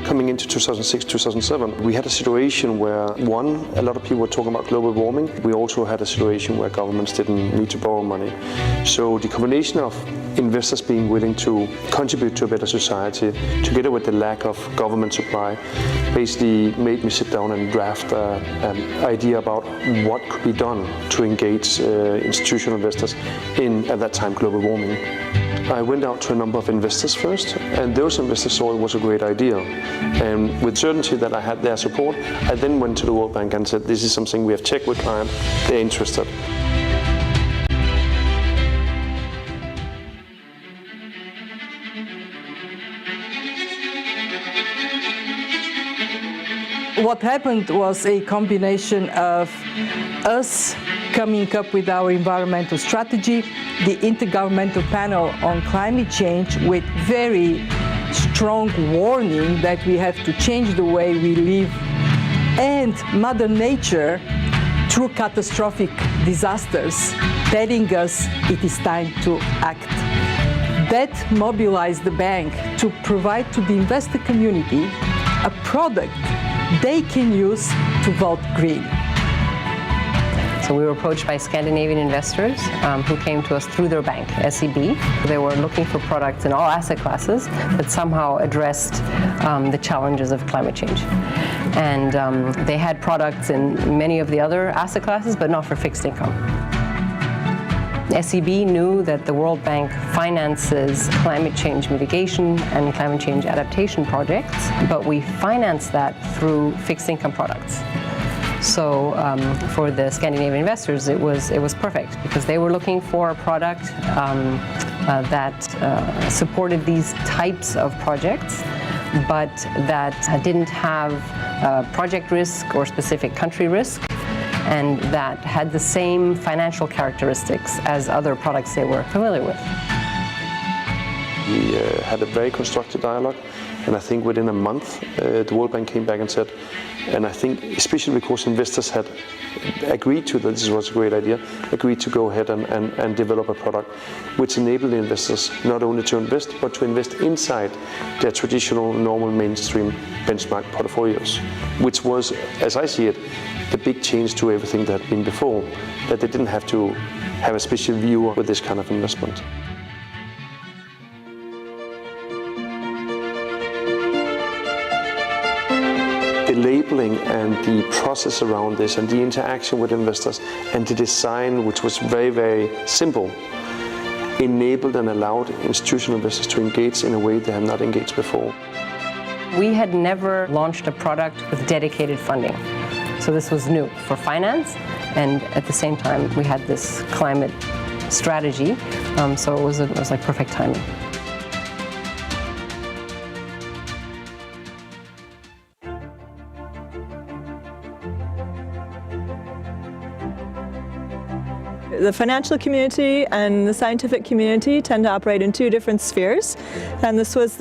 Coming into 2006-2007, we had a situation where, one, a lot of people were talking about global warming. We also had a situation where governments didn't need to borrow money. So the combination of investors being willing to contribute to a better society, together with the lack of government supply, basically made me sit down and draft an idea about what could be done to engage institutional investors in, at that time, global warming. I went out to a number of investors first, and those investors saw it was a great idea. And with certainty that I had their support, I then went to the World Bank and said, this is something we have checked with clients, they're interested. What happened was a combination of us coming up with our environmental strategy, the Intergovernmental Panel on Climate Change with very strong warning that we have to change the way we live, and Mother Nature through catastrophic disasters telling us it is time to act. That mobilized the bank to provide to the investor community a product they can use to vote green. So we were approached by Scandinavian investors who came to us through their bank, SEB. They were looking for products in all asset classes that somehow addressed the challenges of climate change. And they had products in many of the other asset classes, but not for fixed income. SEB knew that the World Bank finances climate change mitigation and climate change adaptation projects, but we finance that through fixed income products. So for the Scandinavian investors, it was perfect because they were looking for a product that supported these types of projects, but that didn't have project risk or specific country risk, and that had the same financial characteristics as other products they were familiar with. We had a very constructive dialogue, and I think within a month the World Bank came back and said, and I think especially because investors had agreed to that this was a great idea, agreed to go ahead and develop a product which enabled the investors not only to invest, but to invest inside their traditional, normal, mainstream benchmark portfolios, which was, as I see it, the big change to everything that had been before, that they didn't have to have a special view with this kind of investment. The labeling and the process around this and the interaction with investors and the design, which was very, very simple, enabled and allowed institutional investors to engage in a way they have not engaged before. We had never launched a product with dedicated funding. So this was new for finance, and at the same time we had this climate strategy, so it was like perfect timing. The financial community and the scientific community tend to operate in two different spheres, and this was,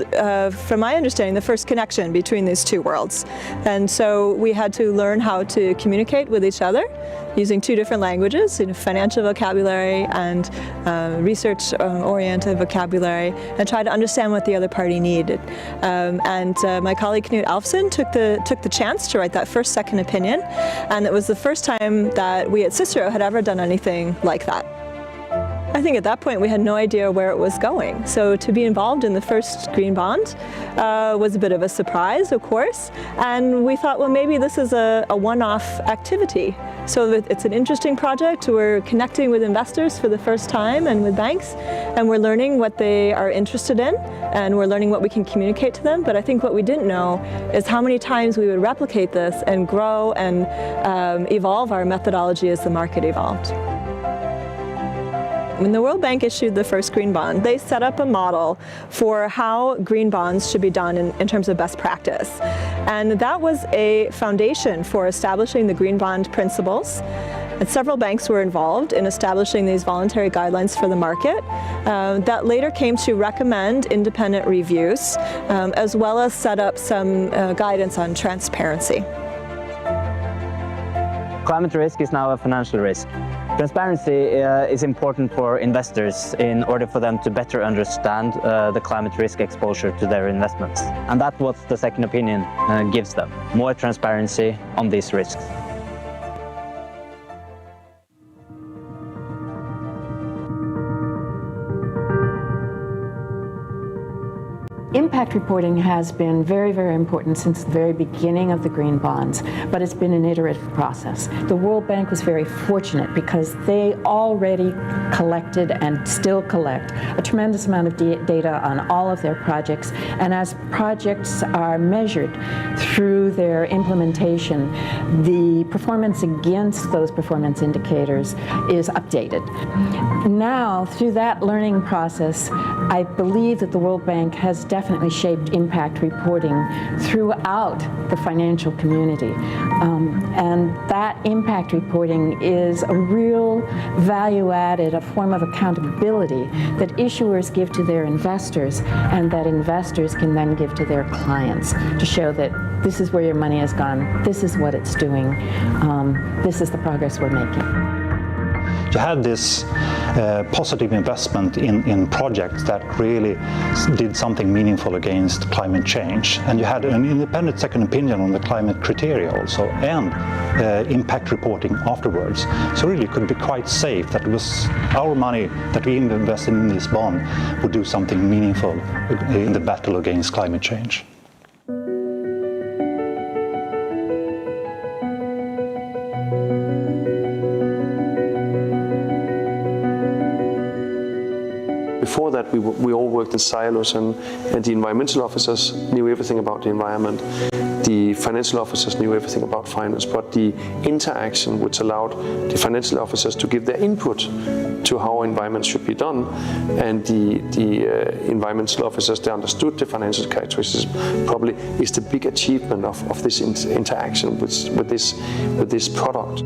from my understanding, the first connection between these two worlds. And so we had to learn how to communicate with each other using two different languages, financial vocabulary and research-oriented vocabulary, and try to understand what the other party needed. My colleague Knut Alfsen took the chance to write that first second opinion, and it was the first time that we at Cicero had ever done anything like that. I think at that point we had no idea where it was going. So to be involved in the first green bond was a bit of a surprise, of course. And we thought, well, maybe this is a one-off activity. So it's an interesting project. We're connecting with investors for the first time and with banks. And we're learning what they are interested in. And we're learning what we can communicate to them. But I think what we didn't know is how many times we would replicate this and grow and evolve our methodology as the market evolved. When the World Bank issued the first green bond, they set up a model for how green bonds should be done in terms of best practice. And that was a foundation for establishing the green bond principles. And several banks were involved in establishing these voluntary guidelines for the market that later came to recommend independent reviews, as well as set up some guidance on transparency. Climate risk is now a financial risk. Transparency is important for investors in order for them to better understand the climate risk exposure to their investments. And that's what the second opinion gives them, more transparency on these risks. Impact reporting has been very, very important since the very beginning of the green bonds, but it's been an iterative process. The World Bank was very fortunate because they already collected and still collect a tremendous amount of data on all of their projects, and as projects are measured through their implementation, the performance against those performance indicators is updated. Now, through that learning process, I believe that the World Bank has definitely shaped impact reporting throughout the financial community. And that impact reporting is a real value added, a form of accountability that issuers give to their investors and that investors can then give to their clients to show that this is where your money has gone, this is what it's doing, this is the progress we're making. You had this positive investment in projects that really did something meaningful against climate change. And you had an independent second opinion on the climate criteria also, and impact reporting afterwards. So really it could be quite safe that it was our money that we invested in this bond would do something meaningful in the battle against climate change. Before that, we all worked in silos, and the environmental officers knew everything about the environment. The financial officers knew everything about finance, but the interaction which allowed the financial officers to give their input to how environment should be done, and the environmental officers, they understood the financial characteristics, probably is the big achievement of this interaction with this product.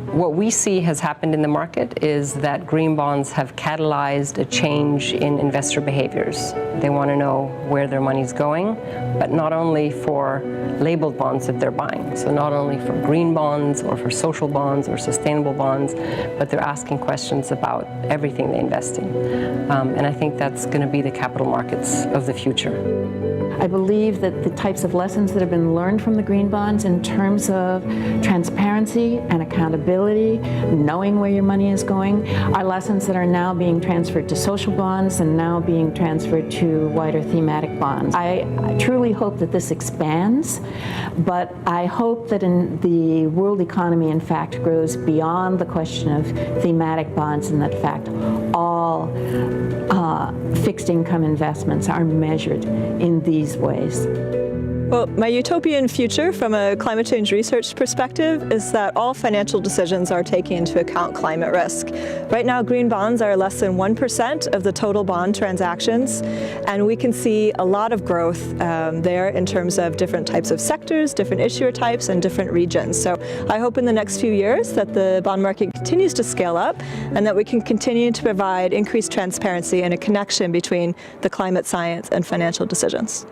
What we see has happened in the market is that green bonds have catalyzed a change in investor behaviors. They want to know where their money's going, but not only for labeled bonds that they're buying. So not only for green bonds or for social bonds or sustainable bonds, but they're asking questions about everything they invest in. And I think that's going to be the capital markets of the future. I believe that the types of lessons that have been learned from the green bonds in terms of transparency and accountability, knowing where your money is going, are lessons that are now being transferred to social bonds and now being transferred to wider thematic bonds. I truly hope that this expands, but I hope that in the world economy, in fact, grows beyond the question of thematic bonds, and that, in fact, all fixed income investments are measured in these ways. Well, my utopian future from a climate change research perspective is that all financial decisions are taking into account climate risk. Right now, green bonds are less than 1% of the total bond transactions, and we can see a lot of growth there in terms of different types of sectors, different issuer types, and different regions. So I hope in the next few years that the bond market continues to scale up and that we can continue to provide increased transparency and a connection between the climate science and financial decisions.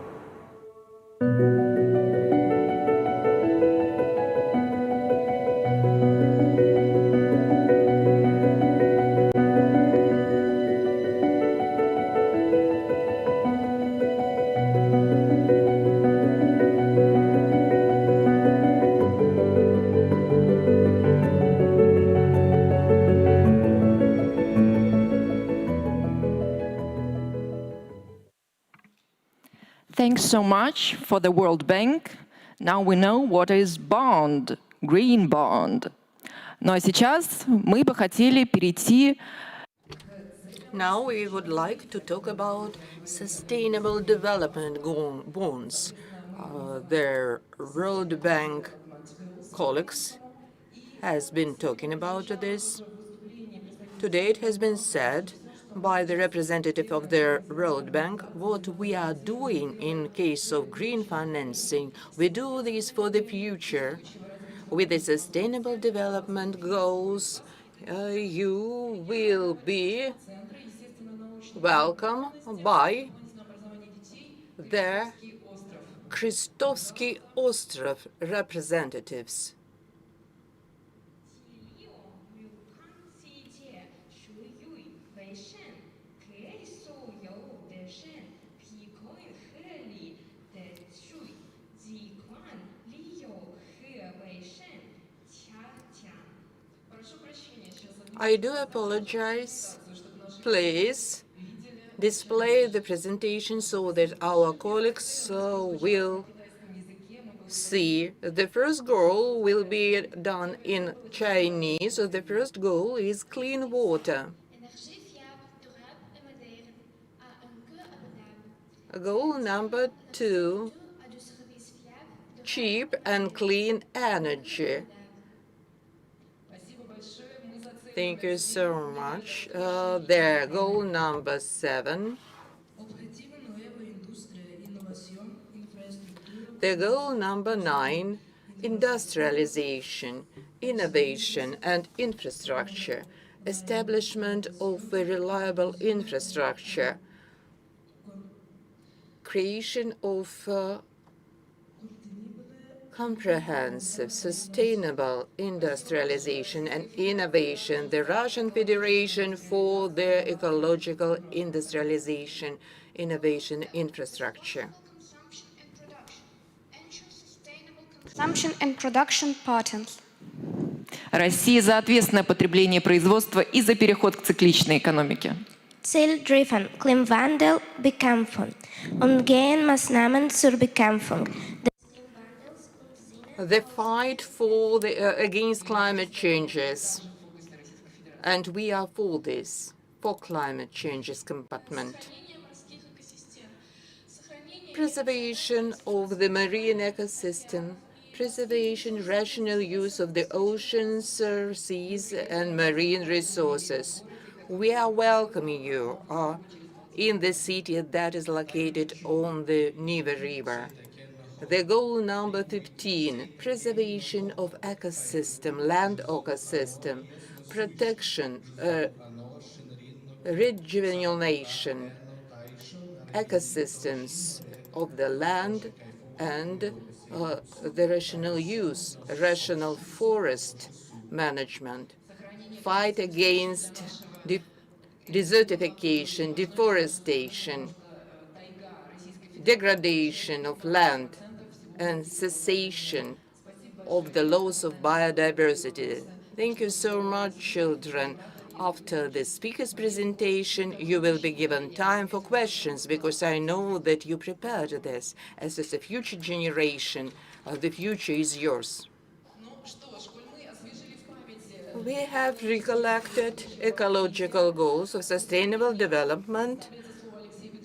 Thanks so much for the World Bank. Now we know what is bond, green bond. Ну а сейчас мы бы хотели перейти. Now we would like to talk about sustainable development bonds. Their World Bank colleagues has been talking about this. Today it has been said by the representative of the World Bank what we are doing in case of green financing. We do this for the future. With the sustainable development goals, you will be welcome by the Krestovsky Ostrov representatives. I do apologize. Please display the presentation so that our colleagues will see. The first goal will be done in Chinese. So the first goal is clean water. Goal number 2, cheap and clean energy. Thank you so much. The goal number 7. The goal number 9, industrialization, innovation, and infrastructure, establishment of a reliable infrastructure, creation of comprehensive, sustainable industrialization and innovation, the Russian Federation for the ecological industrialization, innovation, infrastructure. Consumption and production patterns. Россия за ответственное потребление и производство и за переход к цикличной экономике. Zielgriffen, Klimawandel bekämpfen. Umgehen-Maßnahmen zur Bekämpfung. The fight for against climate changes, and we are for this, for climate changes commitment. Preservation of the marine ecosystem, preservation, rational use of the oceans, seas, and marine resources. We are welcoming you in the city that is located on the Neva River. The goal number 15, preservation of ecosystem, land ecosystem, protection, rejuvenation, ecosystems of the land, and the rational use, rational forest management, fight against desertification, deforestation, degradation of land, and cessation of the loss of biodiversity. Thank you so much, children. After the speaker's presentation, you will be given time for questions, because I know that you prepared this. As is the future generation, the future is yours. We have recollected ecological goals of sustainable development.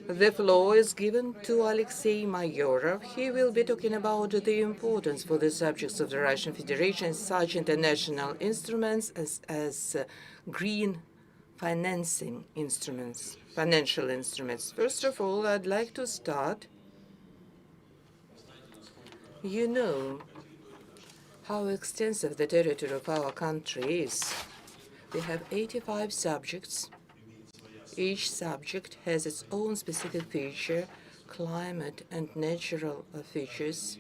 The floor is given to Alexei Mayorov. He will be talking about the importance for the subjects of the Russian Federation, such international instruments as green financing instruments, financial instruments. First of all, I'd like to start. You know how extensive the territory of our country is. We have 85 subjects. Each subject has its own specific feature, climate and natural features.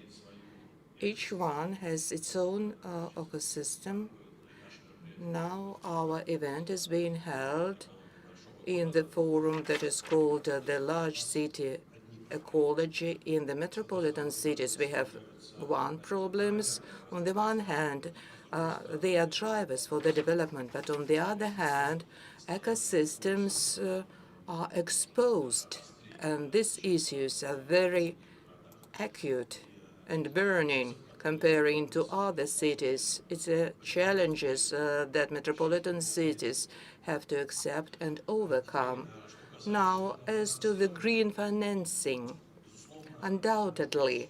Each one has its own ecosystem. Now our event is being held in the forum that is called the Large City Ecology. In the metropolitan cities, we have problems. On the one hand, they are drivers for the development, but on the other hand, ecosystems are exposed, and these issues are very acute and burning comparing to other cities. It's challenges that metropolitan cities have to accept and overcome. Now, as to the green financing, undoubtedly,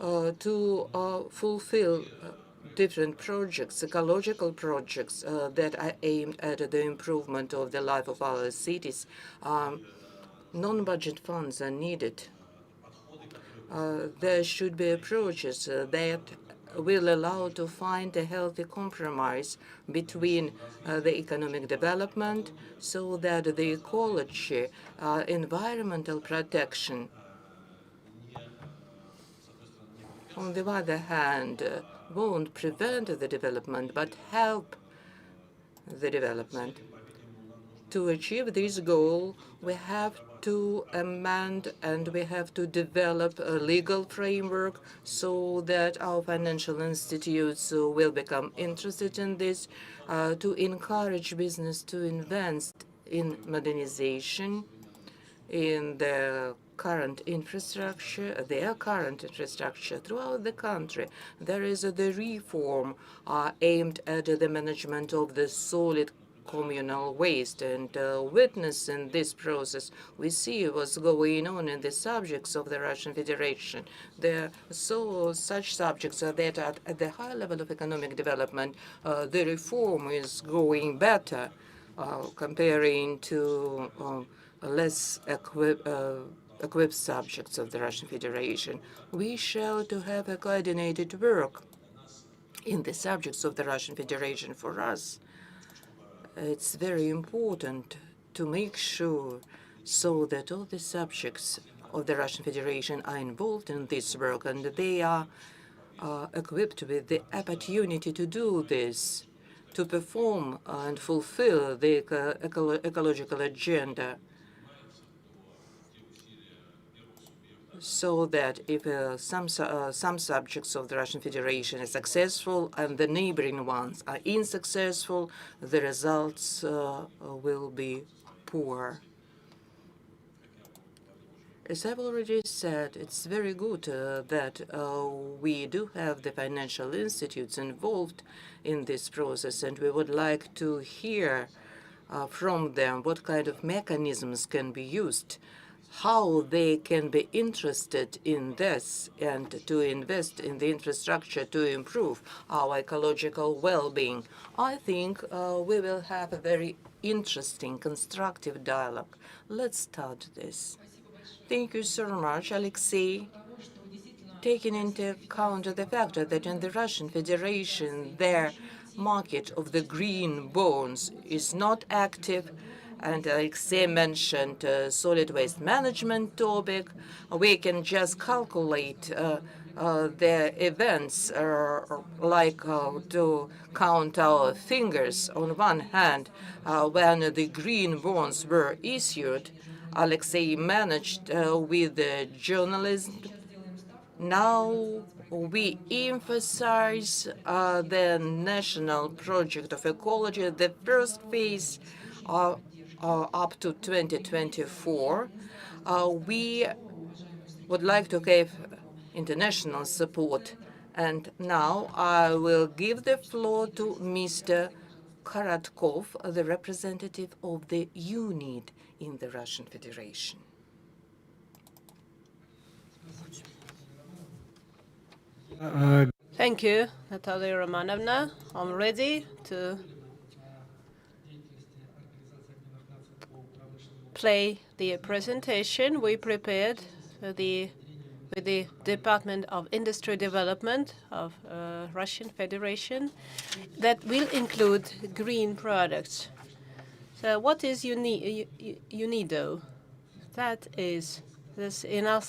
to fulfill different projects, ecological projects that are aimed at the improvement of the life of our cities, non-budget funds are needed. There should be approaches that will allow to find a healthy compromise between the economic development, so that the ecology, environmental protection, on the other hand, won't prevent the development, but help the development. To achieve this goal, we have to amend and we have to develop a legal framework so that our financial institutes will become interested in this, to encourage business to invest in modernization, in their current infrastructure throughout the country. There is the reform aimed at the management of the solid communal waste, and witnessing this process, we see what's going on in the subjects of the Russian Federation. There are such subjects that at the high level of economic development, the reform is going better comparing to less equipped subjects of the Russian Federation. We shall to have a coordinated work in the subjects of the Russian Federation. For us, it's very important to make sure so that all the subjects of the Russian Federation are involved in this work and they are equipped with the opportunity to do this, to perform and fulfill the ecological agenda, so that if some subjects of the Russian Federation are successful and the neighboring ones are unsuccessful, the results will be poor. As I've already said, it's very good that we do have the financial institutes involved in this process, and we would like to hear from them what kind of mechanisms can be used, how they can be interested in this and to invest in the infrastructure to improve our ecological well-being. I think we will have a very interesting, constructive dialogue. Let's start this. Thank you so much, Alexei. Taking into account the fact that in the Russian Federation, their market of the green bonds is not active, and Alexei mentioned solid waste management topic. We can just calculate the events like to count our fingers. On one hand, when the green bonds were issued, Alexei managed with journalism. Now we emphasize the national project of ecology, the first phase up to 2024. We would like to give international support. And now I will give the floor to Mr. Karatkov, the representative of the UNID in the Russian Federation. Thank you, Natalia Romanovna. I'm ready to play the presentation we prepared with the Department of Industry Development of Russian Federation that will include green products. So what is UNIDO? That is this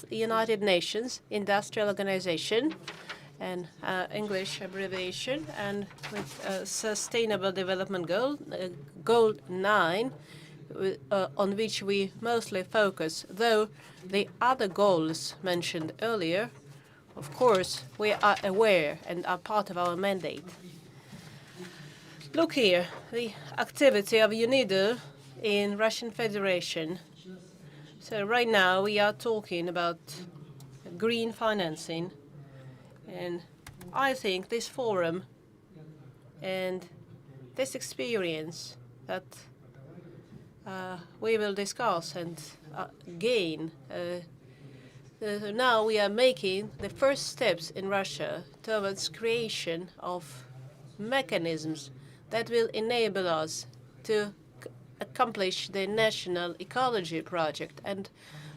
United Nations Industrial Organization, an English abbreviation, and with Sustainable Development Goal, Goal 9, on which we mostly focus, though the other goals mentioned earlier, of course, we are aware and are part of our mandate. Look here, the activity of UNIDO in Russian Federation. So right now we are talking about green financing, and I think this forum and this experience that we will discuss and gain. Now we are making the first steps in Russia towards creation of mechanisms that will enable us to accomplish the national ecology project and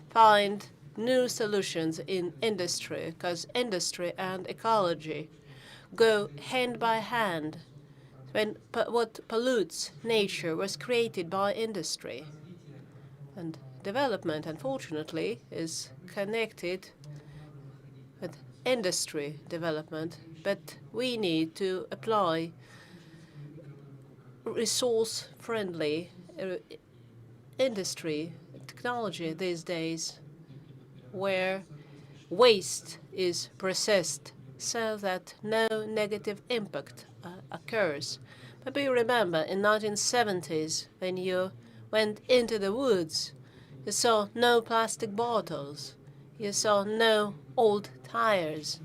find new solutions in industry, because industry and ecology go hand by hand. When what pollutes nature was created by industry. And development, unfortunately, is connected with industry development, but we need to apply resource-friendly industry, technology these days, where waste is processed so that no negative impact occurs. Maybe you remember in 1970s when you went into the woods, you saw no plastic bottles, you saw no old tires,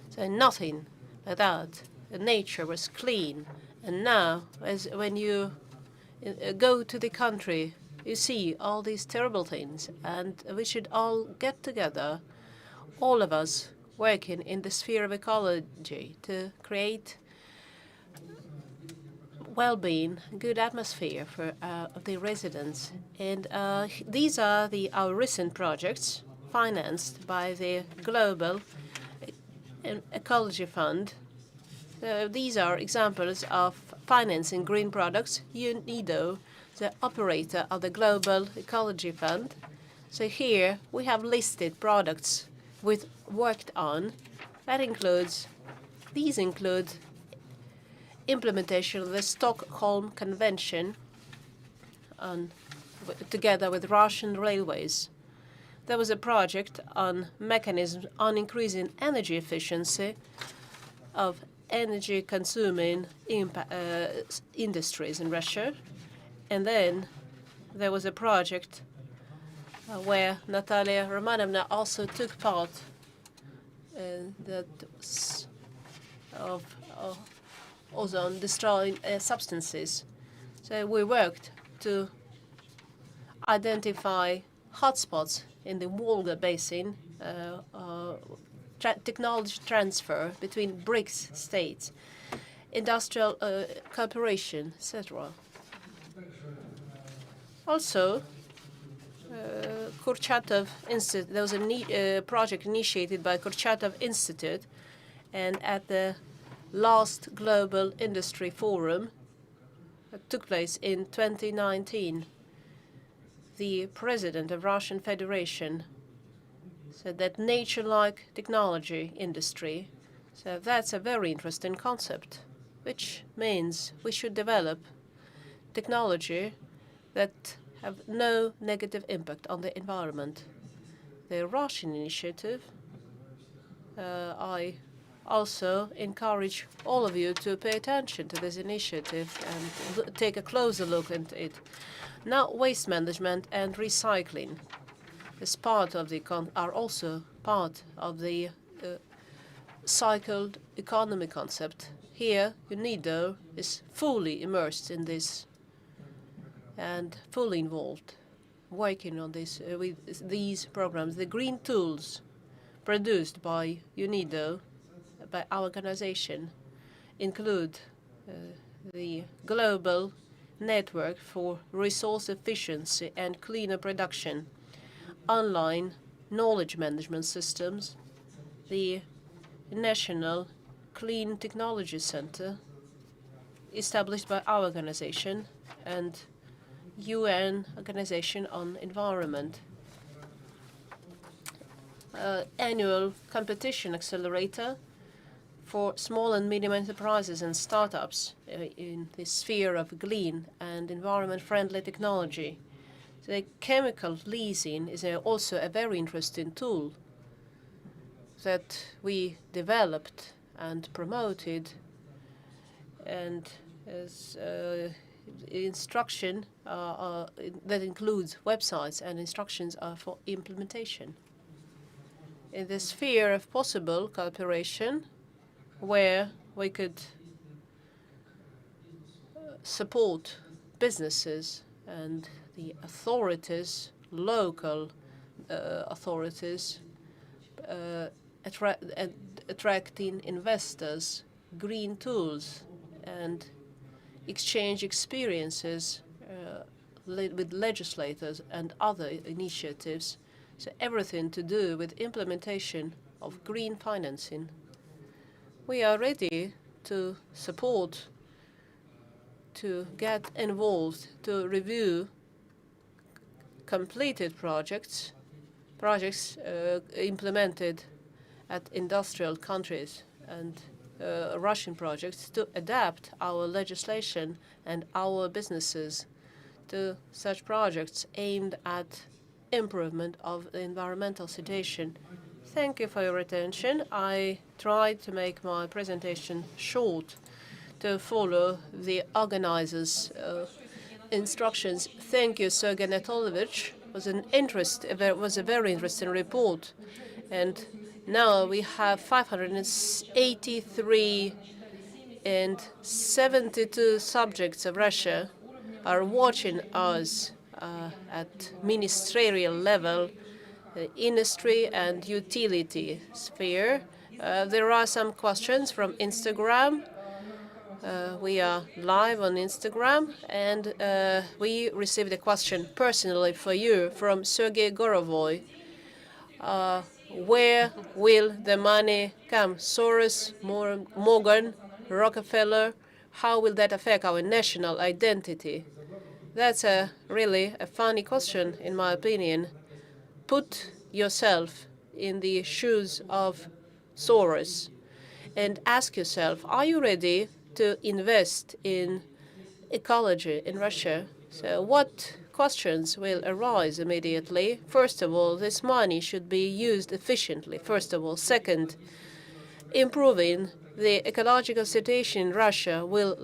so nothing like that. The nature was clean. And now, when you go to the country, you see all these terrible things, and we should all get together, all of us working in the sphere of ecology, to create well-being, good atmosphere for the residents. And these are our recent projects financed by the Global Ecology Fund. These are examples of financing green products. UNIDO, the operator of the Global Ecology Fund. So here we have listed products we've worked on. These include implementation of the Stockholm Convention together with Russian railways. There was a project on mechanisms on increasing energy efficiency of energy-consuming industries in Russia. And then there was a project where Natalia Romanovna also took part of ozone-destroying substances. So we worked to identify hotspots in the Volga basin, technology transfer between BRICS states, industrial cooperation, etc. Also, Kurchatov Institute, there was a project initiated by Kurchatov Institute, and at the last Global Industry Forum that took place in 2019, the president of Russian Federation said that nature-like technology industry, so that's a very interesting concept, which means we should develop technology that have no negative impact on the environment. The Russian initiative, I also encourage all of you to pay attention to this initiative and take a closer look at it. Now, waste management and recycling is part of are also part of the cycled economy concept. Here, UNIDO is fully immersed in this and fully involved, working on this with these programs. The green tools produced by UNIDO, by our organization, include the global network for resource efficiency and cleaner production, online knowledge management systems, the National Clean Technology Center, established by our organization, and UN Organization on Environment. Annual competition accelerator for small and medium enterprises and startups in the sphere of clean and environment-friendly technology. The chemical leasing is also a very interesting tool that we developed and promoted, and as instruction that includes websites and instructions for implementation. In the sphere of possible cooperation, where we could support businesses and the authorities, local authorities, attracting investors, green tools, and exchange experiences with legislators and other initiatives. So everything to do with implementation of green financing. We are ready to support, to get involved, to review completed projects implemented at industrial countries and Russian projects, to adapt our legislation and our businesses to such projects aimed at improvement of the environmental situation. Thank you for your attention. I tried to make my presentation short to follow the organizers' instructions. Thank you, Sergei Anatolovich. It was a very interesting report. And now we have 583 and 72 subjects of Russia are watching us at ministerial level, industry and utility sphere. There are some questions from Instagram. We are live on Instagram, and we received a question personally for you from Sergei Gorovoy. Where will the money come? Soros, Morgan, Rockefeller? How will that affect our national identity? That's really a funny question, in my opinion. Put yourself in the shoes of Soros and ask yourself, are you ready to invest in ecology in Russia? So what questions will arise immediately? First of all, this money should be used efficiently, first of all. Second, improving the ecological situation in Russia will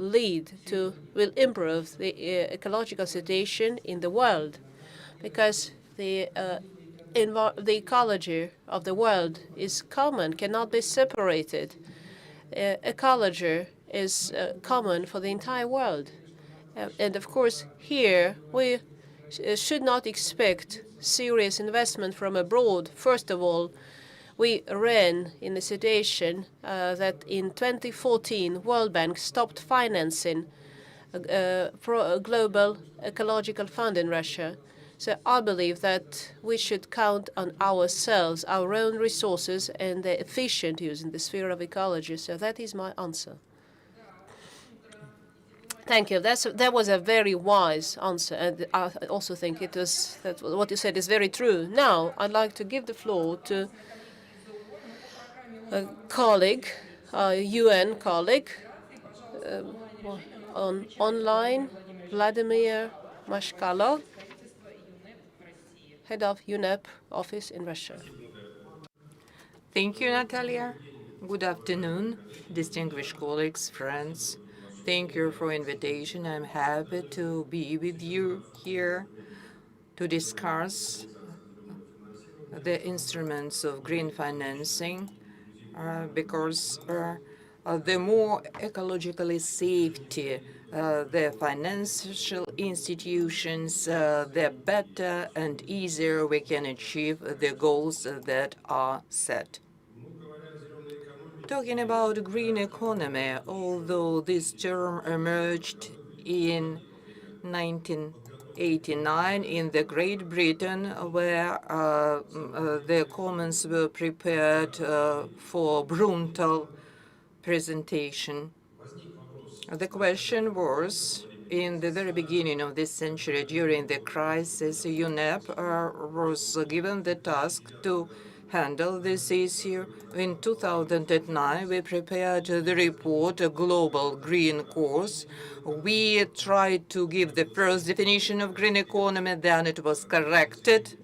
improve the ecological situation in the world, because the ecology of the world is common, cannot be separated. Ecology is common for the entire world. And of course, here we should not expect serious investment from abroad. First of all, we ran in a situation that in 2014, World Bank stopped financing a global ecological fund in Russia. So I believe that we should count on ourselves, our own resources, and the efficient use in the sphere of ecology. So that is my answer. Thank you. That was a very wise answer, and I also think that what you said is very true. Now, I'd like to give the floor to a colleague, a UN colleague, online, Vladimir Mashkalo, head of UNEP office in Russia. Thank you, Natalia. Good afternoon, distinguished colleagues, friends. Thank you for invitation. I'm happy to be with you here to discuss the instruments of green financing, because the more ecologically safety the financial institutions, the better and easier we can achieve the goals that are set. Talking about green economy, although this term emerged in 1989 in the Great Britain, where the Commons were prepared for brutal presentation. The question was, in the very beginning of this century, during the crisis, UNEP was given the task to handle this issue. In 2009, we prepared the report, A Global Green Course. We tried to give the first definition of green economy, then it was corrected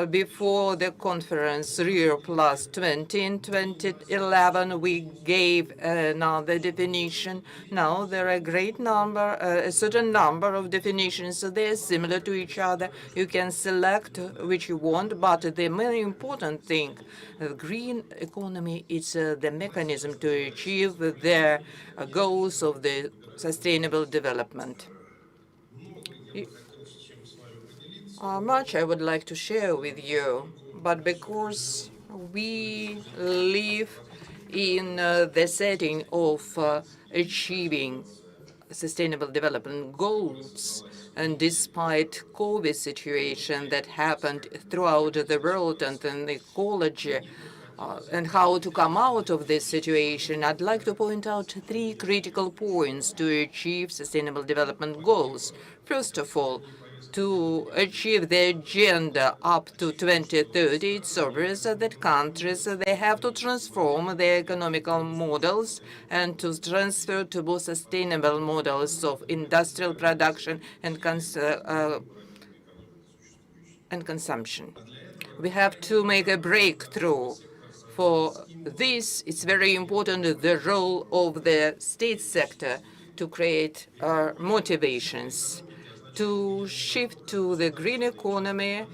before the conference Rio Plus 20 in 2011. We gave another definition. Now there are a certain number of definitions, so they're similar to each other. You can select which you want, but the very important thing, the green economy is the mechanism to achieve the goals of the sustainable development. Much I would like to share with you, but because we live in the setting of achieving sustainable development goals, and despite COVID situation that happened throughout the world and in ecology, and how to come out of this situation, I'd like to point out 3 critical points to achieve Sustainable Development Goals. First of all, to achieve the agenda up to 2030, it's obvious that countries they have to transform their economical models and to transfer to more sustainable models of industrial production and consumption. We have to make a breakthrough. For this, it's very important the role of the state sector to create motivations. To shift to the green economy,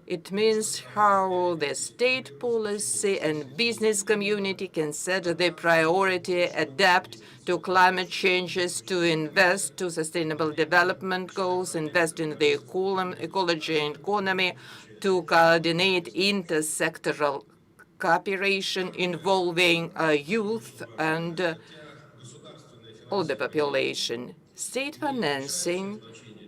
it means how the state policy and business community can set the priority, adapt to climate changes, to invest to sustainable development goals, invest in the ecology and economy, to coordinate intersectoral cooperation involving youth and all the population. State financing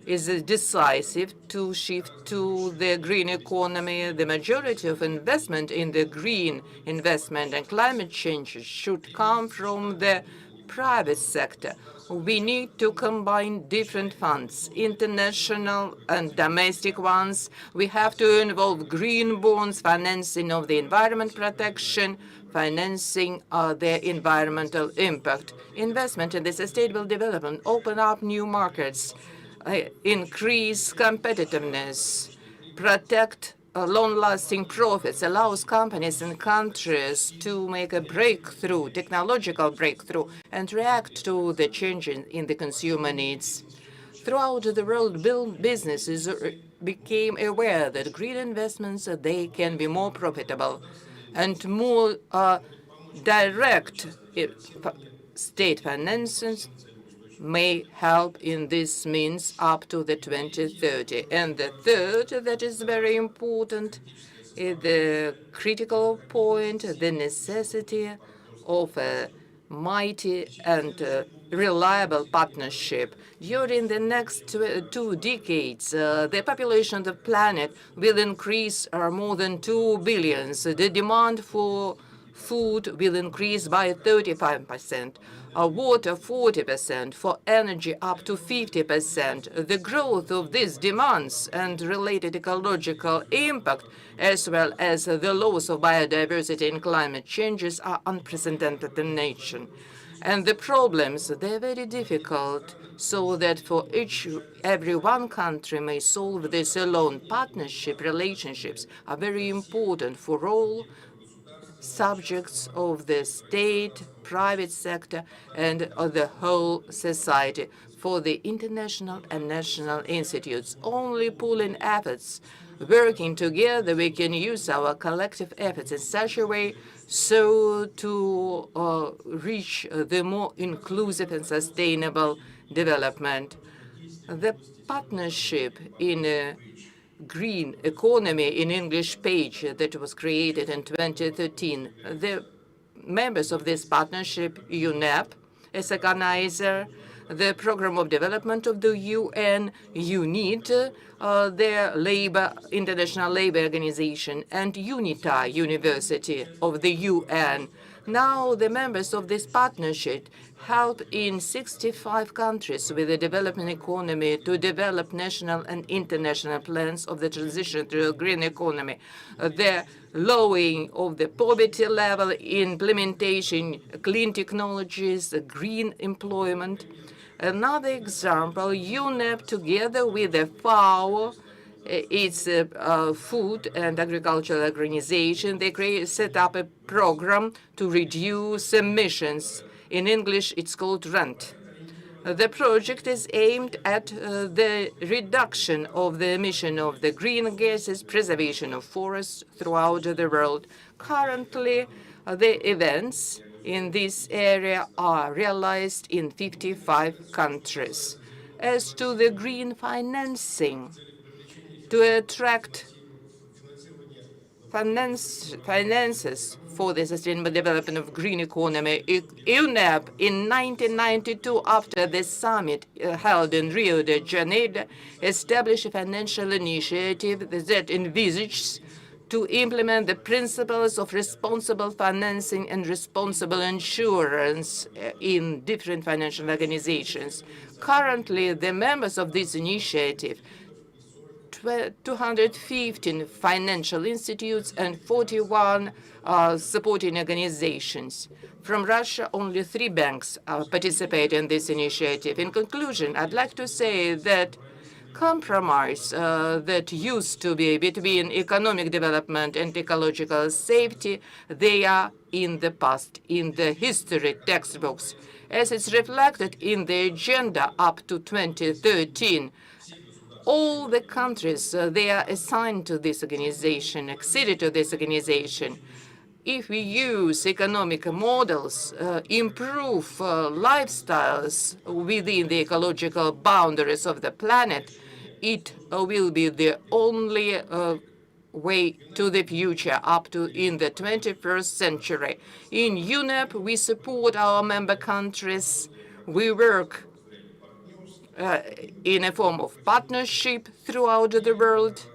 is decisive to shift to the green economy. The majority of investment in the green investment and climate change should come from the private sector. We need to combine different funds, international and domestic ones. We have to involve green bonds, financing of the environment protection, financing their environmental impact. Investment in the sustainable development open up new markets, increase competitiveness, protect long-lasting profits, allows companies and countries to make a breakthrough, technological breakthrough, and react to the changes in the consumer needs. Throughout the world, businesses became aware that green investments, they can be more profitable and more direct state finances may help in this means up to the 2030. And the third that is very important is the critical point, the necessity of a mighty and reliable partnership. During the next 2 decades, the population of the planet will increase more than 2 billion. The demand for food will increase by 35%. Water 40%, for energy up to 50%. The growth of these demands and related ecological impact, as well as the loss of biodiversity and climate changes, are unprecedented in nature. And the problems, they're very difficult, so that for every one country may solve this alone. Partnership relationships are very important for all subjects of the state, private sector, and of the whole society. For the international and national institutes, only pooling efforts, working together, we can use our collective efforts in such a way so to reach the more inclusive and sustainable development. The partnership in green economy in English page that was created in 2013. The members of this partnership, UNEP, as organizer, the Program of Development of the UN, UNIT, their International Labour Organization, and UNITA, University of the UN. Now the members of this partnership help in 65 countries with the development economy to develop national and international plans of the transition to a green economy. The lowering of the poverty level, implementation, clean technologies, green employment. Another example, UNEP together with the FAO, it's a food and agricultural organization. They set up a program to reduce emissions. In English, it's called RENT. The project is aimed at the reduction of the emission of the green gases, preservation of forests throughout the world. Currently, the events in this area are realized in 55 countries. As to the green financing, to attract finances for the sustainable development of green economy, UNEP in 1992, after the summit held in Rio de Janeiro, established a financial initiative that envisages to implement the principles of responsible financing and responsible insurance in different financial organizations. Currently, the members of this initiative, 215 financial institutes and 41 supporting organizations. From Russia, only 3 banks participate in this initiative. In conclusion, I'd like to say that compromise that used to be between economic development and ecological safety, they are in the past, in the history textbooks. As it's reflected in the agenda up to 2013, all the countries, they are assigned to this organization, acceded to this organization. If we use economic models, improve lifestyles within the ecological boundaries of the planet, it will be the only way to the future up to in the 21st century. In UNEP, we support our member countries. We work in a form of partnership throughout the world.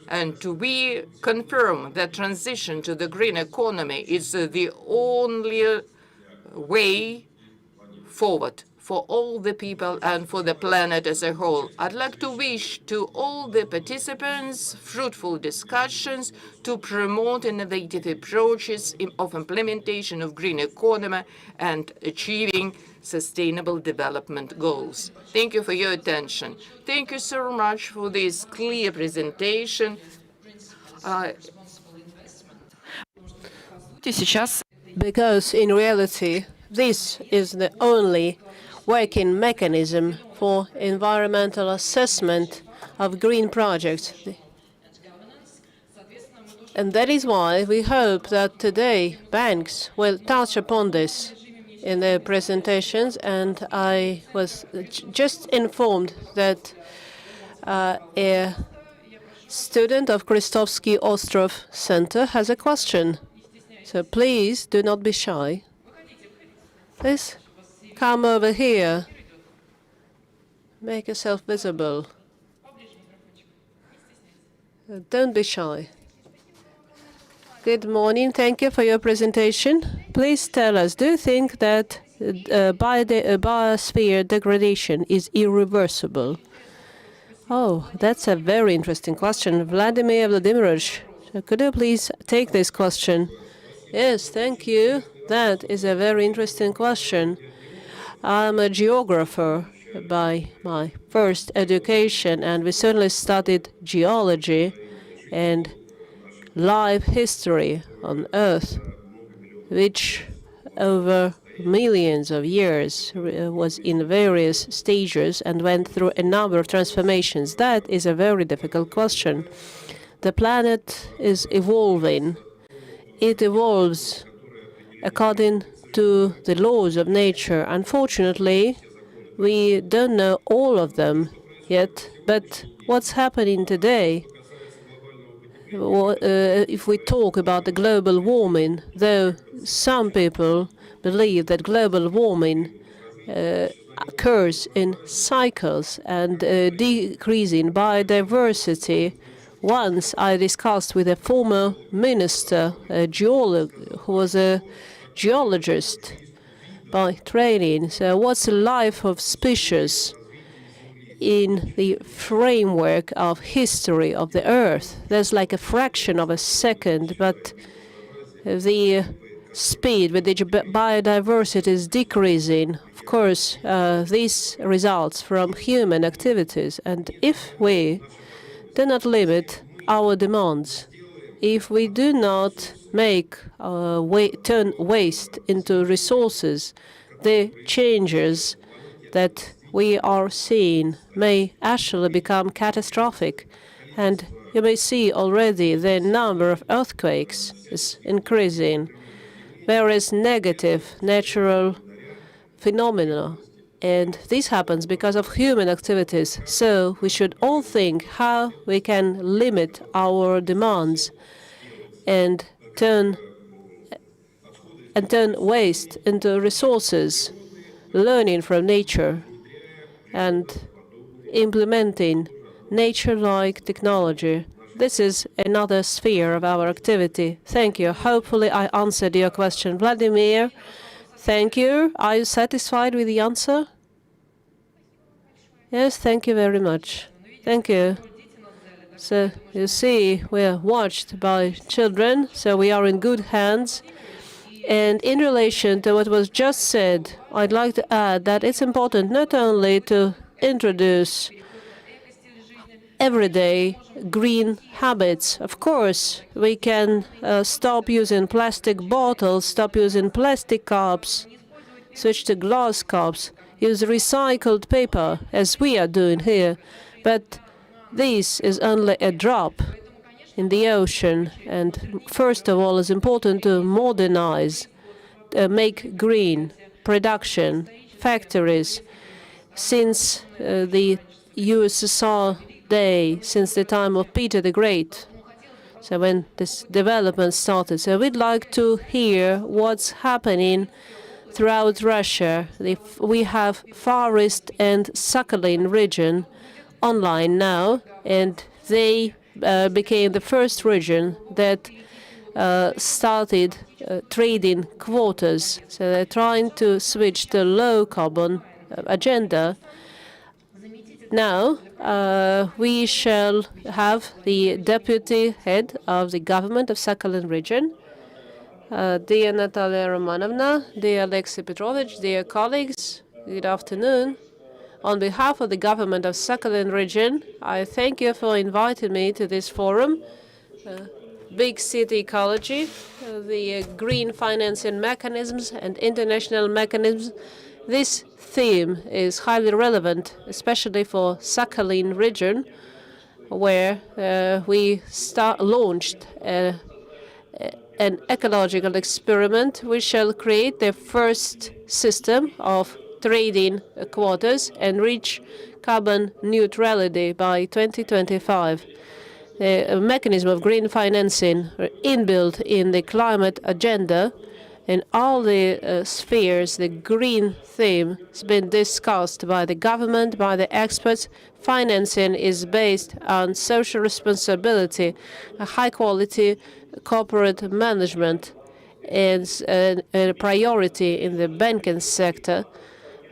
And we confirm that transition to the green economy is the only way forward for all the people and for the planet as a whole. I'd like to wish to all the participants fruitful discussions to promote innovative approaches of implementation of green economy and achieving sustainable development goals. Thank you for your attention. Thank you so much for this clear presentation. Because in reality, this is the only working mechanism for environmental assessment of green projects. And that is why we hope that today banks will touch upon this in their presentations. And I was just informed that a student of Krestovsky Ostrov Center has a question. So please do not be shy. Please come over here. Make yourself visible. Don't be shy. Good morning. Thank you for your presentation. Please tell us, do you think that biosphere degradation is irreversible? Oh, that's a very interesting question. Vladimir Vladimirovich, could you please take this question? Yes, thank you. That is a very interesting question. I'm a geographer by my first education, and we certainly studied geology and life history on Earth, which over millions of years was in various stages and went through a number of transformations. That is a very difficult question. The planet is evolving. It evolves according to the laws of nature. Unfortunately, we don't know all of them yet, but what's happening today, if we talk about the global warming, though some people believe that global warming occurs in cycles and decreasing biodiversity. Once I discussed with a former minister, who was a geologist by training. So what's the life of species in the framework of history of the Earth? There's like a fraction of a second, but the speed with which biodiversity is decreasing, of course, this results from human activities. And if we do not limit our demands, if we do not make turn waste into resources, the changes that we are seeing may actually become catastrophic. And you may see already the number of earthquakes is increasing, various negative natural phenomena. And this happens because of human activities. So we should all think how we can limit our demands and turn waste into resources, learning from nature and implementing nature-like technology this is another sphere of our activity. Thank you. Hopefully I answered your question. Vladimir, thank you. Are you satisfied with the answer? Yes, thank you very much. Thank you. So you see, we are watched by children, so we are in good hands. And in relation to what was just said, I'd like to add that it's important not only to introduce everyday green habits. Of course, we can stop using plastic bottles, stop using plastic cups, switch to glass cups, use recycled paper, as we are doing here. But this is only a drop in the ocean. And first of all, it's important to modernize, make green production, factories. Since the USSR day, since the time of Peter the Great, so when this development started. So we'd like to hear what's happening throughout Russia. We have Far East and Sakhalin region online now, and they became the first region that started trading quotas. So they're trying to switch to low carbon agenda. Now, we shall have the deputy head of the government of Sakhalin region, dear Natalia Romanovna, dear Alexei Petrovich, dear colleagues, good afternoon. On behalf of the government of Sakhalin region, I thank you for inviting me to this forum. Big city ecology, the green financing mechanisms and international mechanisms. This theme is highly relevant, especially for Sakhalin region, where we launched an ecological experiment. We shall create the first system of trading quotas and reach carbon neutrality by 2025. The mechanism of green financing inbuilt in the climate agenda. In all the spheres, the green theme has been discussed by the government, by the experts. Financing is based on social responsibility, a high-quality corporate management, and a priority in the banking sector.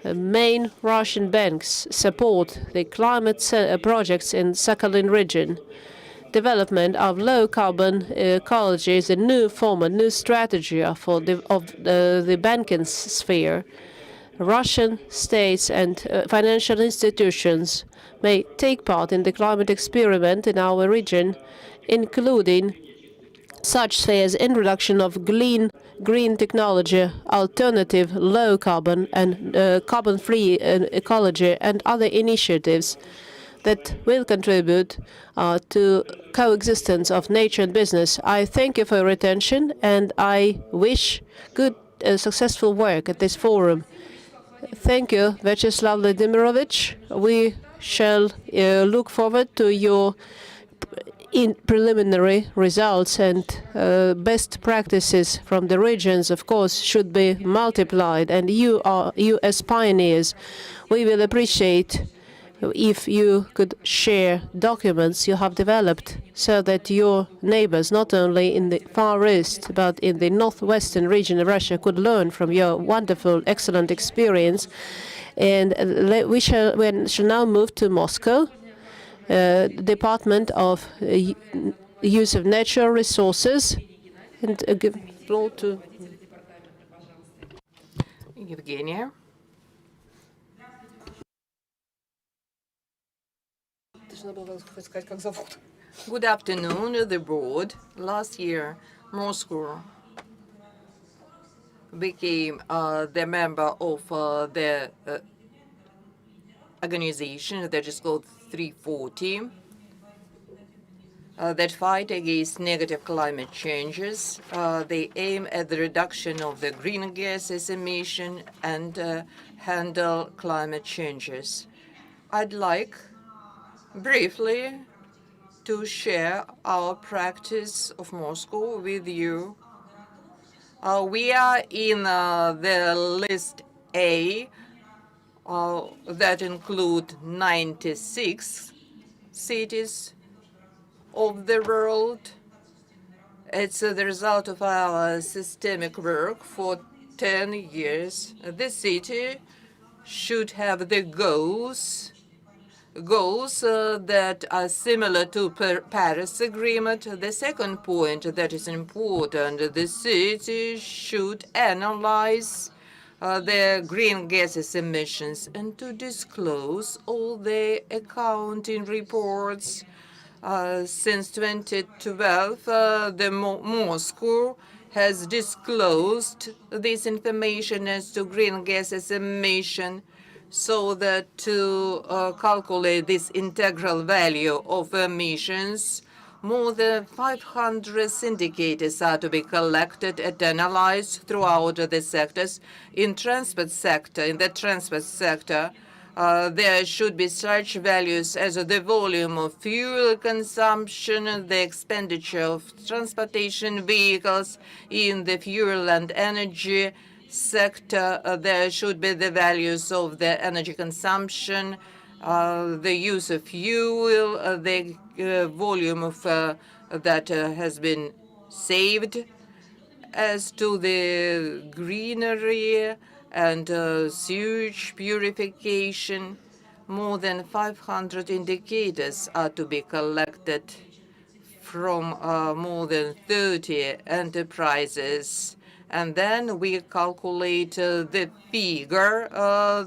Main Russian banks support the climate projects in Sakhalin region. Development of low-carbon ecology is a new form, a new strategy for the banking sphere. Russian states and financial institutions may take part in the climate experiment in our region, including such spheres introduction of green technology, alternative low-carbon and carbon-free ecology, and other initiatives that will contribute to coexistence of nature and business. I thank you for your attention, and I wish good, successful work at this forum. Thank you, Vyacheslav Vladimirovich. We shall look forward to your preliminary results, and best practices from the regions, of course, should be multiplied. And you as pioneers, we will appreciate if you could share documents you have developed so that your neighbors, not only in the Far East, but in the northwestern region of Russia, could learn from your wonderful, excellent experience. And we shall now move to Moscow, Department of Use of Natural Resources, and give floor to Evgenia. Good afternoon, the board. Last year, Moscow became the member of the organization that is called 340 that fight against negative climate changes. They aim at the reduction of the greenhouse gases emission and handle climate changes. I'd like briefly to share our practice of Moscow with you. We are in the list A that include 96 cities of the world. It's the result of our systemic work for 10 years. The city should have the goals that are similar to Paris Agreement. The second point that is important, the city should analyze their green gases emissions and to disclose all the accounting reports. Since 2012, Moscow has disclosed this information as to green gases emission, so that to calculate this integral value of emissions, more than 500 indicators are to be collected and analyzed throughout the sectors. In the transport sector, there should be such values as the volume of fuel consumption, the expenditure of transportation vehicles. In the fuel and energy sector, there should be the values of the energy consumption, the use of fuel, the volume of that has been saved. As to the greenery and sewage purification, more than 500 indicators are to be collected from more than 30 enterprises. And then we calculate the figure,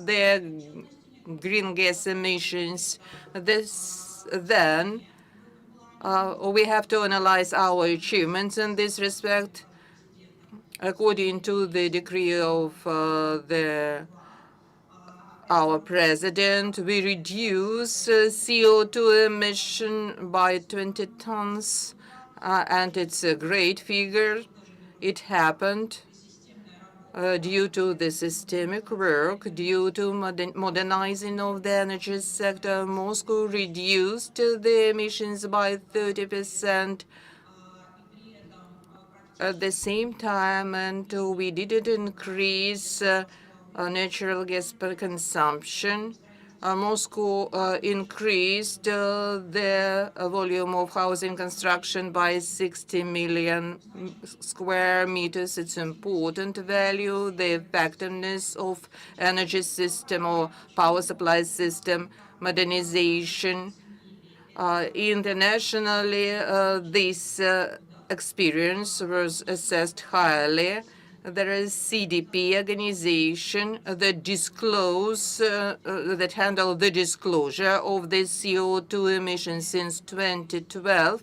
their green gas emissions. Then we have to analyze our achievements in this respect. According to the decree of our president, we reduce CO2 emission by 20 tons, and it's a great figure. It happened due to the systemic work, due to modernizing of the energy sector. Moscow reduced the emissions by 30% at the same time, and we didn't increase natural gas per consumption. Moscow increased the volume of housing construction by 60 million square meters. It's important value, the effectiveness of energy system or power supply system, modernization. Internationally, this experience was assessed highly. There is Cdp organization that that handle the disclosure of the CO2 emissions since 2012.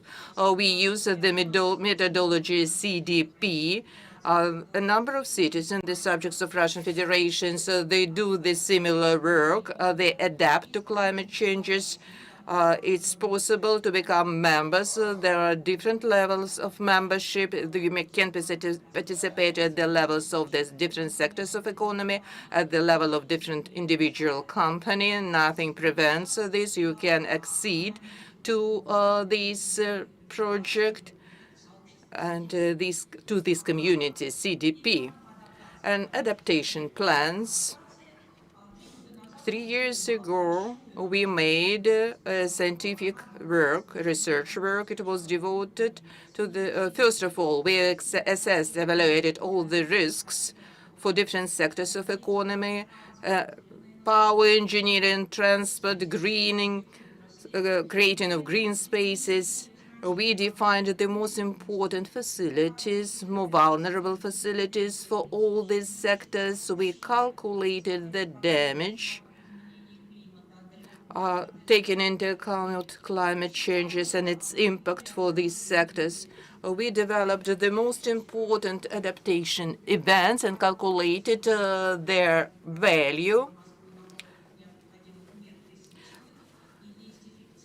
We use the methodology Cdp. A number of cities and the subjects of Russian Federation, so they do the similar work. They adapt to climate changes. It's possible to become members. There are different levels of membership. You can participate at the levels of the different sectors of economy, at the level of different individual company. Nothing prevents this. You can accede to this project and to this community, Cdp. And adaptation plans. 3 years ago, we made scientific work, research work. It was devoted to the, first of all, we assessed, evaluated all the risks for different sectors of economy, power engineering, transport, greening, creating of green spaces. We defined the most important facilities, more vulnerable facilities for all these sectors. We calculated the damage, taking into account climate changes and its impact for these sectors. We developed the most important adaptation events and calculated their value.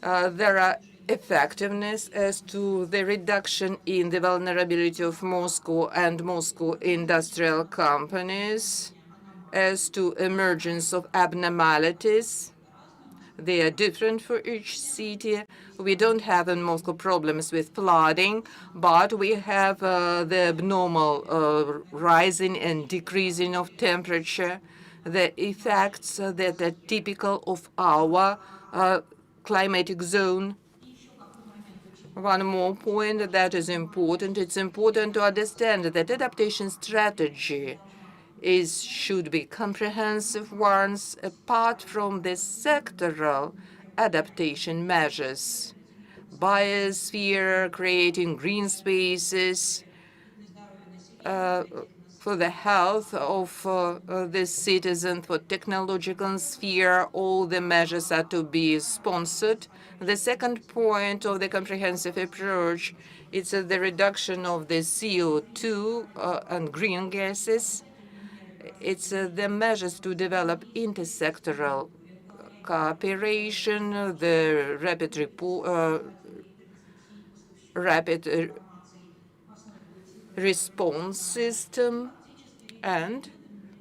There are effectiveness as to the reduction in the vulnerability of Moscow and Moscow industrial companies, as to emergence of abnormalities. They are different for each city. We don't have in Moscow problems with flooding, but we have the abnormal rising and decreasing of temperature, the effects that are typical of our climatic zone. One more point that is important. It's important to understand that adaptation strategy should be comprehensive ones apart from the sectoral adaptation measures. Biosphere, creating green spaces, for the health of the citizen, for technological sphere, all the measures are to be sponsored. The second point of the comprehensive approach is the reduction of the CO2 and green gases. It's the measures to develop intersectoral cooperation, the rapid response system, and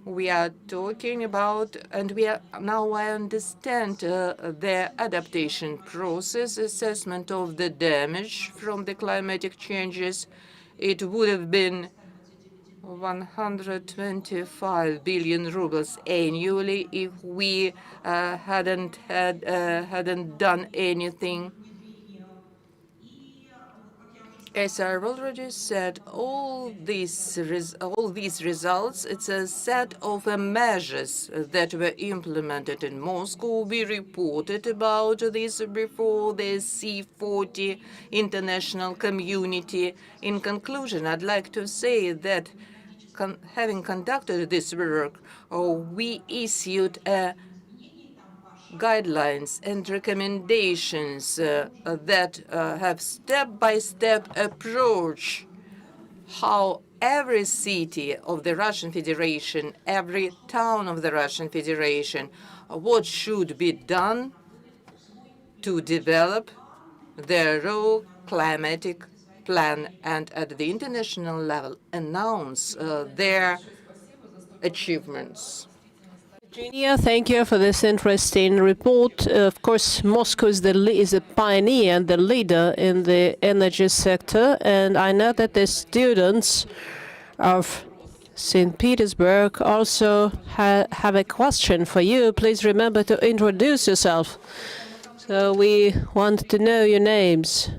we are talking about, and now I understand the adaptation process, assessment of the damage from the climatic changes. It would have been 125 billion rubles annually if we hadn't done anything. As I've already said, all these results, it's a set of measures that were implemented in Moscow. We reported about this before the C40 international community. In conclusion, I'd like to say that having conducted this work, we issued guidelines and recommendations that have step-by-step approach how every city of the Russian Federation, every town of the Russian Federation, what should be done to develop their rural climatic plan and at the international level announce their achievements. Virginia, thank you for this interesting report. Of course, Moscow is a pioneer and the leader in the energy sector, and I know that the students of St. Petersburg also have a question for you. Please remember to introduce yourself. So we want to know your names.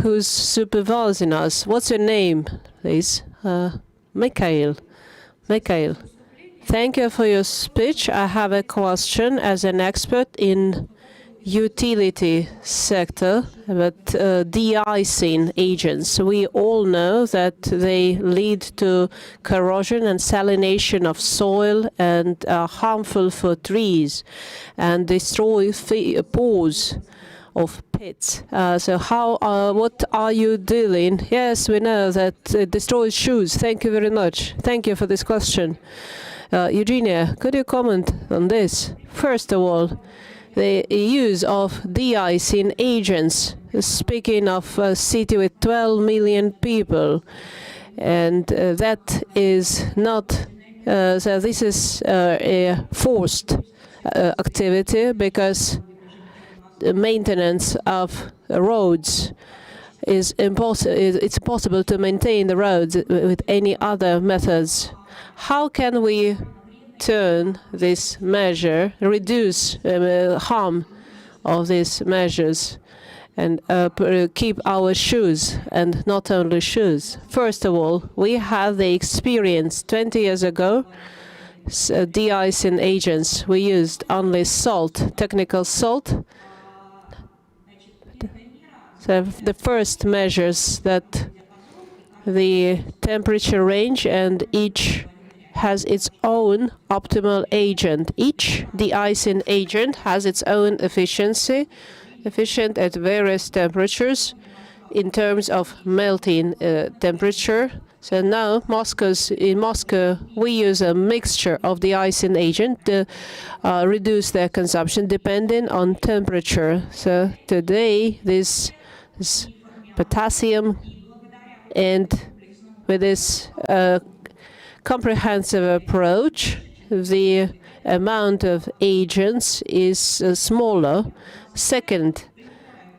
Who's supervising us? What's your name, please? Mikhail. Mikhail. Thank you for your speech. I have a question as an expert in utility sector about de-icing agents. We all know that they lead to corrosion and salination of soil and are harmful for trees and destroy pores of pits. So what are you doing? Yes, we know that it destroys shoes. Thank you very much. Thank you for this question. Eugenia, could you comment on this? First of all, the use of de-icing agents, speaking of a city with 12 million people, and that is not, so this is a forced activity because the maintenance of roads is impossible. It's possible to maintain the roads with any other methods. How can we turn this measure, reduce harm of these measures, and keep our shoes, and not only shoes? First of all, we have the experience 20 years ago, de-icing agents. We used only salt, technical salt. So the first measures that the temperature range and each has its own optimal agent. Each de-icing agent has its own efficient at various temperatures in terms of melting temperature. So now in Moscow, we use a mixture of de-icing agent to reduce their consumption depending on temperature. So today, this is potassium, and with this comprehensive approach, the amount of agents is smaller. Second,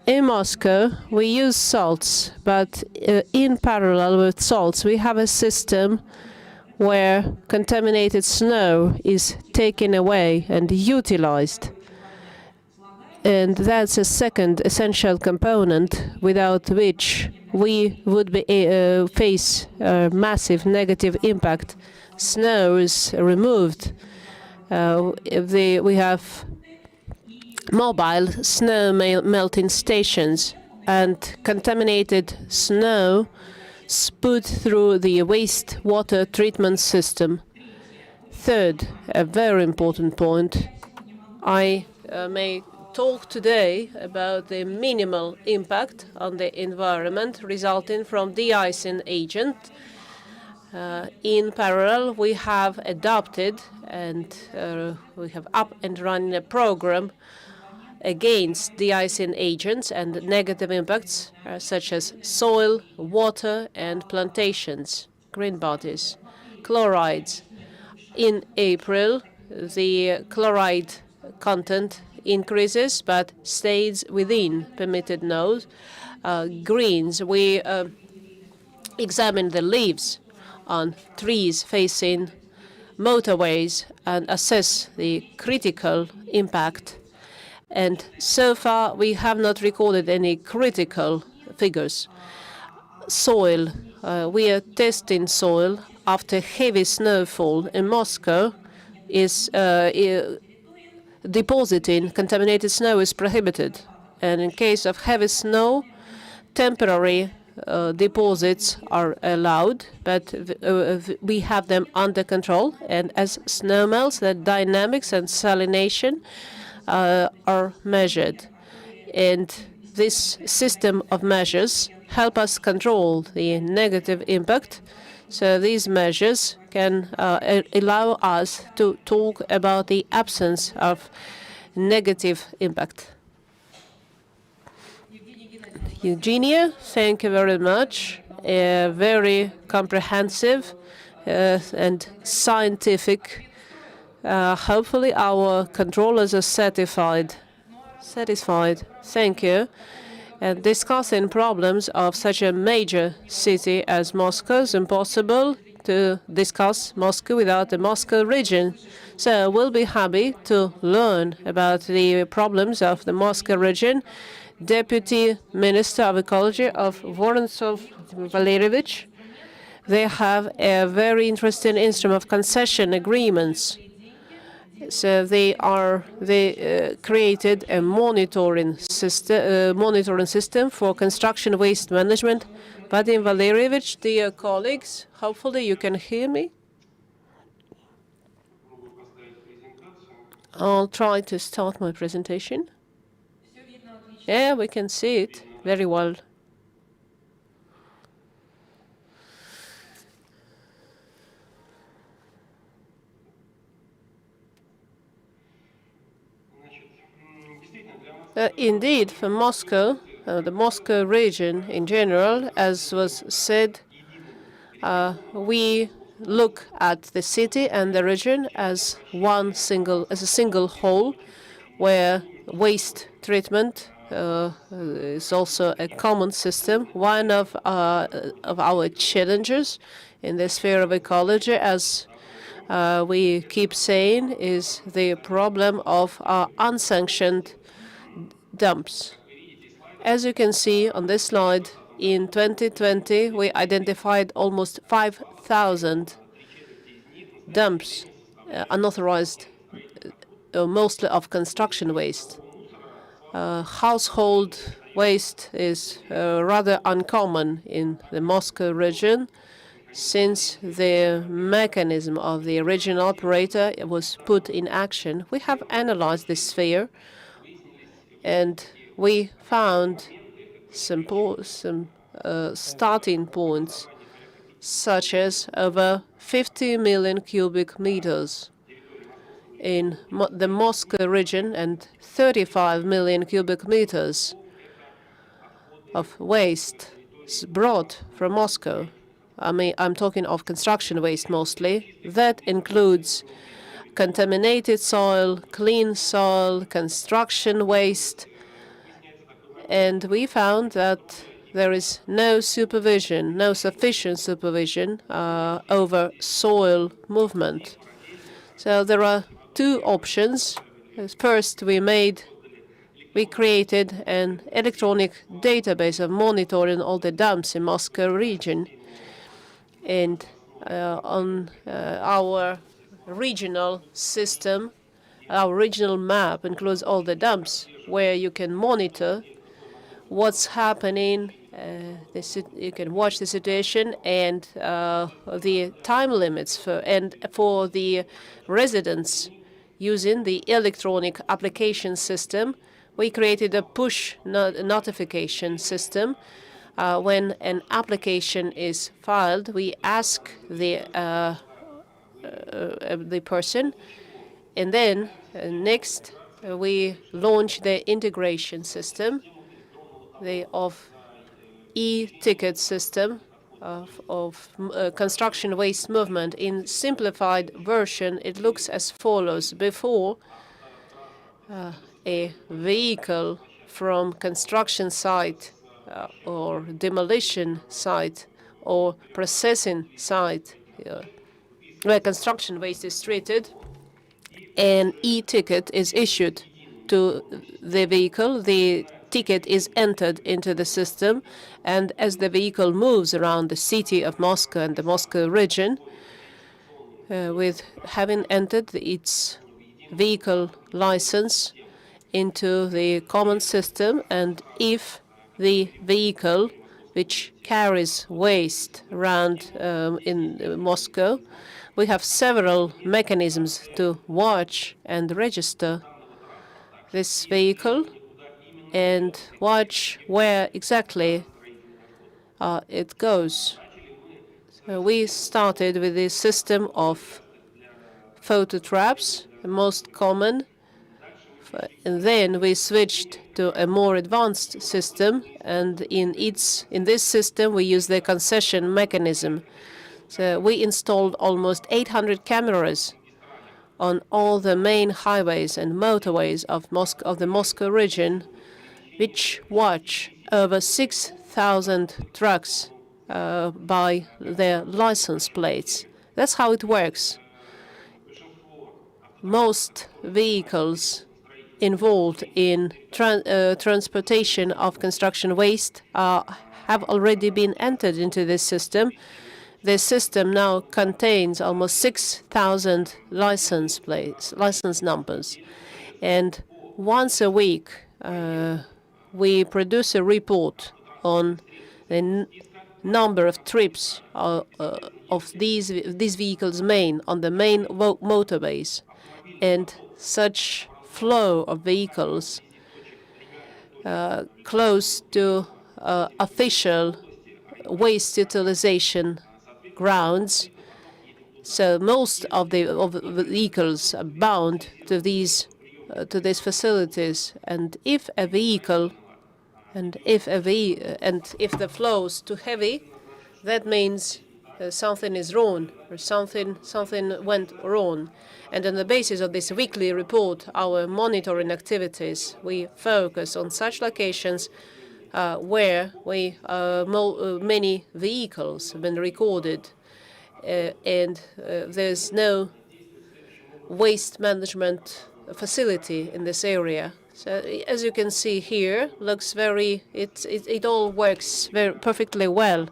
in Moscow, we use salts, but in parallel with salts, we have a system where contaminated snow is taken away and utilized. And that's a second essential component without which we would face a massive negative impact. Snow is removed. We have mobile snow melting stations, and contaminated snow spewed through the wastewater treatment system. Third, a very important point, I may talk today about the minimal impact on the environment resulting from de-icing agent. In parallel, we have adopted and we have up and running a program against de-icing agents and negative impacts such as soil, water, and plantations, green bodies, chlorides. In April, the chloride content increases but stays within permitted nodes. Greens, we examine the leaves on trees facing motorways and assess the critical impact. And so far, we have not recorded any critical figures. Soil, we are testing soil after heavy snowfall in Moscow. Is depositing contaminated snow is prohibited. And in case of heavy snow, temporary deposits are allowed, but we have them under control. And as snow melts, the dynamics and salination are measured. And this system of measures help us control the negative impact. So these measures can allow us to talk about the absence of negative impact. Eugenia, thank you very much. Very comprehensive and scientific. Hopefully our controllers are satisfied. Thank you. And discussing problems of such a major city as Moscow is impossible to discuss Moscow without the Moscow region. So we'll be happy to learn about the problems of the Moscow region. Deputy Minister of Ecology of Vorontsov Valerievich. They have a very interesting instrument of concession agreements. So they created a monitoring system for construction waste management. Vadim Valerievich, dear colleagues, hopefully you can hear me. I'll try to start my presentation. Yeah, we can see it very well. Indeed, for Moscow, the Moscow region in general, as was said, we look at the city and the region as a single whole, where waste treatment is also a common system. One of our challenges in the sphere of ecology, as we keep saying, is the problem of unsanctioned dumps. As you can see on this slide, in 2020, we identified almost 5,000 dumps, unauthorized, mostly of construction waste. Household waste is rather uncommon in the Moscow region, since the mechanism of the regional operator was put in action. We have analyzed this sphere, and we found some starting points, such as over 50 million cubic meters in the Moscow region and 35 million cubic meters of waste brought from Moscow. I'm talking of construction waste mostly. That includes contaminated soil, clean soil, construction waste. And we found that there is no supervision, no sufficient supervision over soil movement. So there are two options. First, we made we created an electronic database of monitoring all the dumps in Moscow region. And on our regional system, our regional map includes all the dumps where you can monitor what's happening. You can watch the situation and the time limits for the residents using the electronic application system. We created a push notification system. When an application is filed, we ask the person, and then next we launch the integration system, of e-ticket system of construction waste movement. In simplified version, it looks as follows. Before, a vehicle from construction site or demolition site or processing site where construction waste is treated, an e-ticket is issued to the vehicle. The ticket is entered into the system, and as the vehicle moves around the city of Moscow and the Moscow region, with having entered its vehicle license into the common system, and if the vehicle which carries waste around in Moscow, we have several mechanisms to watch and register this vehicle and watch where exactly it goes. So we started with this system of photo traps, the most common, and then we switched to a more advanced system, and in this system we use the concession mechanism. So we installed almost 800 cameras on all the main highways and motorways of the Moscow region, which watch over 6,000 trucks by their license plates. That's how it works. Most vehicles involved in transportation of construction waste have already been entered into this system. The system now contains almost 6,000 license numbers. And once a week, we produce a report on the number of trips of these vehicles on the main motorways. And such flow of vehicles close to official waste utilization grounds. So most of the vehicles are bound to these facilities, and if the flow is too heavy, that means something is wrong, or something went wrong. And on the basis of this weekly report, our monitoring activities, we focus on such locations where many vehicles have been recorded, and there's no waste management facility in this area. So as you can see here, it all works perfectly well.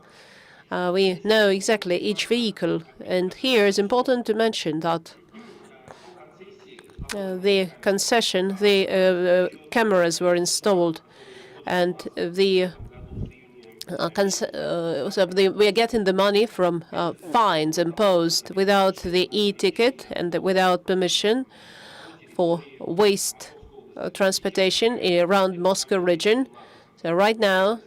We know exactly each vehicle, and here it's important to mention that the cameras were installed, and we are getting the money from fines imposed without the e-ticket and without permission for waste transportation around Moscow region. So right now,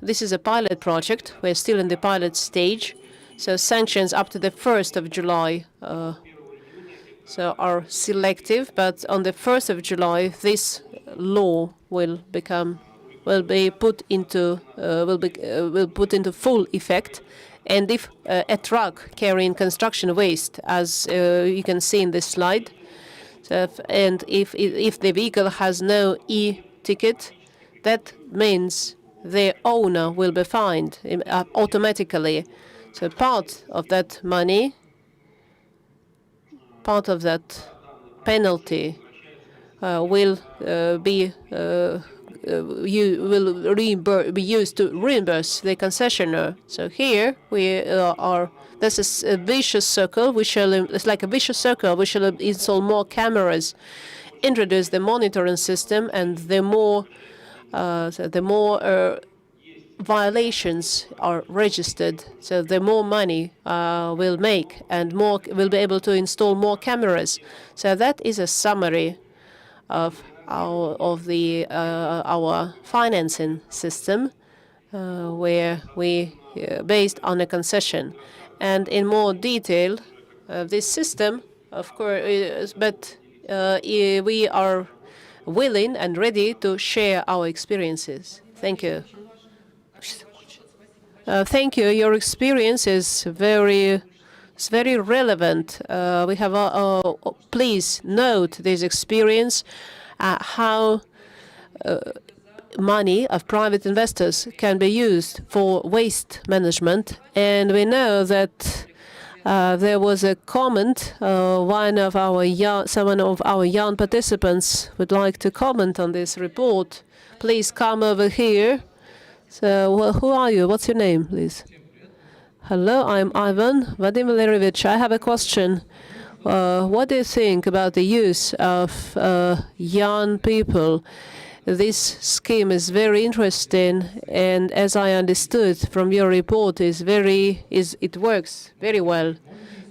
this is a pilot project. We're still in the pilot stage. So sanctions up to the 1st of July are selective, but on the 1st of July, this law will be put into full effect. And if a truck carrying construction waste, as you can see in this slide, and if the vehicle has no e-ticket, that means the owner will be fined automatically. So part of that money, part of that penalty will be be used to reimburse the concessionaire. So here we are. This is a vicious circle. It's like a vicious circle. We shall install more cameras, introduce the monitoring system, and the more violations are registered, so the more money we'll make, and we'll be able to install more cameras. So that is a summary of our financing system, where we based on a concession, and in more detail, this system, of course, but we are willing and ready to share our experiences. Thank you. Thank you. Your experience is very relevant. We have please note this experience, how money of private investors can be used for waste management. And we know that there was a comment. Someone of our young participants would like to comment on this report. Please come over here. So, who are you? What's your name, please? Hello, I'm Ivan Vadim Valerievich. I have a question. What do you think about the use of young people? This scheme is very interesting, and as I understood from your report, it works very well.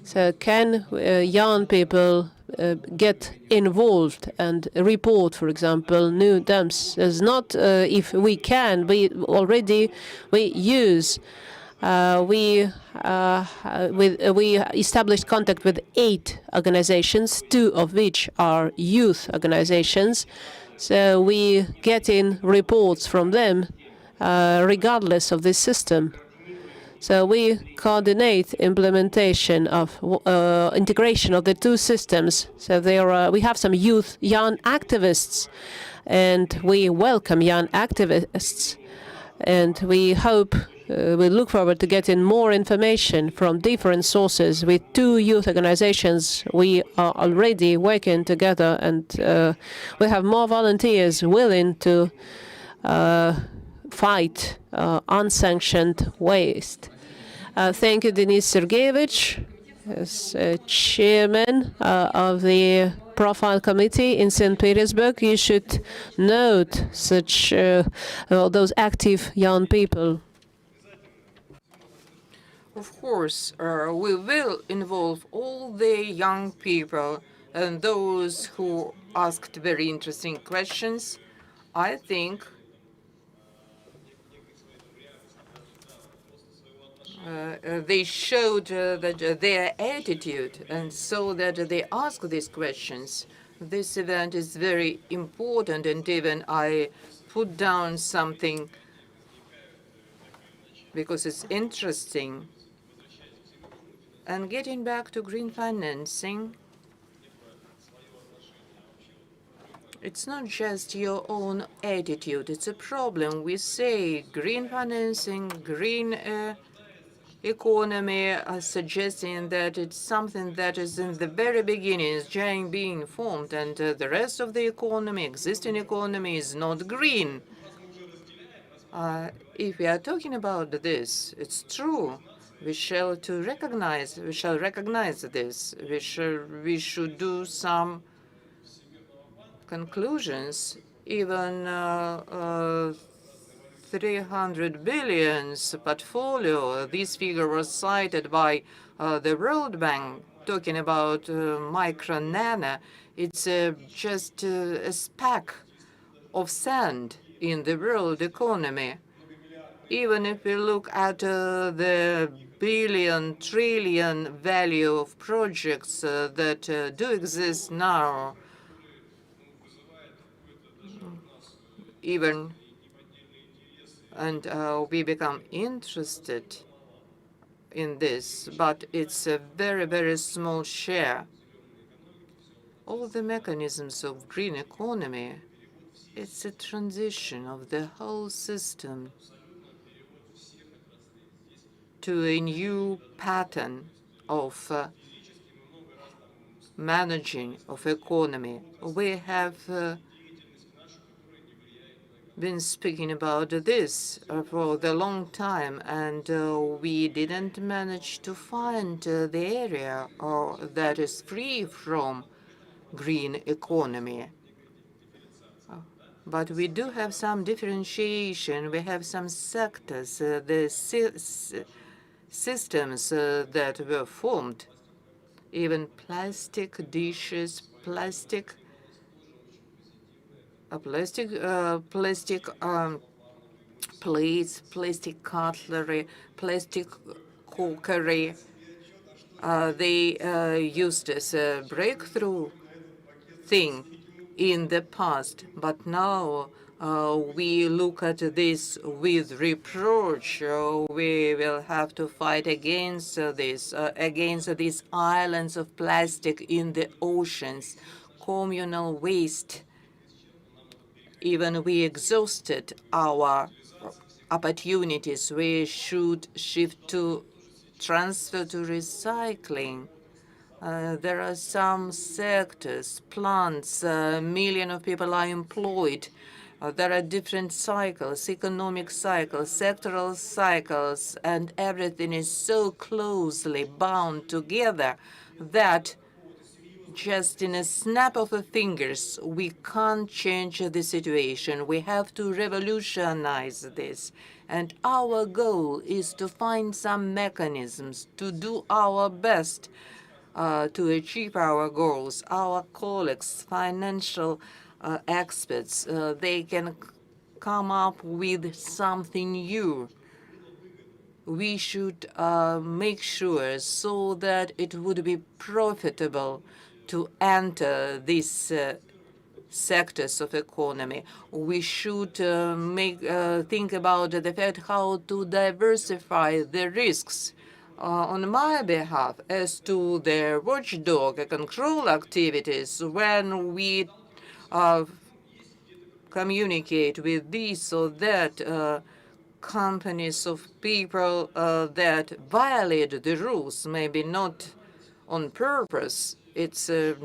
So, can young people get involved and report, for example, new dumps? As not if we can, we established contact with 8 organizations, 2 of which are youth organizations. So we get in reports from them regardless of this system. So we coordinate implementation of integration of the 2 systems. So we have some young activists, and we welcome young activists, and we look forward to getting more information from different sources. With 2 youth organizations, we are already working together, and we have more volunteers willing to fight unsanctioned waste. Thank you, Denis Sergeyevich, as chairman of the Profile Committee in St. Petersburg. You should note such those active young people. Of course, we will involve all the young people and those who asked very interesting questions. I think they showed that their attitude, and so that they ask these questions. This event is very important, and even I put down something because it's interesting. And getting back to green financing, it's not just your own attitude, it's a problem. We say green financing, green economy, suggesting that it's something that is in the very beginning, is just being formed, and the rest of the economy, existing economy, is not green. If we are talking about this, it's true. We shall recognize this. We should do some conclusions. Even 300 billion portfolio. This figure was cited by the World Bank, talking about micro nano. It's just a speck of sand in the world economy. Even if we look at the billion, trillion value of projects that do exist now, and we become interested in this, but it's a very, very small share. All the mechanisms of green economy, it's a transition of the whole system to a new pattern of managing of economy. We have been speaking about this for the long time, and we didn't manage to find the area that is free from green economy. But we do have some differentiation. We have some sectors, the systems that were formed, even plastic dishes, plastic plates, plastic cutlery, plastic cookery. They used as a breakthrough thing in the past, but now we look at this with reproach. We will have to fight against against these islands of plastic in the oceans, communal waste. Even we exhausted our opportunities. We should shift to transfer to recycling. There are some sectors, plants, millions of people are employed. There are different cycles, economic cycles, sectoral cycles, and everything is so closely bound together that just in a snap of the fingers, we can't change the situation. We have to revolutionize this. And our goal is to find some mechanisms to do our best to achieve our goals. Our colleagues, financial experts, they can come up with something new. We should make sure so that it would be profitable to enter these sectors of economy. We should think about the fact how to diversify the risks. On my behalf, as to the watchdog control activities, when we communicate with these so that companies of people that violate the rules, maybe not on purpose, it's a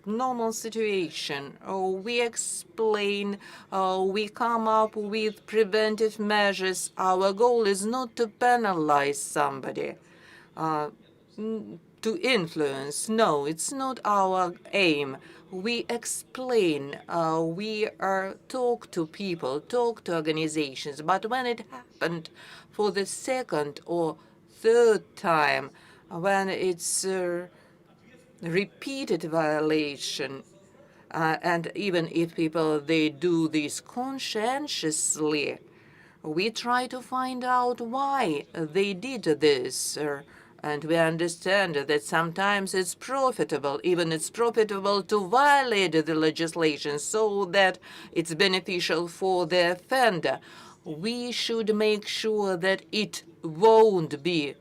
normal situation. We explain, we come up with preventive measures. Our goal is not to penalize somebody, to influence. No, it's not our aim. We explain, we talk to people, talk to organizations. But when it happened for the second or third time, when it's repeated violation, and even if people, they do this conscientiously, we try to find out why they did this. And we understand that sometimes it's profitable, even it's profitable to violate the legislation so that it's beneficial for the offender. We should make sure that it won't be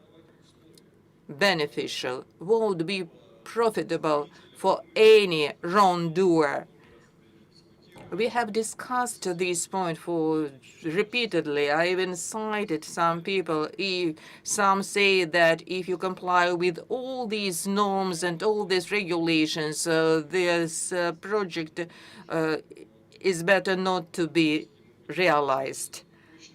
beneficial, won't be profitable for any wrongdoer. We have discussed this point for repeatedly. I even cited some people. Some say that if you comply with all these norms and all these regulations, this project is better not to be realized.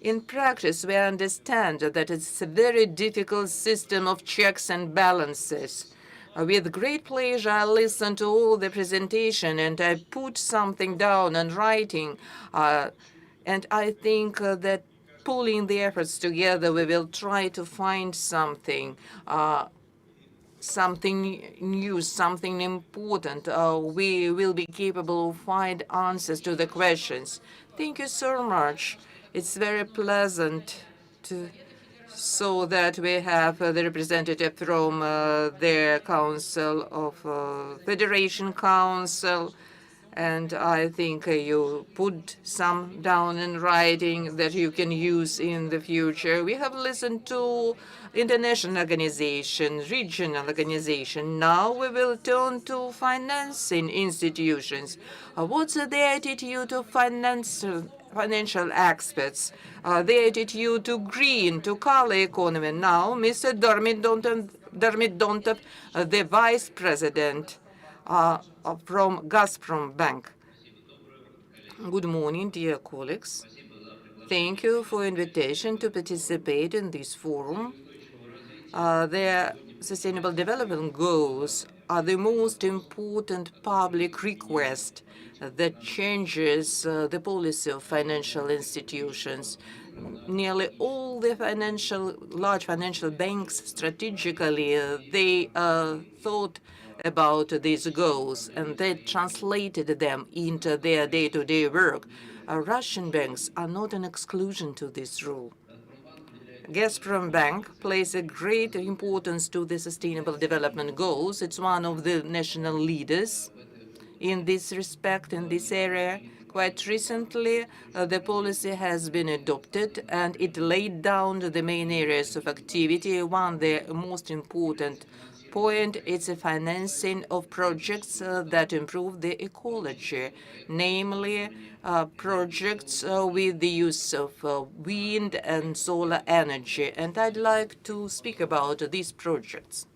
In practice, we understand that it's a very difficult system of checks and balances. With great pleasure, I listened to all the presentation and I put something down in writing. And I think that pulling the efforts together, we will try to find something, something new, something important. We will be capable of find answers to the questions. Thank you so much. It's very pleasant so that we have the representative from the Council of Federation Council, and I think you put some down in writing that you can use in the future. We have listened to international organizations, regional organizations. Now we will turn to financing institutions. What's the attitude of financial experts, the attitude to green, to color economy? Now, Mr. Dermot Dontov, the Vice President from Gazprom Bank. Good morning, dear colleagues. Thank you for invitation to participate in this forum. Their Sustainable Development Goals are the most important public request that changes the policy of financial institutions. Nearly all the large financial banks strategically, they thought about these goals and they translated them into their day-to-day work. Russian banks are not an exclusion to this rule. Gazprom Bank places a great importance to the Sustainable Development Goals. It's one of the national leaders in this respect, in this area. Quite recently, the policy has been adopted, and it laid down the main areas of activity. One, the most important point, is the financing of projects that improve the ecology, namely projects with the use of wind and solar energy. And I'd like to speak about these projects.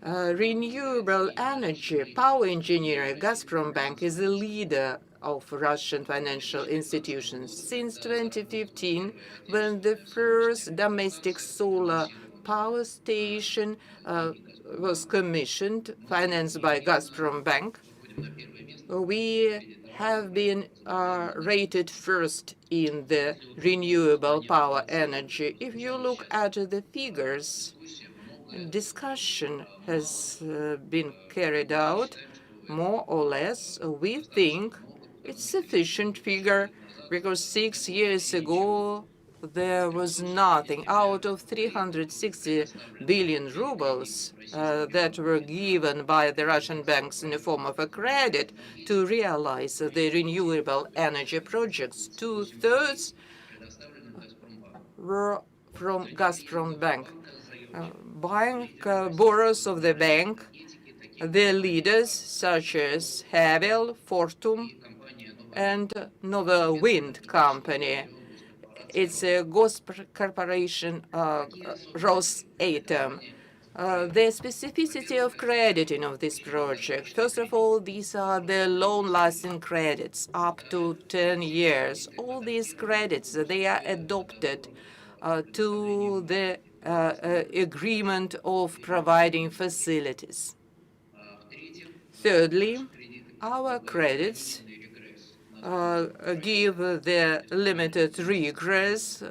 Renewable energy, power engineering, Gazprom Bank is the leader of Russian financial institutions. Since 2015, when the first domestic solar power station was commissioned, financed by Gazprom Bank, we have been rated first in the renewable power energy. If you look at the figures, discussion has been carried out, more or less. We think it's sufficient figure because 6 years ago there was nothing. Out of 360 billion rubles that were given by the Russian banks in the form of a credit to realize the renewable energy projects, 2/3 were from Gazprom Bank. Borrowers of the bank, the leaders such as Havel, Fortum, and Nova Wind Company. It's a corporation, Rosatom. The specificity of crediting of this project. First of all, these are the long-lasting credits, up to 10 years. All these credits, they are adopted to the agreement of providing facilities. Thirdly, our credits give the limited regress.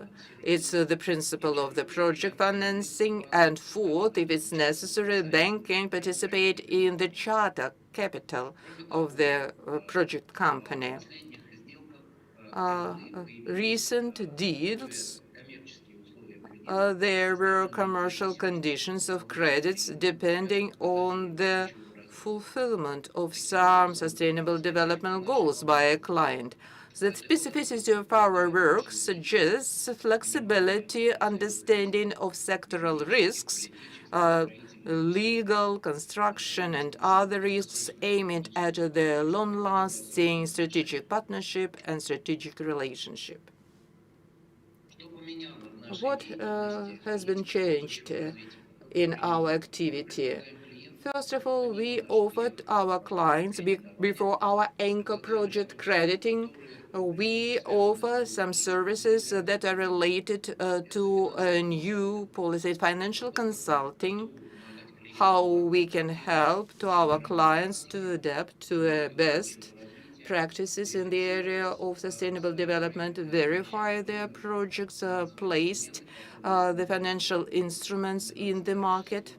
It's the principle of the project financing. And fourth, if it's necessary, the bank can participate in the charter capital of the project company. Recent deals, there were commercial conditions of credits depending on the fulfillment of some sustainable development goals by a client. The specificity of our work suggests flexibility, understanding of sectoral risks, legal, construction, and other risks aimed at the long-lasting strategic partnership and strategic relationship. What has been changed in our activity? First of all, we offered our clients, before our anchor project crediting, we offer some services that are related to a new policy, financial consulting, how we can help to our clients to adapt to best practices in the area of sustainable development, verify their projects, placed the financial instruments in the market,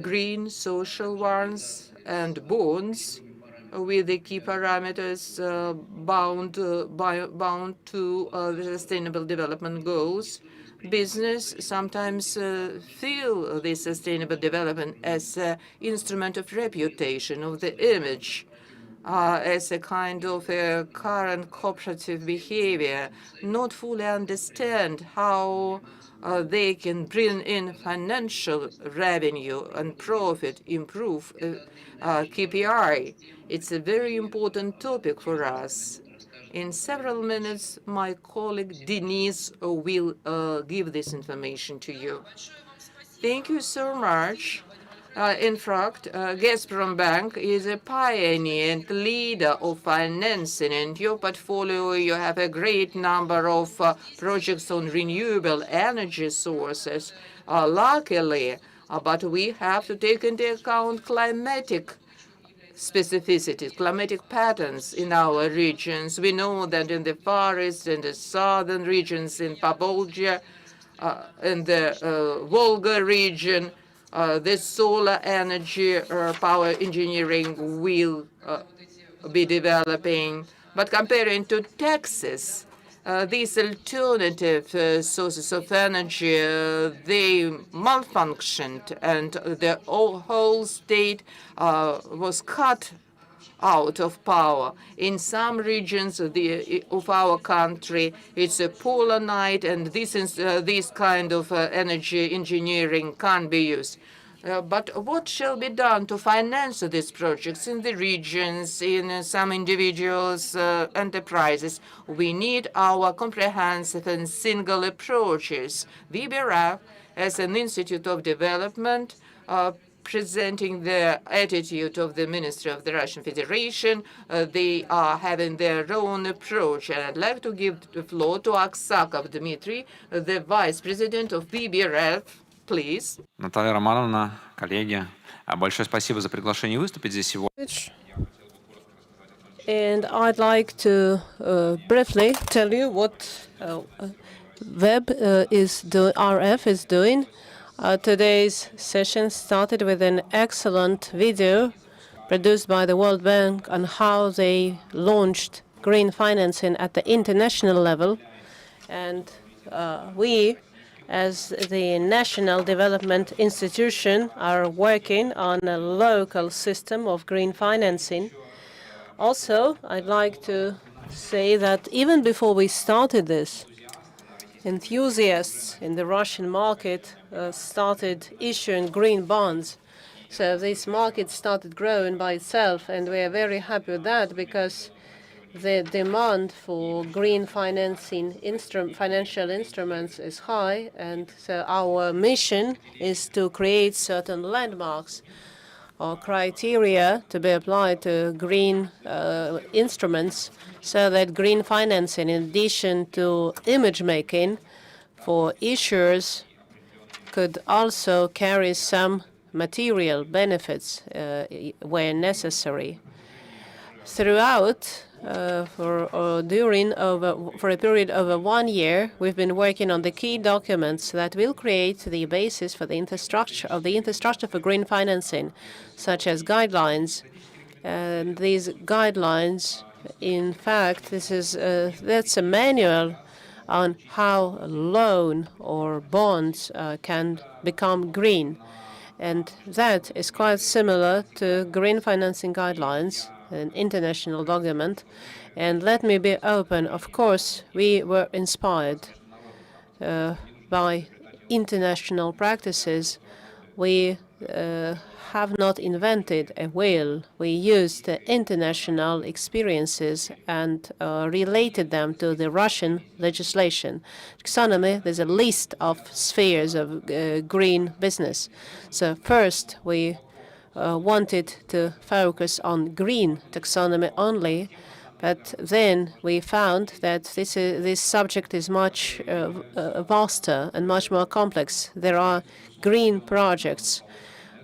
green, social ones, and bonds with the key parameters bound to the sustainable development goals. Business sometimes feel the sustainable development as an instrument of reputation, of the image, as a kind of a current cooperative behavior, not fully understand how they can bring in financial revenue and profit, improve KPI. It's a very important topic for us. In several minutes, my colleague Denise will give this information to you. Thank you so much. In fact, Gazprom Bank is a pioneer and leader of financing. In your portfolio, you have a great number of projects on renewable energy sources. Luckily, but we have to take into account climatic specificities, climatic patterns in our regions. We know that in the forests, in the southern regions, in Powolzhia, in the Volga region, the solar energy power engineering will be developing. But comparing to Texas, these alternative sources of energy, they malfunctioned, and the whole state was cut out of power. In some regions of our country, it's a polar night, and this kind of energy engineering can be used. But what shall be done to finance these projects in the regions, in some individuals' enterprises? We need our comprehensive and single approaches. VBRF, as an institute of development, presenting the attitude of the Ministry of the Russian Federation. They are having their own approach. And I'd like to give the floor to Aksakov Dmitry, the Vice President of VBRF. Please. Наталья Романовна, коллеги, большое спасибо за приглашение выступить здесь сегодня. And I'd like to briefly tell you what RF is doing. Today's session started with an excellent video produced by the World Bank on how they launched green financing at the international level. And we, as the National Development Institution, are working on a local system of green financing. Also, I'd like to say that even before we started this, enthusiasts in the Russian market started issuing green bonds. So this market started growing by itself, and we are very happy with that because the demand for green financial instruments is high, and so our mission is to create certain landmarks or criteria to be applied to green instruments so that green financing, in addition to image making for issuers, could also carry some material benefits where necessary. Throughout, for a period of 1 year, we've been working on the key documents that will create the basis for the infrastructure for green financing, such as guidelines. And these guidelines, in fact, that's a manual on how a loan or bonds can become green. And that is quite similar to green financing guidelines, an international document. And let me be open. Of course, we were inspired by international practices. We have not invented a wheel. We used international experiences and related them to the Russian legislation. Taxonomy, there's a list of spheres of green business. So first, we wanted to focus on green taxonomy only, but then we found that this subject is much vaster and much more complex. There are green projects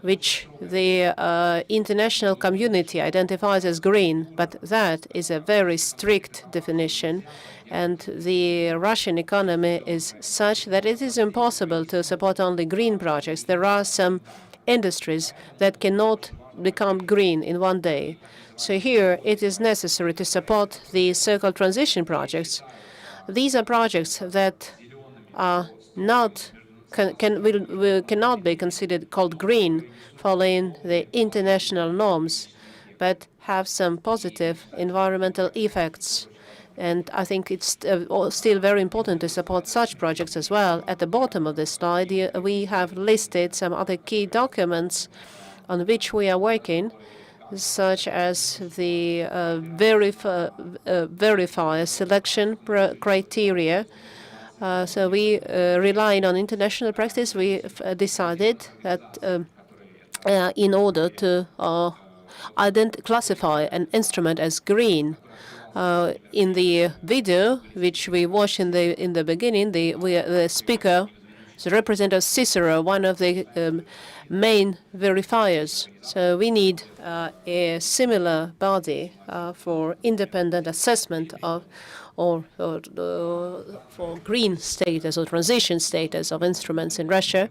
which the international community identifies as green, but that is a very strict definition. And the Russian economy is such that it is impossible to support only green projects. There are some industries that cannot become green in one day. So here it is necessary to support the so-called transition projects. These are projects that are not cannot be considered called green following the international norms, but have some positive environmental effects. And I think it's still very important to support such projects as well. At the bottom of this slide, we have listed some other key documents on which we are working. such as the verifier selection criteria. So we relying on international practice. We decided that in order to classify an instrument as green. In the video, which we watched in the beginning, the speaker, the representative Cicero, one of the main verifiers. So we need a similar body for independent assessment of for green status or transition status of instruments in Russia.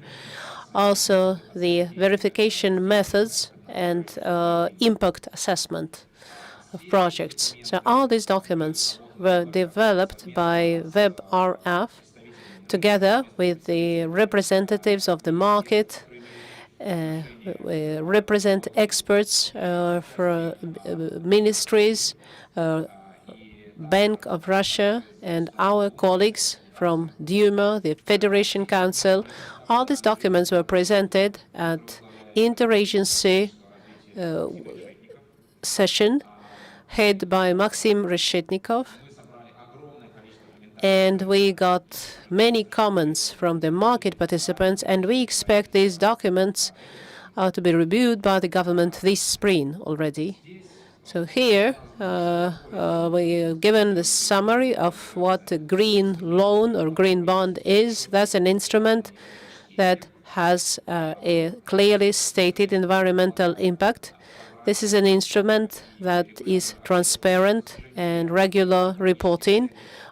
Also, the verification methods and impact assessment of projects. So all these documents were developed by WebRF together with the representatives of the market. We represent experts for ministries, Bank of Russia, and our colleagues from Duma, the Federation Council. All these documents were presented at interagency session head by Maxim Reshetnikov. And we got many comments from the market participants, and we expect these documents to be reviewed by the government this spring already. So here we are given the summary of what a green loan or green bond is. That's an instrument that has a clearly stated environmental impact. This is an instrument that is transparent and regular reporting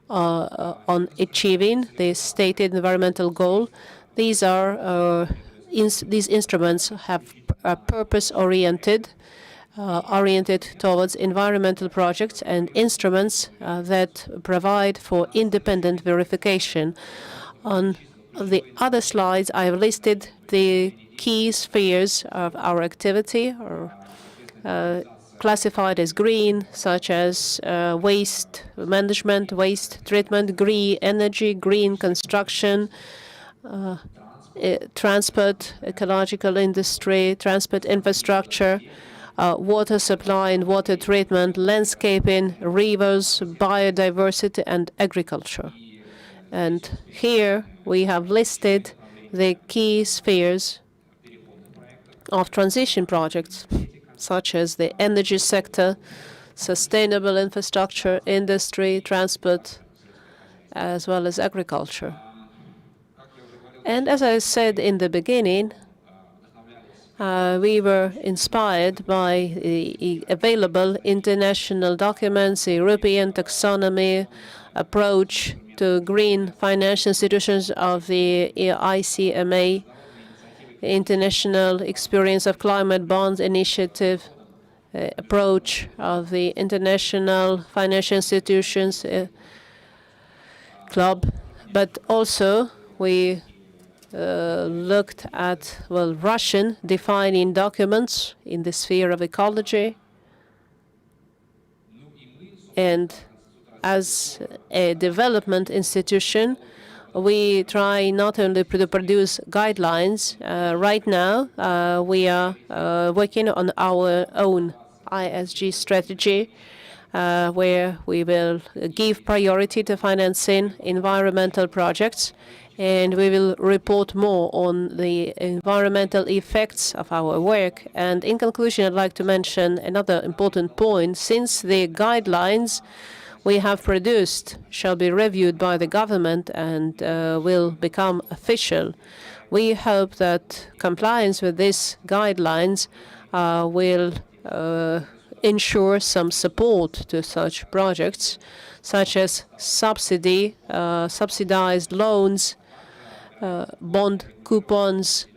on achieving the stated environmental goal. These are these instruments have purpose-oriented, oriented towards environmental projects and instruments that provide for independent verification. On the other slides, I have listed the key spheres of our activity, or classified as green, such as waste management, waste treatment, green energy, green construction, transport, ecological industry, transport infrastructure, water supply and water treatment, landscaping, rivers, biodiversity, and agriculture. And here we have listed the key spheres of transition projects, such as the energy sector, sustainable infrastructure, industry, transport, as well as agriculture. And as I said in the beginning, we were inspired by the available international documents, the European taxonomy approach to green financial institutions of the ICMA, International Experience of Climate Bonds Initiative, approach of the International Financial Institutions Club. But also we looked at, well, Russian defining documents in the sphere of ecology. And as a development institution, we try not only to produce guidelines. Right now, we are working on our own ISG strategy, where we will give priority to financing environmental projects, and we will report more on the environmental effects of our work. And in conclusion, I'd like to mention another important point. Since the guidelines we have produced shall be reviewed by the government and will become official, we hope that compliance with these guidelines will ensure some support to such projects, such as subsidized loans, bond coupons,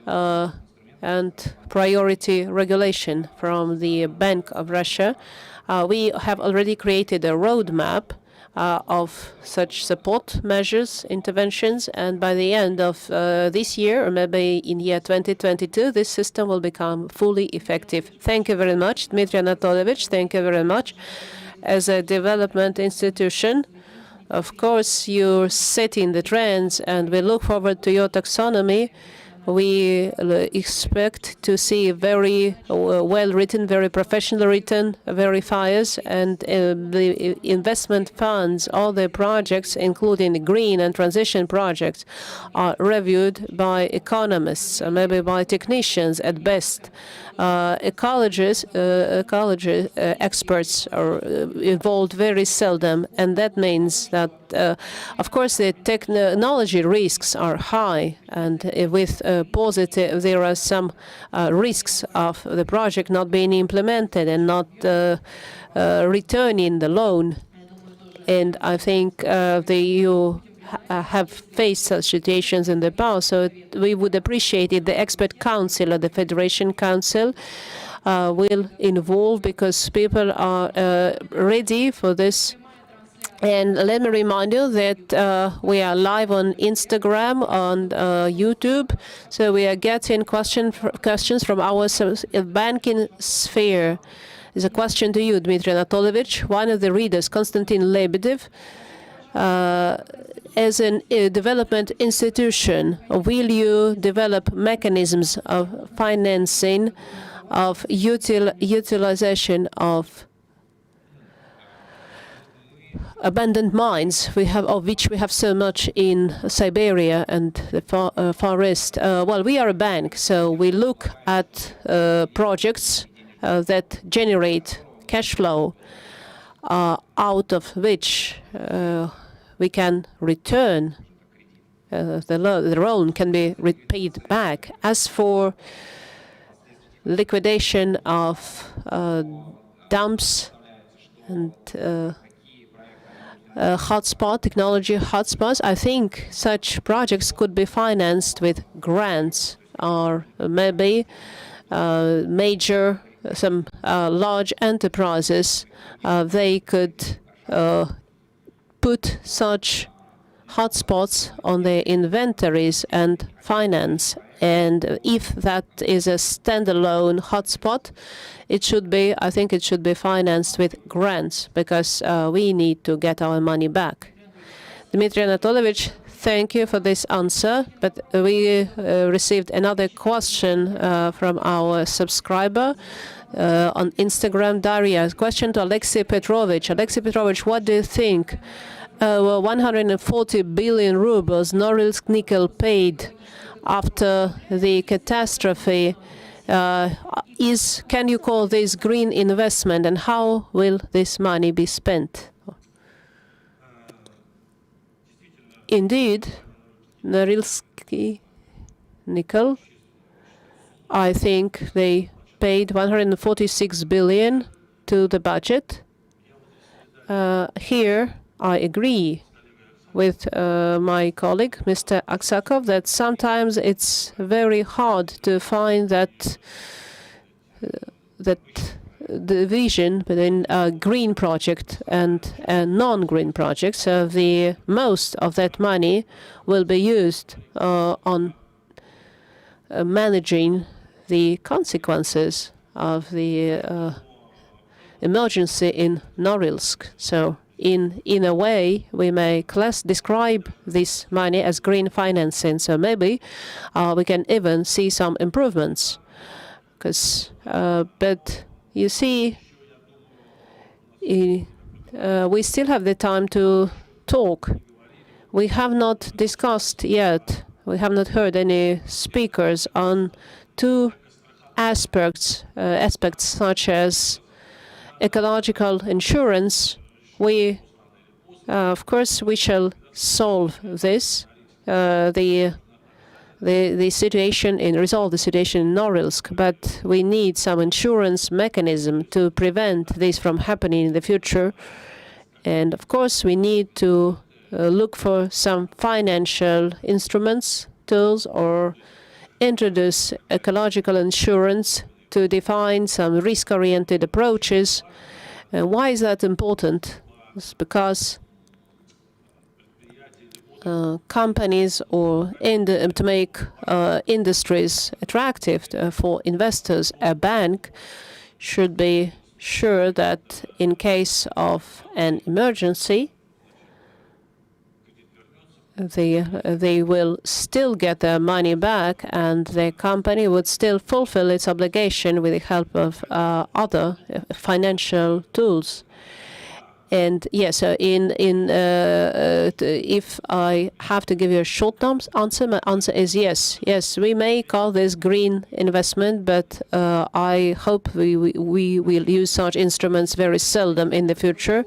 and priority regulation from the Bank of Russia. We have already created a roadmap of such support measures, interventions, and by the end of this year, or maybe in year 2022, this system will become fully effective. Thank you very much, Dmitry Anatolyevich. Thank you very much. As a development institution, of course, you're setting the trends, and we look forward to your taxonomy, we expect to see very well-written, very professionally written verifiers, and the investment funds, all the projects, including the green and transition projects, are reviewed by economists, or maybe by technicians at best. Ecology experts are involved very seldom, and that means that, of course, the technology risks are high, and with positive, there are some risks of the project not being implemented and not returning the loan. And I think the EU have faced such situations in the past, so we would appreciate if the expert council or the Federation Council will involve, because people are ready for this. And let me remind you that we are live on Instagram, on YouTube, so we are getting questions from our banking sphere. There's a question to you, Dmitry Anatolovich. One of the readers, Konstantin Lebedev, as a development institution, will you develop mechanisms of financing, of utilization of abandoned mines, of which we have so much in Siberia and the Far East? Well, we are a bank, so we look at projects that generate cash flow, out of which we can return, the loan can be repaid back. As for liquidation of dumps and technology hotspots, I think such projects could be financed with grants, or maybe some large enterprises, they could put such hotspots on their inventories and finance. And if that is a standalone hotspot, I think it should be financed with grants, because we need to get our money back. Dmitry Anatolovich, thank you for this answer, but we received another question from our subscriber on Instagram, Daria. Question to Alexei Petrovich. Alexei Petrovich, what do you think? 140 billion rubles Norilsk Nickel paid after the catastrophe. Can you call this green investment, and how will this money be spent? Indeed, Norilsk Nickel, I think they paid 146 billion to the budget. Here, I agree with my colleague, Mr. Aksakov, that sometimes it's very hard to find that division between a green project and a non-green project. So the most of that money will be used on managing the consequences of the emergency in Norilsk. So in a way, we may describe this money as green financing. So maybe we can even see some improvements. But you see, we still have the time to talk. We have not discussed yet, we have not heard any speakers on two aspects such as ecological insurance. Of course, we shall solve this, the situation resolve the situation in Norilsk, but we need some insurance mechanism to prevent this from happening in the future. And of course, we need to look for some financial instruments, tools, or introduce ecological insurance to define some risk-oriented approaches. And why is that important? It's because companies or to make industries attractive for investors, a bank should be sure that in case of an emergency, they will still get their money back, and the company would still fulfill its obligation with the help of other financial tools. And yes, if I have to give you a short answer, my answer is yes. Yes, we may call this green investment, but I hope we will use such instruments very seldom in the future.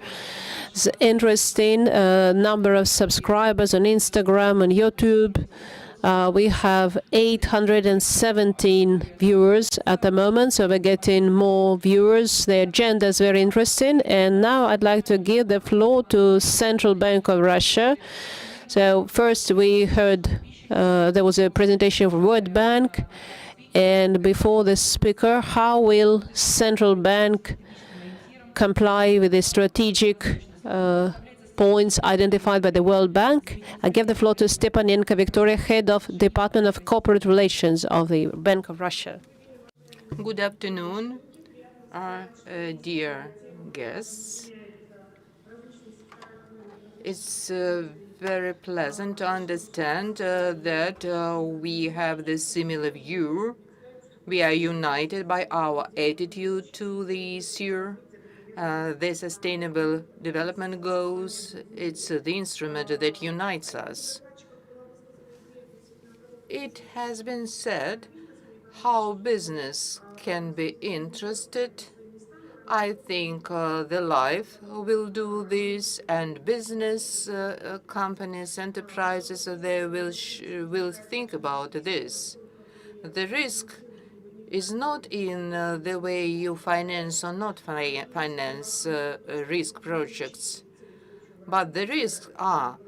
It's interesting number of subscribers on Instagram and YouTube. We have 817 viewers at the moment, so we're getting more viewers. The agenda is very interesting. And now I'd like to give the floor to Central Bank of Russia. So first we heard there was a presentation from World Bank. And before the speaker, how will Central Bank comply with the strategic points identified by the World Bank? I give the floor to Stepanenko Victoria, Head of Department of Corporate Relations of the Bank of Russia. Good afternoon, dear guests. It's very pleasant to understand that we have this similar view. We are united by our attitude to the issue. The Sustainable Development Goals, it's the instrument that unites us. It has been said how business can be interested. I think the life will do this, and business companies, enterprises, they will think about this. The risk is not in the way you finance or not finance risk projects, but the risks are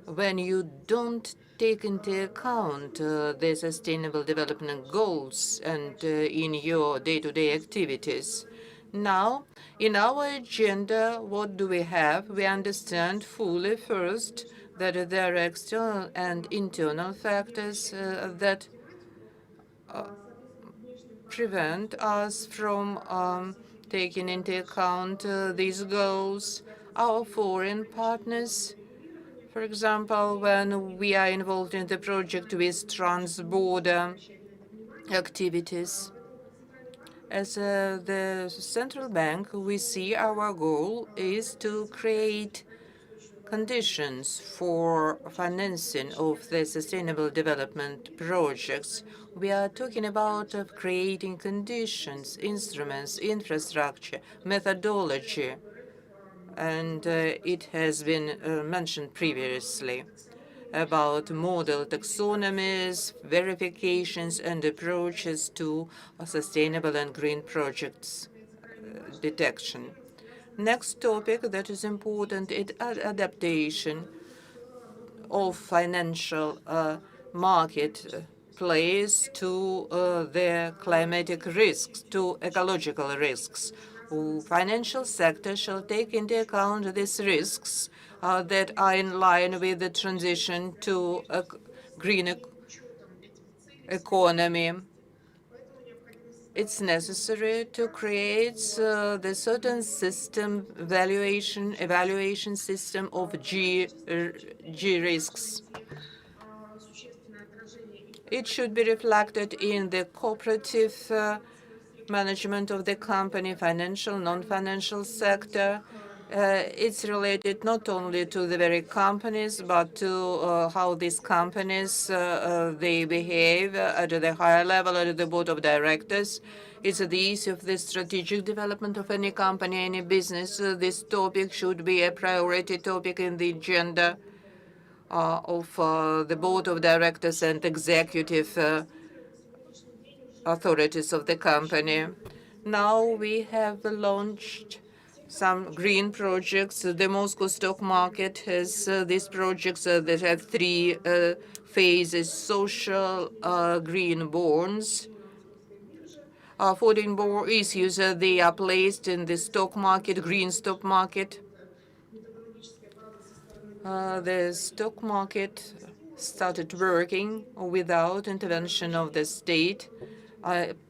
when you don't take into account the Sustainable Development Goals and in your day-to-day activities. Now, in our agenda, what do we have? We understand fully first that there are external and internal factors that prevent us from taking into account these goals. Our foreign partners, for example, when we are involved in the project with trans-border activities. As the central bank, we see our goal is to create conditions for financing of the sustainable development projects. We are talking about creating conditions, instruments, infrastructure, methodology, and it has been mentioned previously about model taxonomies, verifications, and approaches to sustainable and green projects detection. Next topic that is important is adaptation of financial marketplace to the climatic risks, to ecological risks. Financial sector shall take into account these risks that are in line with the transition to a green economy. It's necessary to create the certain system evaluation system of G risks. It should be reflected in the cooperative management of the company, financial, non-financial sector. It's related not only to the very companies, but to how these companies they behave at the higher level, at the board of directors. It's the issue of the strategic development of any company, any business. This topic should be a priority topic in the agenda of the board of directors and executive authorities of the company. Now we have launched some green projects. The Moscow stock market has these projects that have three phases: social, green bonds. 14 more issues they are placed in the stock market, green stock market. The stock market started working without intervention of the state.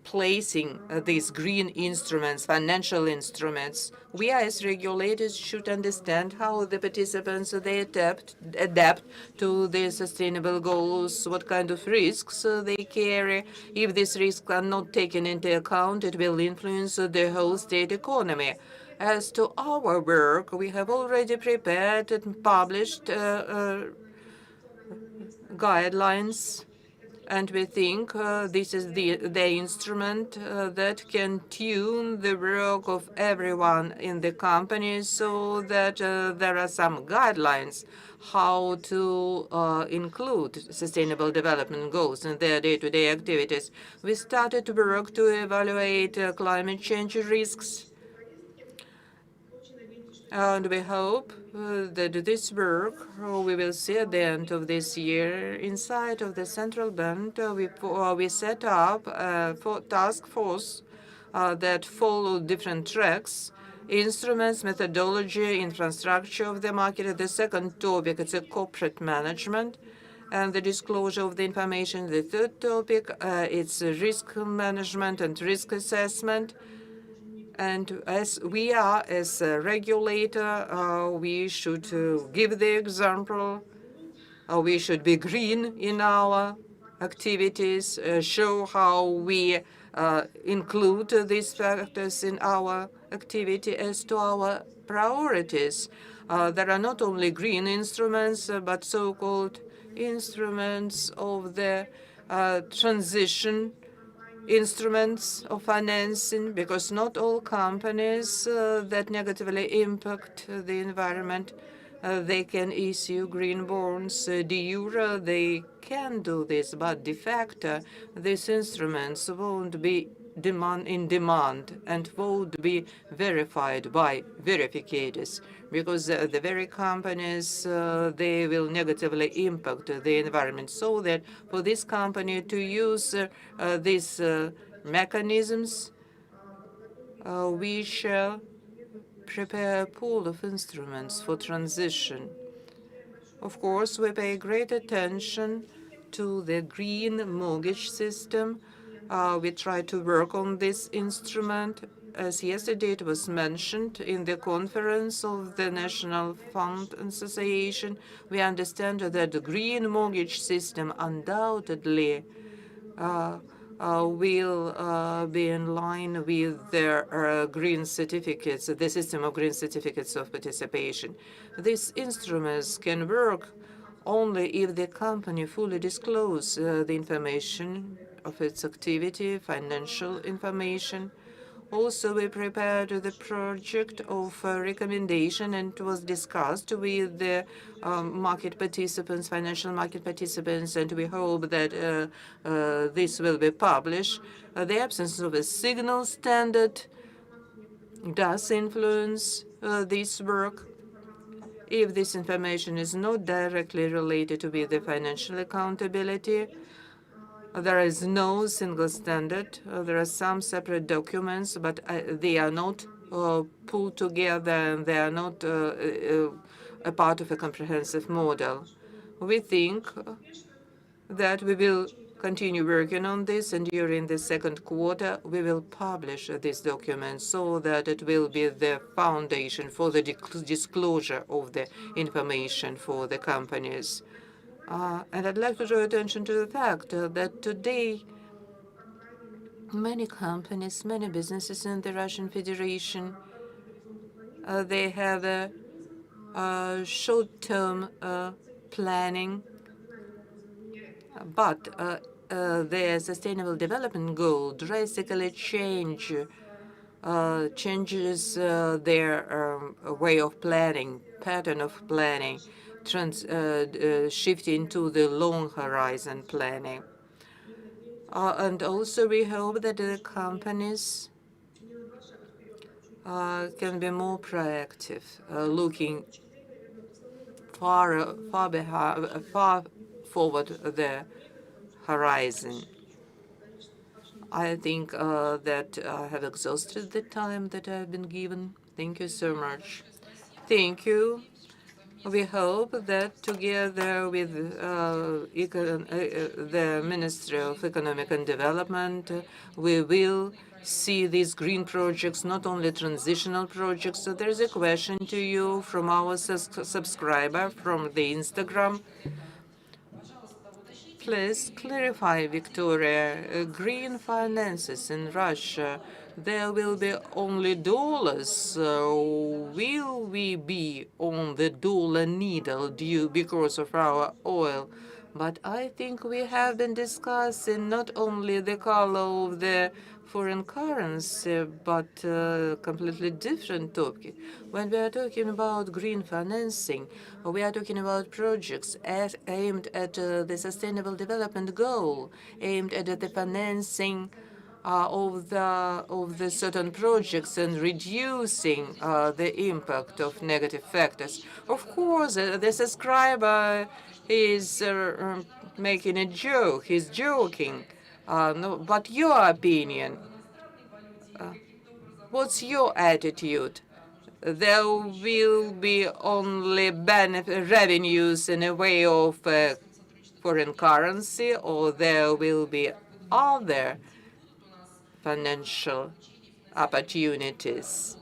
placing these green instruments, financial instruments. We as regulators should understand how the participants they adapt to the sustainable goals, what kind of risks they carry. If these risks are not taken into account, it will influence the whole state economy. As to our work, we have already prepared and published guidelines, and we think this is the instrument that can tune the work of everyone in the company so that there are some guidelines how to include sustainable development goals in their day-to-day activities. We started to work to evaluate climate change risks, and we hope that this work we will see at the end of this year. Inside of the central bank, we set up a task force that follow different tracks: instruments, methodology, infrastructure of the market. The second topic is corporate management and the disclosure of the information. The third topic it's risk management and risk assessment. And as we are, as a regulator, we should give the example. We should be green in our activities, show how we include these factors in our activity. As to our priorities, there are not only green instruments, but so-called instruments of the transition, instruments of financing, because not all companies that negatively impact the environment, they can issue green bonds. De jure, they can do this, but de facto, these instruments won't be in demand and won't be verified by verificators, because the very companies, they will negatively impact the environment. So that for this company to use these mechanisms, we shall prepare a pool of instruments for transition. Of course, we pay great attention to the green mortgage system. We try to work on this instrument. As yesterday it was mentioned in the conference of the National Fund Association, we understand that the green mortgage system undoubtedly will be in line with their green certificates, the system of green certificates of participation. These instruments can work only if the company fully discloses the information of its activity, financial information. Also, we prepared the project of recommendation, and it was discussed with the market participants, financial market participants, and we hope that this will be published. The absence of a signal standard does influence this work. If this information is not directly related with the financial accountability, there is no single standard. There are some separate documents, but they are not pulled together, and they are not a part of a comprehensive model. We think that we will continue working on this, and during the second quarter, we will publish this document so that it will be the foundation for the disclosure of the information for the companies. And I'd like to draw attention to the fact that today many companies, many businesses in the Russian Federation, they have a short-term planning, but their sustainable development goal drastically changes their way of planning, pattern of planning, shifting to the long horizon planning. And also we hope that the companies can be more proactive, looking far forward the horizon. I think that I have exhausted the time that I've been given. Thank you so much. Thank you. We hope that together with the Ministry of Economic and Development, we will see these green projects, not only transitional projects. So there is a question to you from our subscriber from the Instagram. Please clarify, Victoria, green finances in Russia, there will be only dollars. Will we be on the dollar needle due because of our oil? But I think we have been discussing not only the color of the foreign currency, but completely different topic. When we are talking about green financing, we are talking about projects aimed at the sustainable development goal, aimed at the financing of the certain projects and reducing the impact of negative factors. Of course, the subscriber is making a joke. He's joking. No, but your opinion, what's your attitude? There will be only revenues in a way of foreign currency, or there will be other financial opportunities,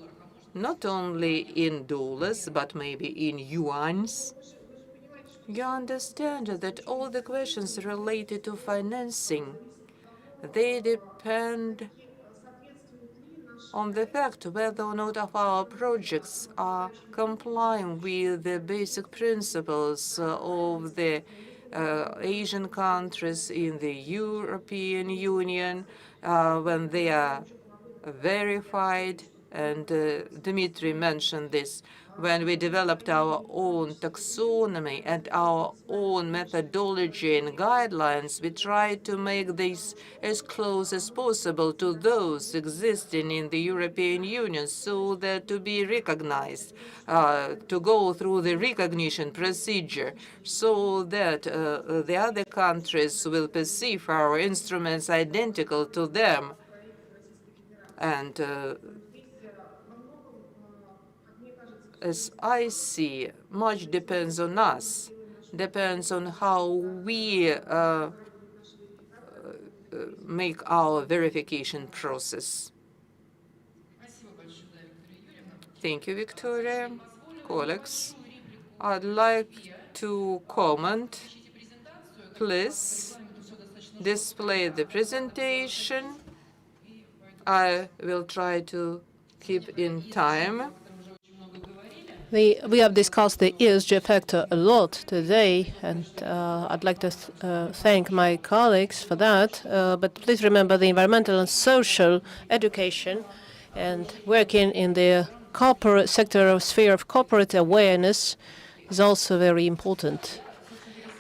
not only in dollars, but maybe in yuans? You understand that all the questions related to financing, they depend on the fact whether or not our projects are complying with the basic principles of the Asian countries in the European Union, when they are verified. And Dmitry mentioned this. When we developed our own taxonomy and our own methodology and guidelines, we tried to make this as close as possible to those existing in the European Union, so that to be recognized, to go through the recognition procedure, so that the other countries will perceive our instruments identical to them. And as I see, much depends on us, depends on how we make our verification process. Thank you, Victoria. Colleagues, I'd like to comment. Please display the presentation. I will try to keep in time. We have discussed the ESG factor a lot today, and I'd like to thank my colleagues for that. But please remember the environmental and social education and working in the corporate sector or sphere of corporate awareness is also very important.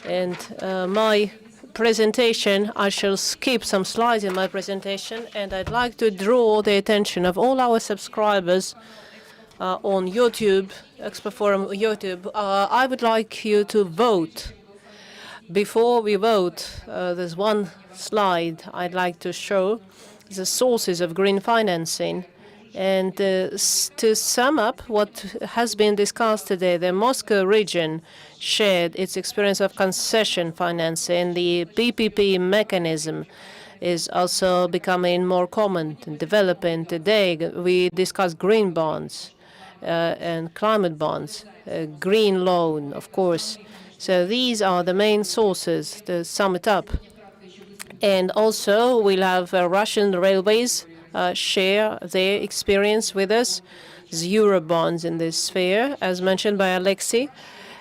And my presentation, I shall skip some slides in my presentation, and I'd like to draw the attention of all our subscribers on YouTube, EXPOFORUM YouTube. I would like you to vote. Before we vote, there's one slide I'd like to show, the sources of green financing. And to sum up what has been discussed today, the Moscow region shared its experience of concession financing. The PPP mechanism is also becoming more common and developing today. We discussed green bonds and climate bonds, green loan, of course. So these are the main sources to sum it up. And also we'll have Russian railways share their experience with us, Eurobonds in this sphere, as mentioned by Alexei.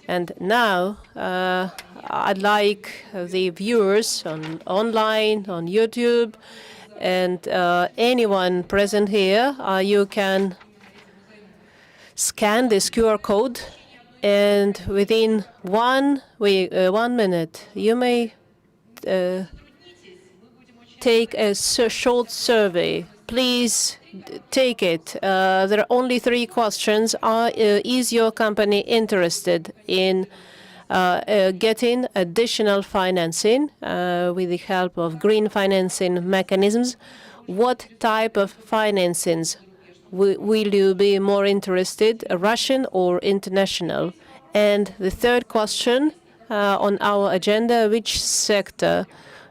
And now I'd like the viewers online, on YouTube, and anyone present here, you can scan this QR code, and within 1 minute, you may take a short survey. Please take it. There are only 3 questions. Is your company interested in getting additional financing with the help of green financing mechanisms? What type of financings will you be more interested, Russian or international? And the third question on our agenda, which sector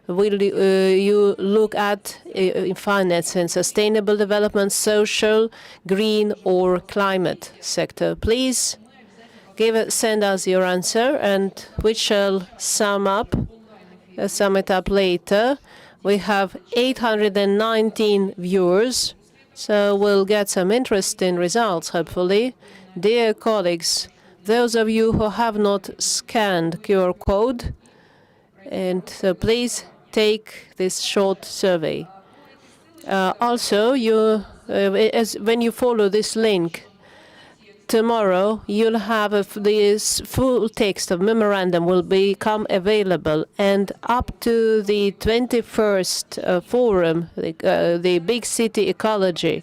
will you look at in finance and sustainable development, social, green, or climate sector? Please send us your answer, and we shall sum it up later. We have 819 viewers, so we'll get some interesting results, hopefully. Dear colleagues, those of you who have not scanned QR code, and so please take this short survey. Also, when you follow this link, tomorrow you'll have this full text of memorandum will become available, and up to the 21st forum, the big city ecology,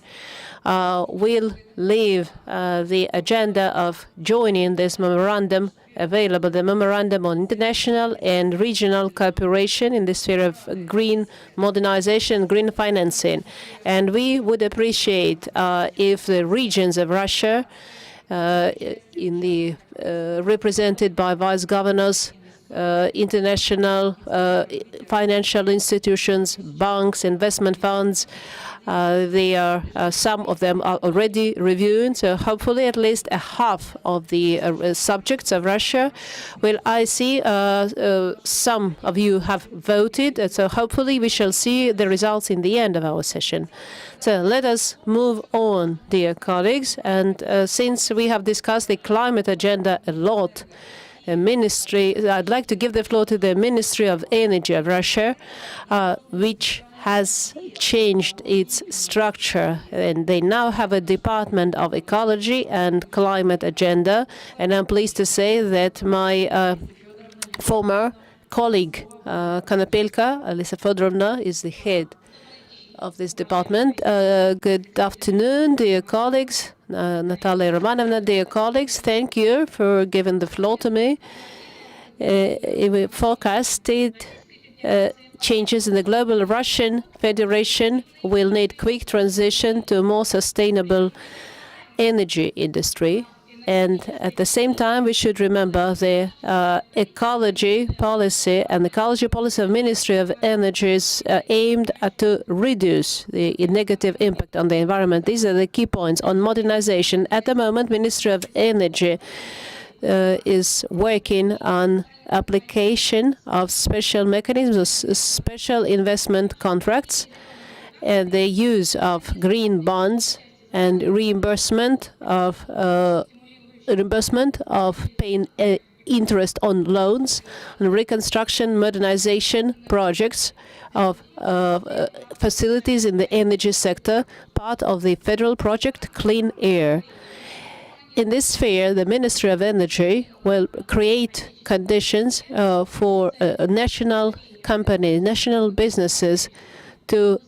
we'll leave the agenda of joining this memorandum available, the memorandum on international and regional cooperation in the sphere of green modernization, green financing. And we would appreciate if the regions of Russia, represented by vice governors, international financial institutions, banks, investment funds, some of them are already reviewing, so hopefully at least a half of the subjects of Russia. Well, I see some of you have voted, so hopefully we shall see the results in the end of our session. So let us move on, dear colleagues, and since we have discussed the climate agenda a lot, I'd like to give the floor to the Ministry of Energy of Russia, which has changed its structure, and they now have a Department of Ecology and Climate Agenda. And I'm pleased to say that my former colleague, Konopelka, Alisa Fedorovna, is the head of this department. Good afternoon, dear colleagues. Natalia Romanovna, dear colleagues, thank you for giving the floor to me. We forecasted changes in the global Russian Federation will need quick transition to a more sustainable energy industry. And at the same time, we should remember the ecology policy, and the ecology policy of Ministry of Energy is aimed to reduce the negative impact on the environment. These are the key points on modernization. At the moment, Ministry of Energy is working on application of special mechanisms, special investment contracts, and the use of green bonds and reimbursement of paying interest on loans, and reconstruction, modernization projects of facilities in the energy sector, part of the federal project Clean Air. In this sphere, the Ministry of Energy will create conditions for national companies, national businesses to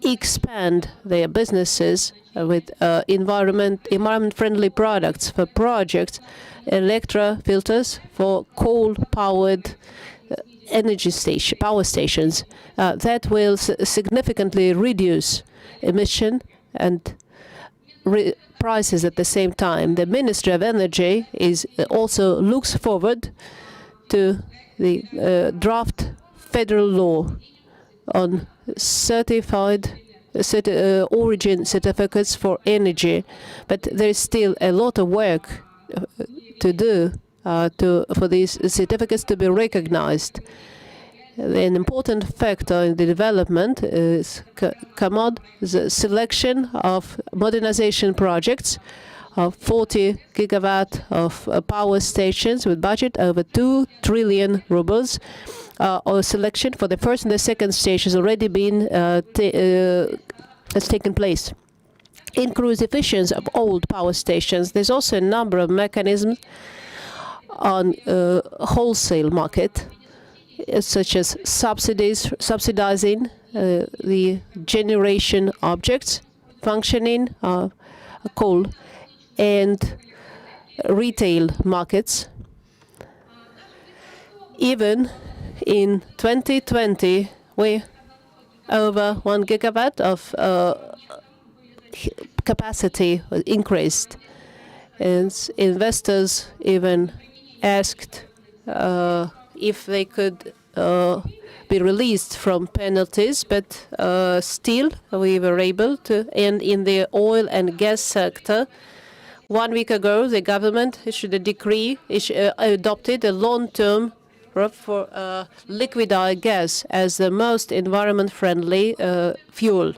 expand their businesses with environment-friendly products for projects, electro-filters for coal-powered power stations. That will significantly reduce emission and prices at the same time. The Ministry of Energy also looks forward to the draft federal law on certified origin certificates for energy, but there is still a lot of work to do for these certificates to be recognized. An important factor in the development is the selection of modernization projects of 40 gigawatt of power stations with budget over 2 trillion rubles. Or selection for the first and the second stage has already been has taken place. Increased efficiency of old power stations. There's also a number of mechanisms on wholesale market, such as subsidizing the generation objects, functioning coal, and retail markets. Even in 2020, we over 1 gigawatt of capacity was increased, and investors even asked if they could be released from penalties, but still we were able to. And in the oil and gas sector, 1 week ago, the government issued a decree, adopted a long-term for liquefied gas as the most environment-friendly fuel.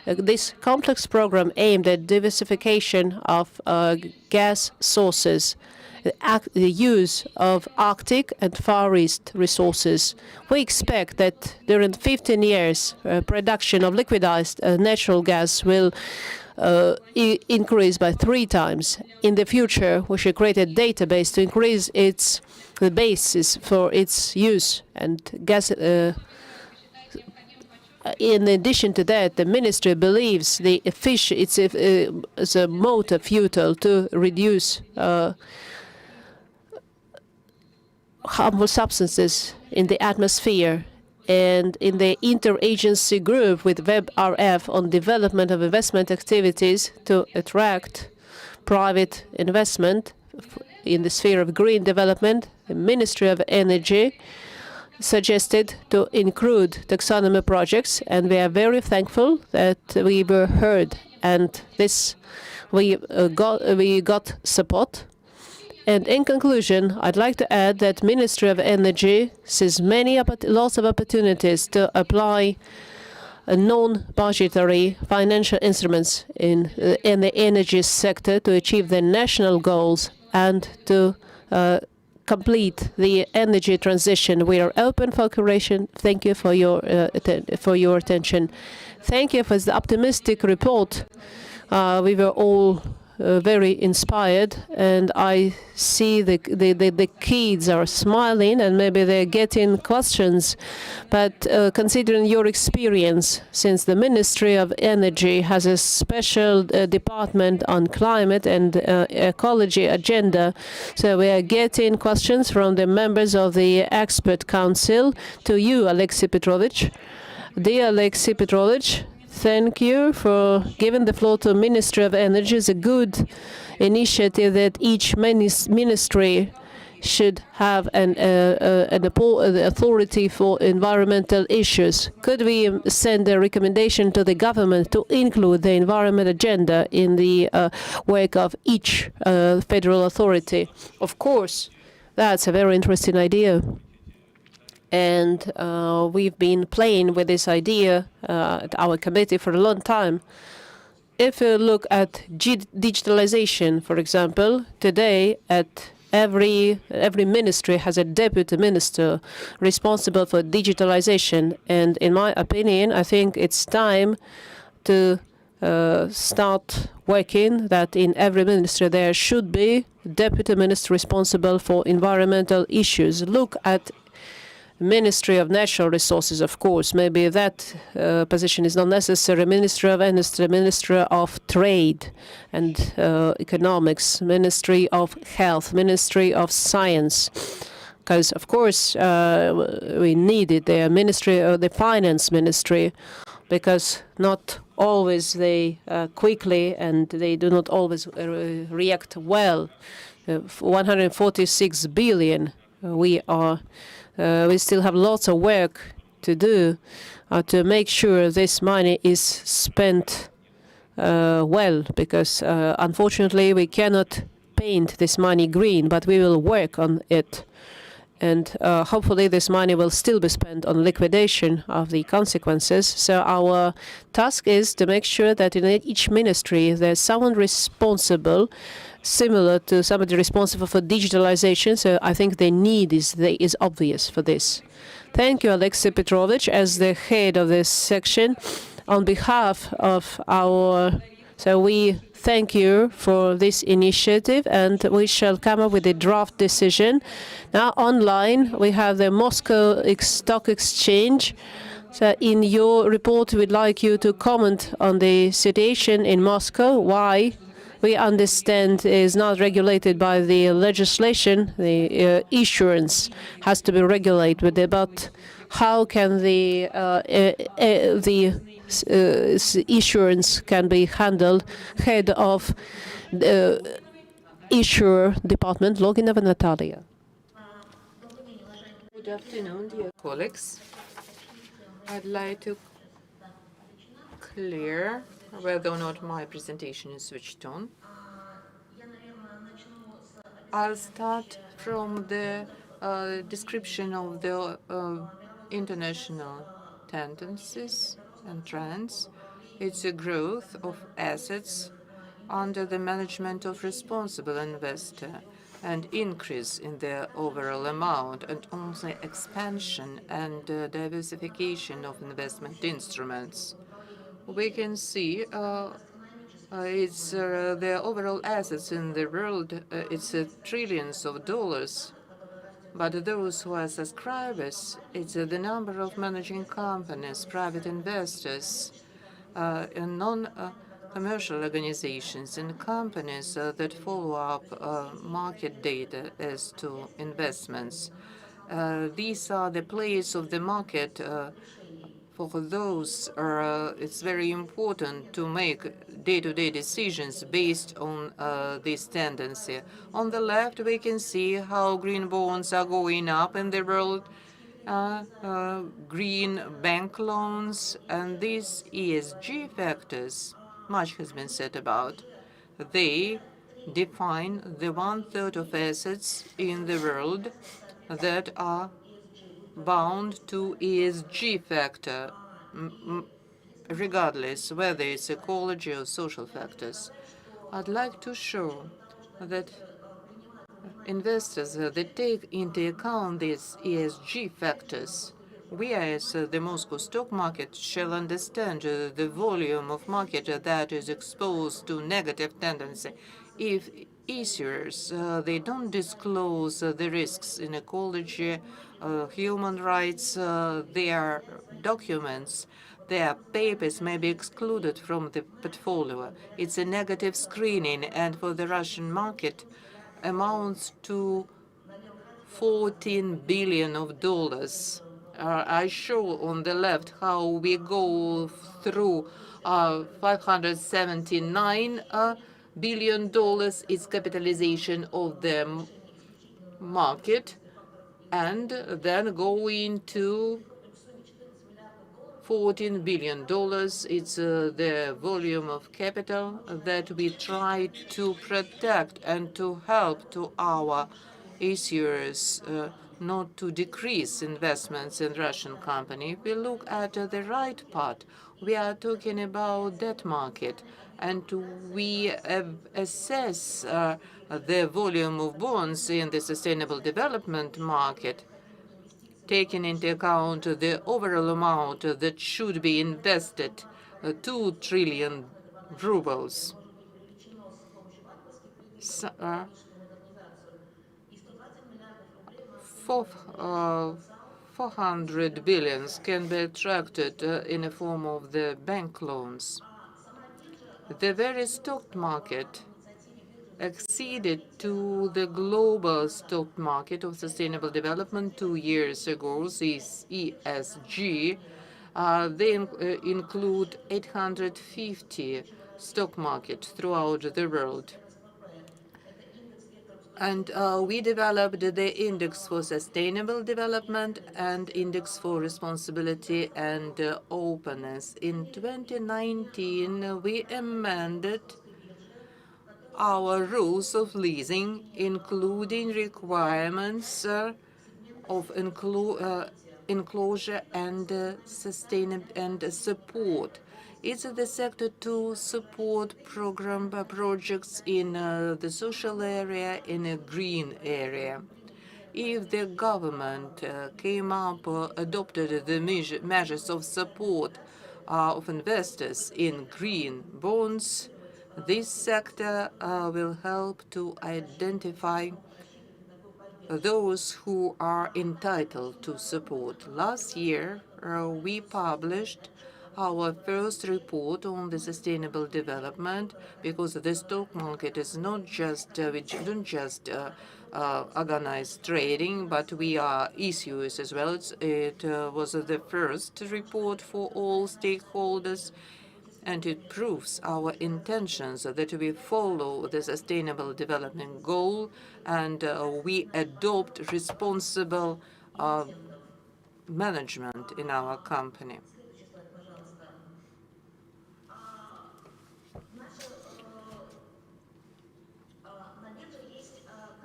This complex program aimed at diversification of gas sources, the use of Arctic and Far East resources. We expect that during 15 years, production of liquidized natural gas will increase by 3 times. In the future, we should create a database to increase the basis for its use and gas. In addition to that, the ministry believes it's a motor fuel to reduce harmful substances in the atmosphere. And in the interagency group with WebRF on development of investment activities to attract private investment in the sphere of green development, the Ministry of Energy suggested to include taxonomy projects, and we are very thankful that we were heard, and we got support. And in conclusion, I'd like to add that Ministry of Energy sees lots of opportunities to apply non-budgetary financial instruments in the energy sector to achieve the national goals and to complete the energy transition. We are open for cooperation. Thank you for your attention. Thank you for the optimistic report. We were all very inspired, and I see the kids are smiling and maybe they're getting questions. But considering your experience, since the Ministry of Energy has a special department on climate and ecology agenda, so we are getting questions from the members of the expert council to you, Alexey Petrovich. Dear Alexey Petrovich, thank you for giving the floor to Ministry of Energy. It's a good initiative that each ministry should have an authority for environmental issues. Could we send a recommendation to the government to include the environment agenda in the work of each federal authority? Of course, that's a very interesting idea. And we've been playing with this idea at our committee for a long time. If you look at digitalization, for example, today at every ministry has a deputy minister responsible for digitalization. And in my opinion, I think it's time to start working that in every ministry there should be deputy minister responsible for environmental issues. Look at Ministry of Natural Resources, of course. Maybe that position is not necessary. Ministry of Industry, Ministry of Trade and Economics, Ministry of Health, Ministry of Science. Because, of course, we needed the Ministry of the Finance Ministry, because not always they quickly and they do not always react well. 146 billion we still have lots of work to do to make sure this money is spent well, because unfortunately we cannot paint this money green, but we will work on it. And hopefully this money will still be spent on liquidation of the consequences. So our task is to make sure that in each ministry there's someone responsible, similar to somebody responsible for digitalization. So I think the need is obvious for this. Thank you, Alexey Petrovich, as the head of this section. On behalf of so we thank you for this initiative, and we shall come up with a draft decision. Now online we have the Moscow Stock Exchange. So in your report we'd like you to comment on the situation in Moscow, why we understand is not regulated by the legislation. The issuance has to be regulated, but how can the issuance can be handled? Head of the Issuer Department, Loginova Natalia. Good afternoon, dear colleagues. I'd like to clear whether or not my presentation is switched on. I'll start from the description of the international tendencies and trends. It's a growth of assets under the management of responsible investor and increase in their overall amount, and also expansion and diversification of investment instruments. We can see it's the overall assets in the world, it's trillions of dollars. But those who are subscribers, it's the number of managing companies, private investors, and non-commercial organizations and companies that follow up market data as to investments. These are the players of the market. For those, it's very important to make day-to-day decisions based on this tendency. On the left, we can see how green bonds are going up in the world, green bank loans, and these ESG factors, much has been said about. They define the 1/3 of assets in the world that are bound to ESG factor, regardless whether it's ecology or social factors. I'd like to show that investors that take into account these ESG factors, we as the Moscow stock market shall understand the volume of market that is exposed to negative tendency. If issuers, they don't disclose the risks in ecology, human rights, their documents, their papers may be excluded from the portfolio. It's a negative screening, and for the Russian market, amounts to $14 billion. I show on the left how we go through $579 billion is capitalization of the market, and then going to $14 billion. It's the volume of capital that we try to protect and to help to our issuers not to decrease investments in Russian company. If we look at the right part, we are talking about debt market, and we assess the volume of bonds in the sustainable development market, taking into account the overall amount that should be invested, 2 trillion rubles. 400 billions can be attracted in the form of the bank loans. The very stock market acceded to the global stock market of sustainable development 2 years ago, this ESG. They include 850 stock markets throughout the world. And we developed the Index for Sustainable Development and Index for Responsibility and Openness. In 2019, we amended our rules of leasing, including requirements of enclosure and support. It's the sector to support projects in the social area, in a green area. If the government adopted the measures of support of investors in green bonds, this sector will help to identify those who are entitled to support. Last year, we published our first report on the sustainable development, because the stock market is not just, we don't just organize trading, but we are issuers as well. It was the first report for all stakeholders, and it proves our intentions that we follow the sustainable development goal and we adopt responsible management in our company.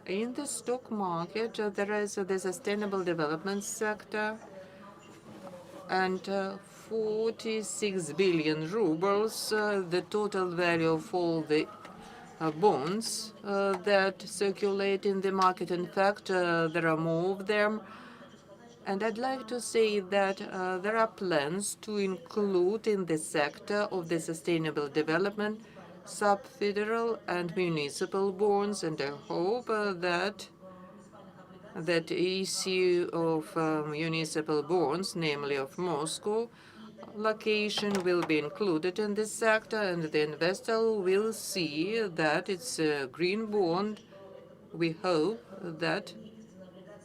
In the stock market, there is the sustainable development sector, and 46 billion rubles, the total value of all the bonds that circulate in the market. In fact, there are more of them. And I'd like to say that there are plans to include in the sector of the sustainable development sub-federal and municipal bonds, and I hope that issue of municipal bonds, namely of Moscow, location will be included in this sector, and the investor will see that it's a green bond. We hope that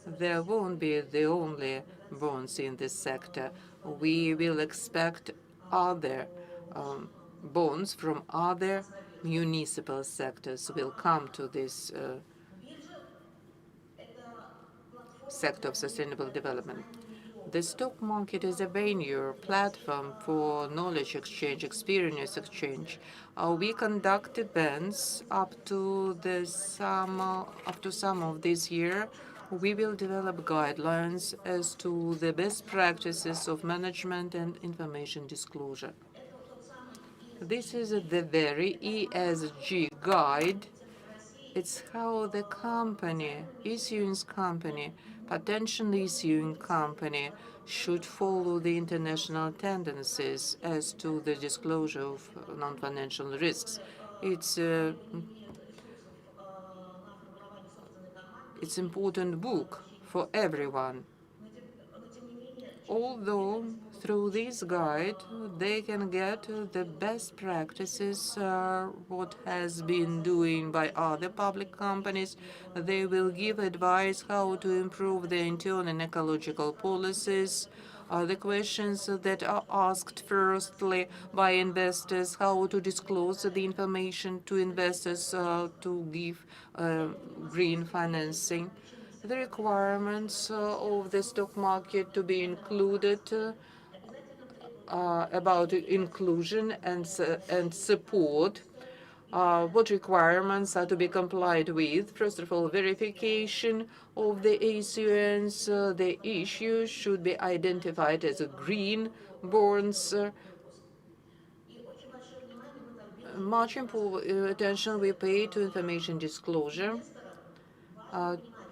there won't be the only bonds in this sector. We will expect other bonds from other municipal sectors will come to this sector of sustainable development. The stock market is a venue, platform for knowledge exchange, experience exchange. We conduct events up to summer of this year. We will develop guidelines as to the best practices of management and information disclosure. This is the very ESG guide. It's how the company, issuing company, potential issuing company should follow the international tendencies as to the disclosure of non-financial risks. It's important book for everyone. Although through this guide they can get the best practices, what has been doing by other public companies. They will give advice how to improve the internal and ecological policies. The questions that are asked firstly by investors, how to disclose the information to investors to give green financing. The requirements of the stock market to be included about inclusion and support. What requirements are to be complied with? First of all, verification of the issuance. The issues should be identified as green bonds. Much attention we pay to information disclosure.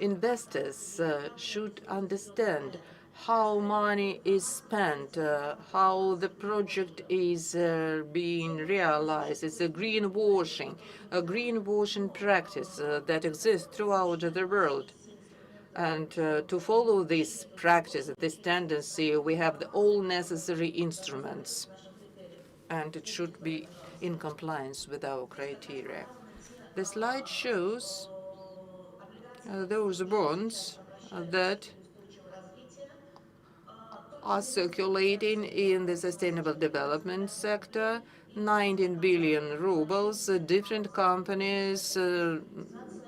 Investors should understand how money is spent, how the project is being realized. It's a greenwashing practice that exists throughout the world. And to follow this practice, this tendency, we have all necessary instruments, and it should be in compliance with our criteria. The slide shows those bonds that are circulating in the sustainable development sector, 19 billion rubles, different companies,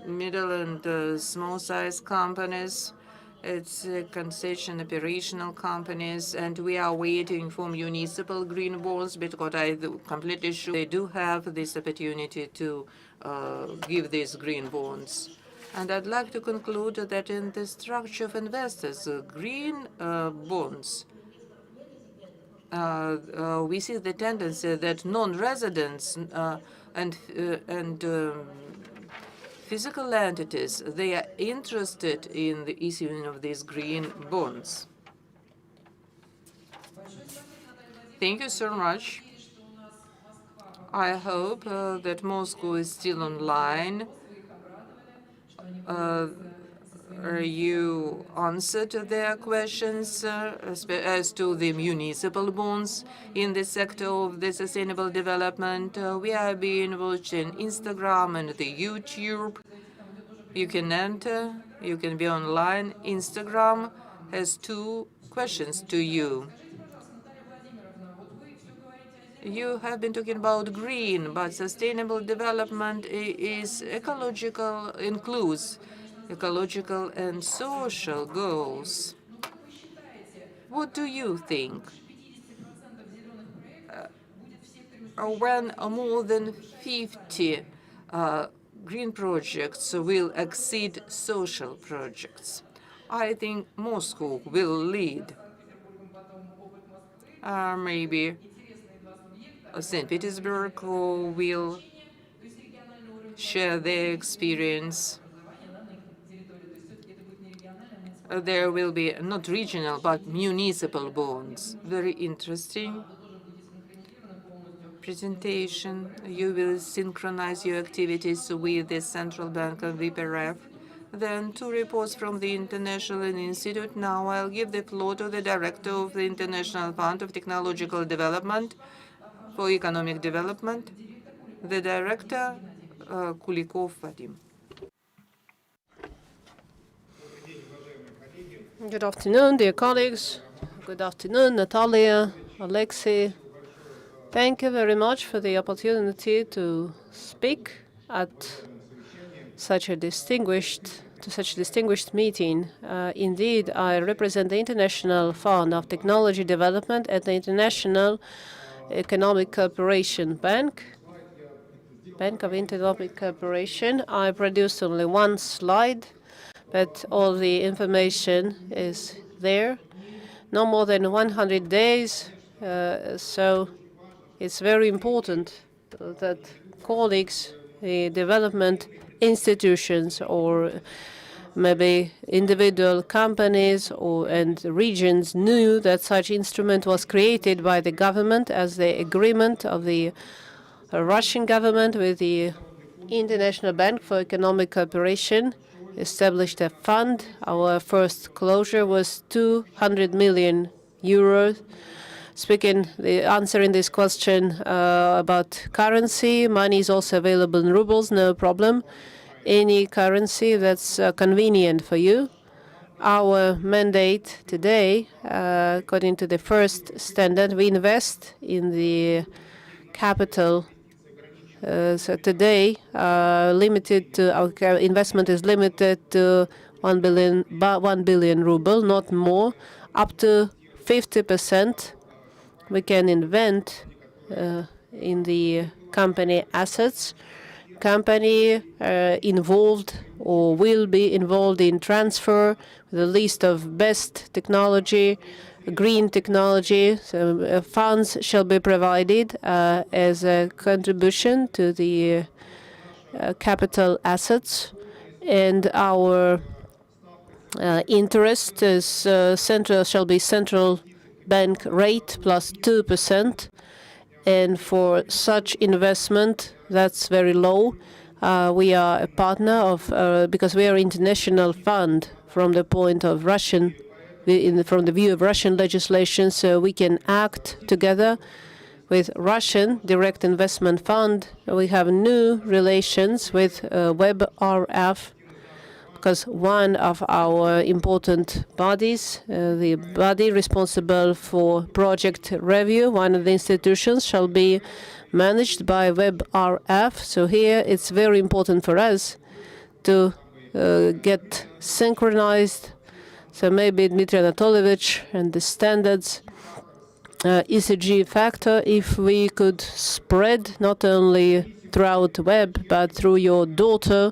middle and small-sized companies. It's concession operational companies, and we are waiting for municipal green bonds, because I'm completely sure they do have this opportunity to give these green bonds. And I'd like to conclude that in the structure of investors, green bonds, we see the tendency that non-residents and physical entities, they are interested in the issuing of these green bonds. Thank you so much. I hope that Moscow is still online. You answered their questions as to the municipal bonds in the sector of the sustainable development. We are being watched on Instagram and the YouTube. You can enter, you can be online. Instagram has 2 questions to you. You have been talking about green, but sustainable development is ecological, includes ecological and social goals. What do you think? When more than 50 green projects will exceed social projects, I think Moscow will lead. Maybe St. Petersburg will share their experience. There will be not regional, but municipal bonds. Very interesting presentation. You will synchronize your activities with the Central Bank and VPRF. Then 2 reports from the International Institute. Now I'll give the floor to the Director of the International Fund of Technological Development for Economic Development, the Director, Kulikov Vadim. Good afternoon, dear colleagues. Good afternoon, Natalia, Alexei. Thank you very much for the opportunity to speak at such a distinguished meeting. Indeed, I represent the International Fund of Technology Development at the International Economic Cooperation Bank of Economic Cooperation. I produced only one slide, but all the information is there. No more than 100 days, so it's very important that colleagues, the development institutions, or maybe individual companies and regions knew that such instrument was created by the government as the agreement of the Russian government with the International Bank for Economic Cooperation established a fund. Our first closure was 200 million euros. Answering this question about currency, money is also available in rubles, no problem. Any currency that's convenient for you. Our mandate today, according to the first standard, we invest in the capital. So today, our investment is limited to 1 billion ruble, not more. Up to 50% we can invest in the company assets. Company involved or will be involved in transfer the list of best technology, green technology. So funds shall be provided as a contribution to the capital assets, and our interest is shall be central bank rate plus 2%. And for such investment, that's very low. We are a partner of, because we are an international fund from the point of from the view of Russian legislation, so we can act together with Russian Direct Investment Fund. We have new relations with WebRF, because one of our important bodies, the body responsible for project review, one of the institutions shall be managed by WebRF. So here it's very important for us to get synchronized. So maybe Dmitry Anatolovich and the standards ECG factor, if we could spread not only throughout the web, but through your daughter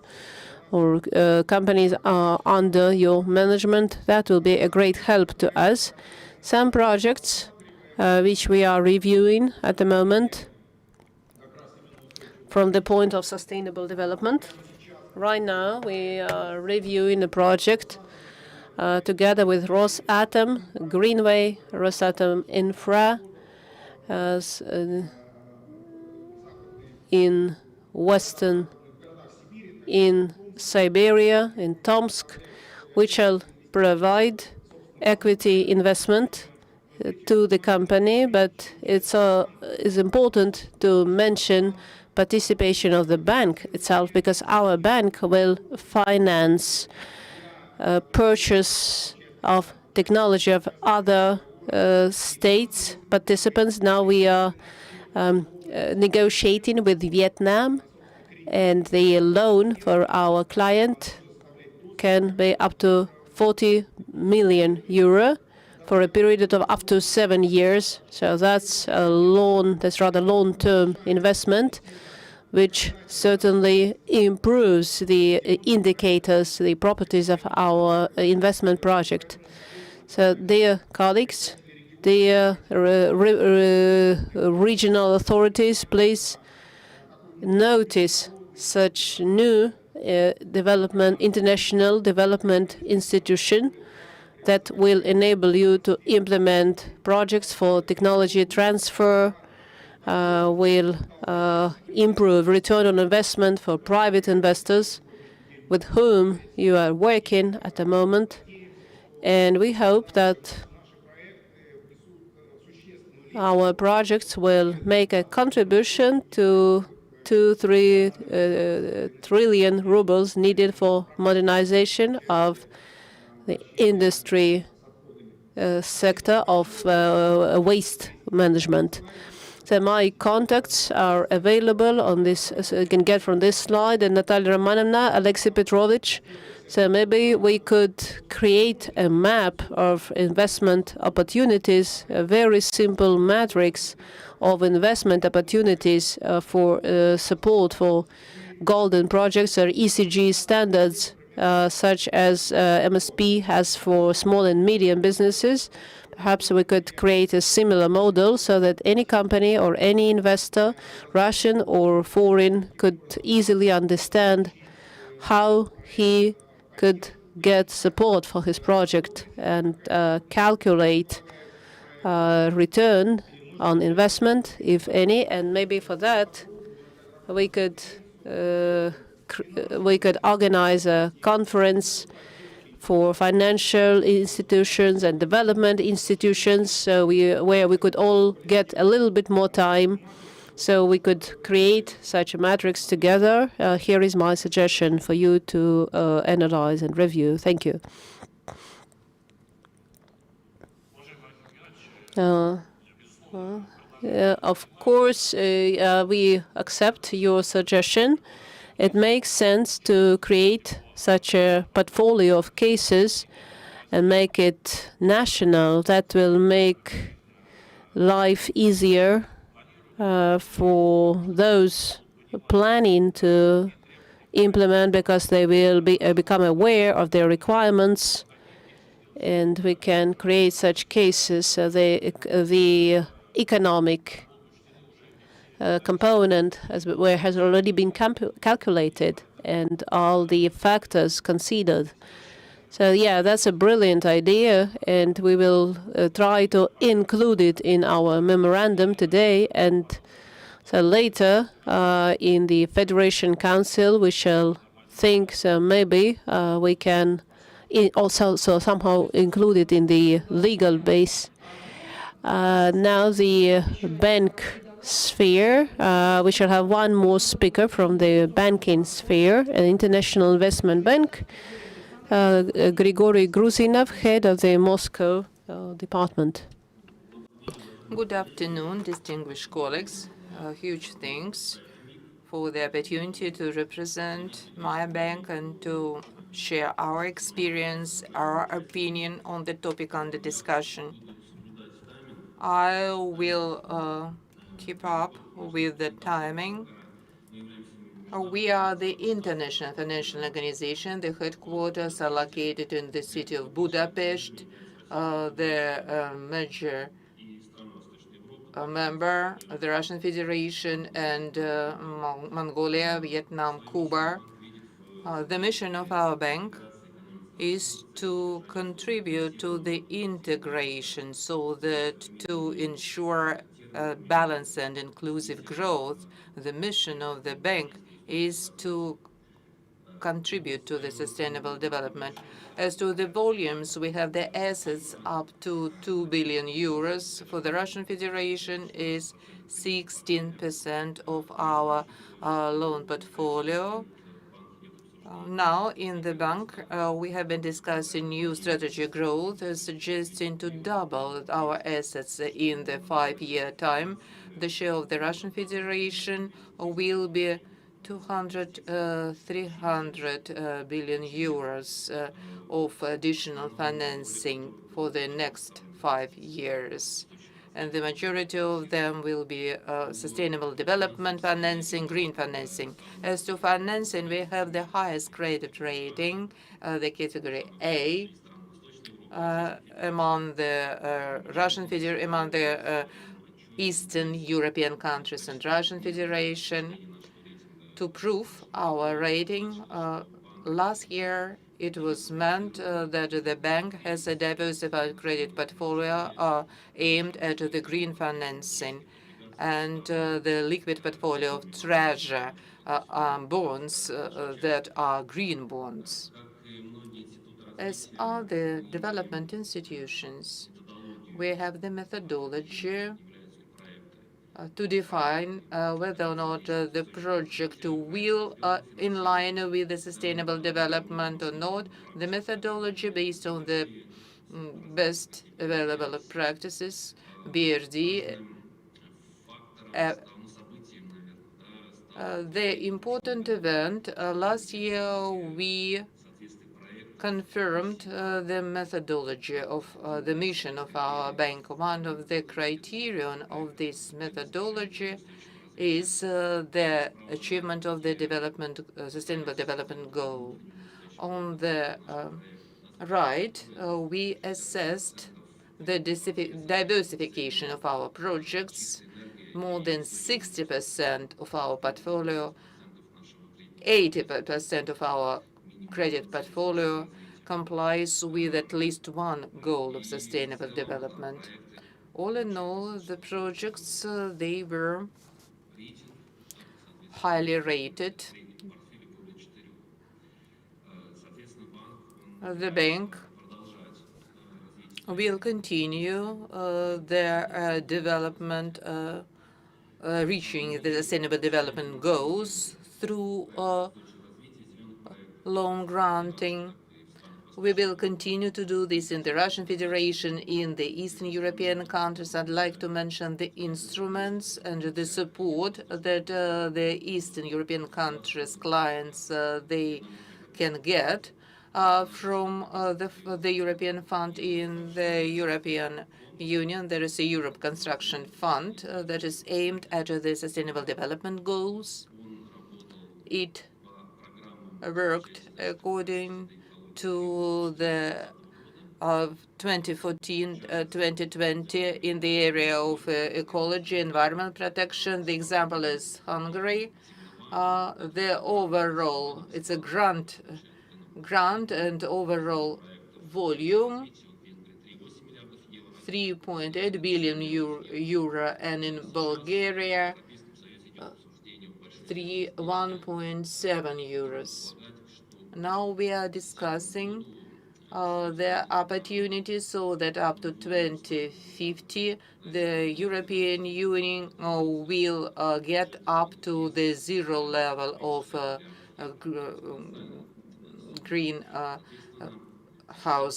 or companies are under your management, that will be a great help to us. Some projects which we are reviewing at the moment from the point of sustainable development. Right now, we are reviewing a project together with Rosatom, Greenway, Rosatom Infra, in Siberia, in Tomsk, which shall provide equity investment to the company. But it's important to mention participation of the bank itself, because our bank will finance purchase of technology of other states participants. Now we are negotiating with Vietnam, and the loan for our client can be up to 40 million euro. for a period of up to 7 years. So that's rather long-term investment, which certainly improves the indicators, the properties of our investment project. So, dear colleagues, dear regional authorities, please notice such new international development institution that will enable you to implement projects for technology transfer, will improve return on investment for private investors with whom you are working at the moment. And we hope that our projects will make a contribution to 2-3 trillion rubles needed for modernization of the industry sector of waste management. So my contacts are available on this, so you can get from this slide, and Natalia Romanovna, Alexei Petrovich. So maybe we could create a map of investment opportunities, a very simple matrix of investment opportunities for support for golden projects or ECG standards, such as MSP has for small and medium businesses. Perhaps we could create a similar model so that any company or any investor, Russian or foreign, could easily understand how he could get support for his project and calculate return on investment, if any. And maybe for that, we could organize a conference for financial institutions and development institutions, where we could all get a little bit more time, so we could create such a matrix together. Here is my suggestion for you to analyze and review. Thank you. Of course, we accept your suggestion. It makes sense to create such a portfolio of cases and make it national. That will make life easier for those planning to implement, because they will become aware of their requirements, and we can create such cases. The economic component has already been calculated, and all the factors considered. So yeah, that's a brilliant idea, and we will try to include it in our memorandum today. And so later in the Federation Council, we shall think, so maybe we can also somehow include it in the legal base. Now the bank sphere. We shall have one more speaker from the banking sphere, an International Investment Bank. Grigory Gruzinov, head of the Moscow department. Good afternoon, distinguished colleagues. Huge thanks for the opportunity to represent my bank and to share our experience, our opinion on the topic under discussion. I will keep up with the timing. We are the international financial organization. The headquarters are located in the city of Budapest. The major member of the Russian Federation and Mongolia, Vietnam, Cuba. The mission of our bank is to contribute to the integration, so that to ensure balanced and inclusive growth, the mission of the bank is to contribute to the sustainable development. As to the volumes, we have the assets up to 2 billion euros. For the Russian Federation is 16% of our loan portfolio. Now, in the bank, we have been discussing new strategy growth, suggesting to double our assets in the 5-year time. The share of the Russian Federation will be 300 billion euros of additional financing for the next 5 years. And the majority of them will be sustainable development financing, green financing. As to financing, we have the highest credit rating, the category A, among the among the Eastern European countries and Russian Federation. To prove our rating, last year it was meant that the bank has a diversified credit portfolio aimed at the green financing, and the liquid portfolio of treasury bonds that are green bonds. As other development institutions, we have the methodology to define whether or not the project will in line with the sustainable development or not. The methodology based on the best available practices, BRD. The important event last year, we confirmed the methodology of the mission of our bank. One of the criterion of this methodology is the achievement of the sustainable development goal. On the right, we assessed the diversification of our projects. More than 60% of our portfolio, 80% of our credit portfolio complies with at least one goal of sustainable development. All in all, the projects, they were highly rated. The bank will continue their development, reaching the sustainable development goals through loan granting. We will continue to do this in the Russian Federation, in the Eastern European countries. I'd like to mention the instruments and the support that the Eastern European countries' clients they can get from the European Fund. In the European Union, there is a Europe Construction Fund that is aimed at the sustainable development goals. It worked according to the 2014-2020 in the area of ecology, environment protection. The example is Hungary. The overall, it's a grant and overall volume 3.8 billion euro, and in Bulgaria 1.7 euros. Now we are discussing the opportunities so that up to 2050, the European Union will get up to the zero level of greenhouse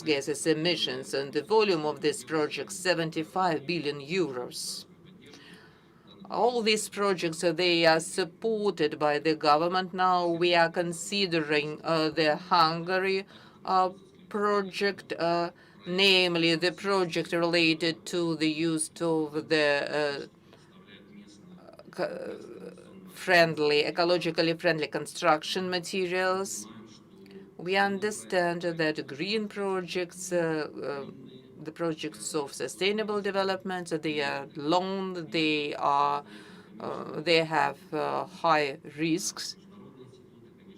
gases emissions, and the volume of this project 75 billion euros. All these projects, they are supported by the government. Now we are considering the Hungary project, namely the project related to the use of the ecologically friendly construction materials. We understand that green projects, the projects of sustainable development, they are long, they have high risks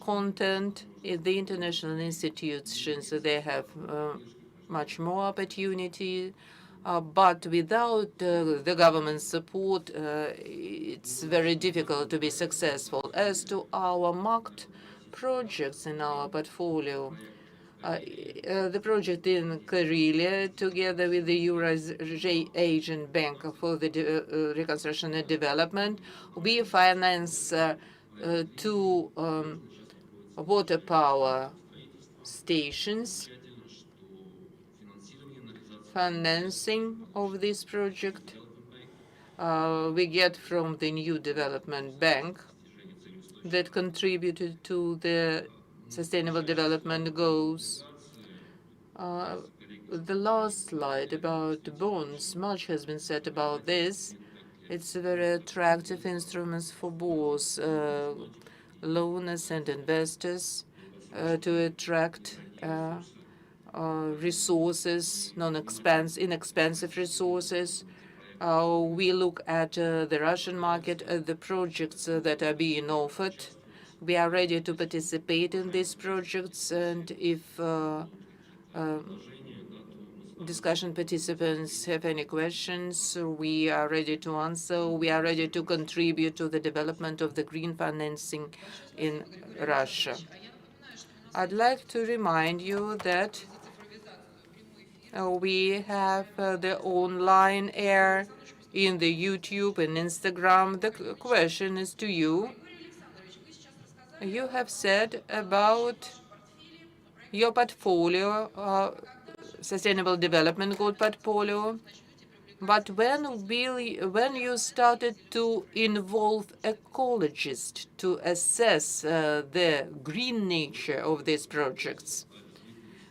content. In the international institutions, they have much more opportunity, but without the government support, it's very difficult to be successful. As to our marked projects in our portfolio, the project in Karelia, together with the Asian Bank for the Reconstruction and Development, we finance 2 water power stations. Financing of this project we get from the New Development Bank. that contributed to the Sustainable Development Goals. The last slide about bonds, much has been said about this. It's a very attractive instruments for both loaners and investors to attract resources, inexpensive resources. We look at the Russian market, the projects that are being offered. We are ready to participate in these projects, and if discussion participants have any questions, we are ready to answer. We are ready to contribute to the development of the green financing in Russia. I'd like to remind you that we have the online air in the YouTube and Instagram. The question is to you. You have said about your portfolio, Sustainable Development Goal portfolio, but when you started to involve ecologists to assess the green nature of these projects?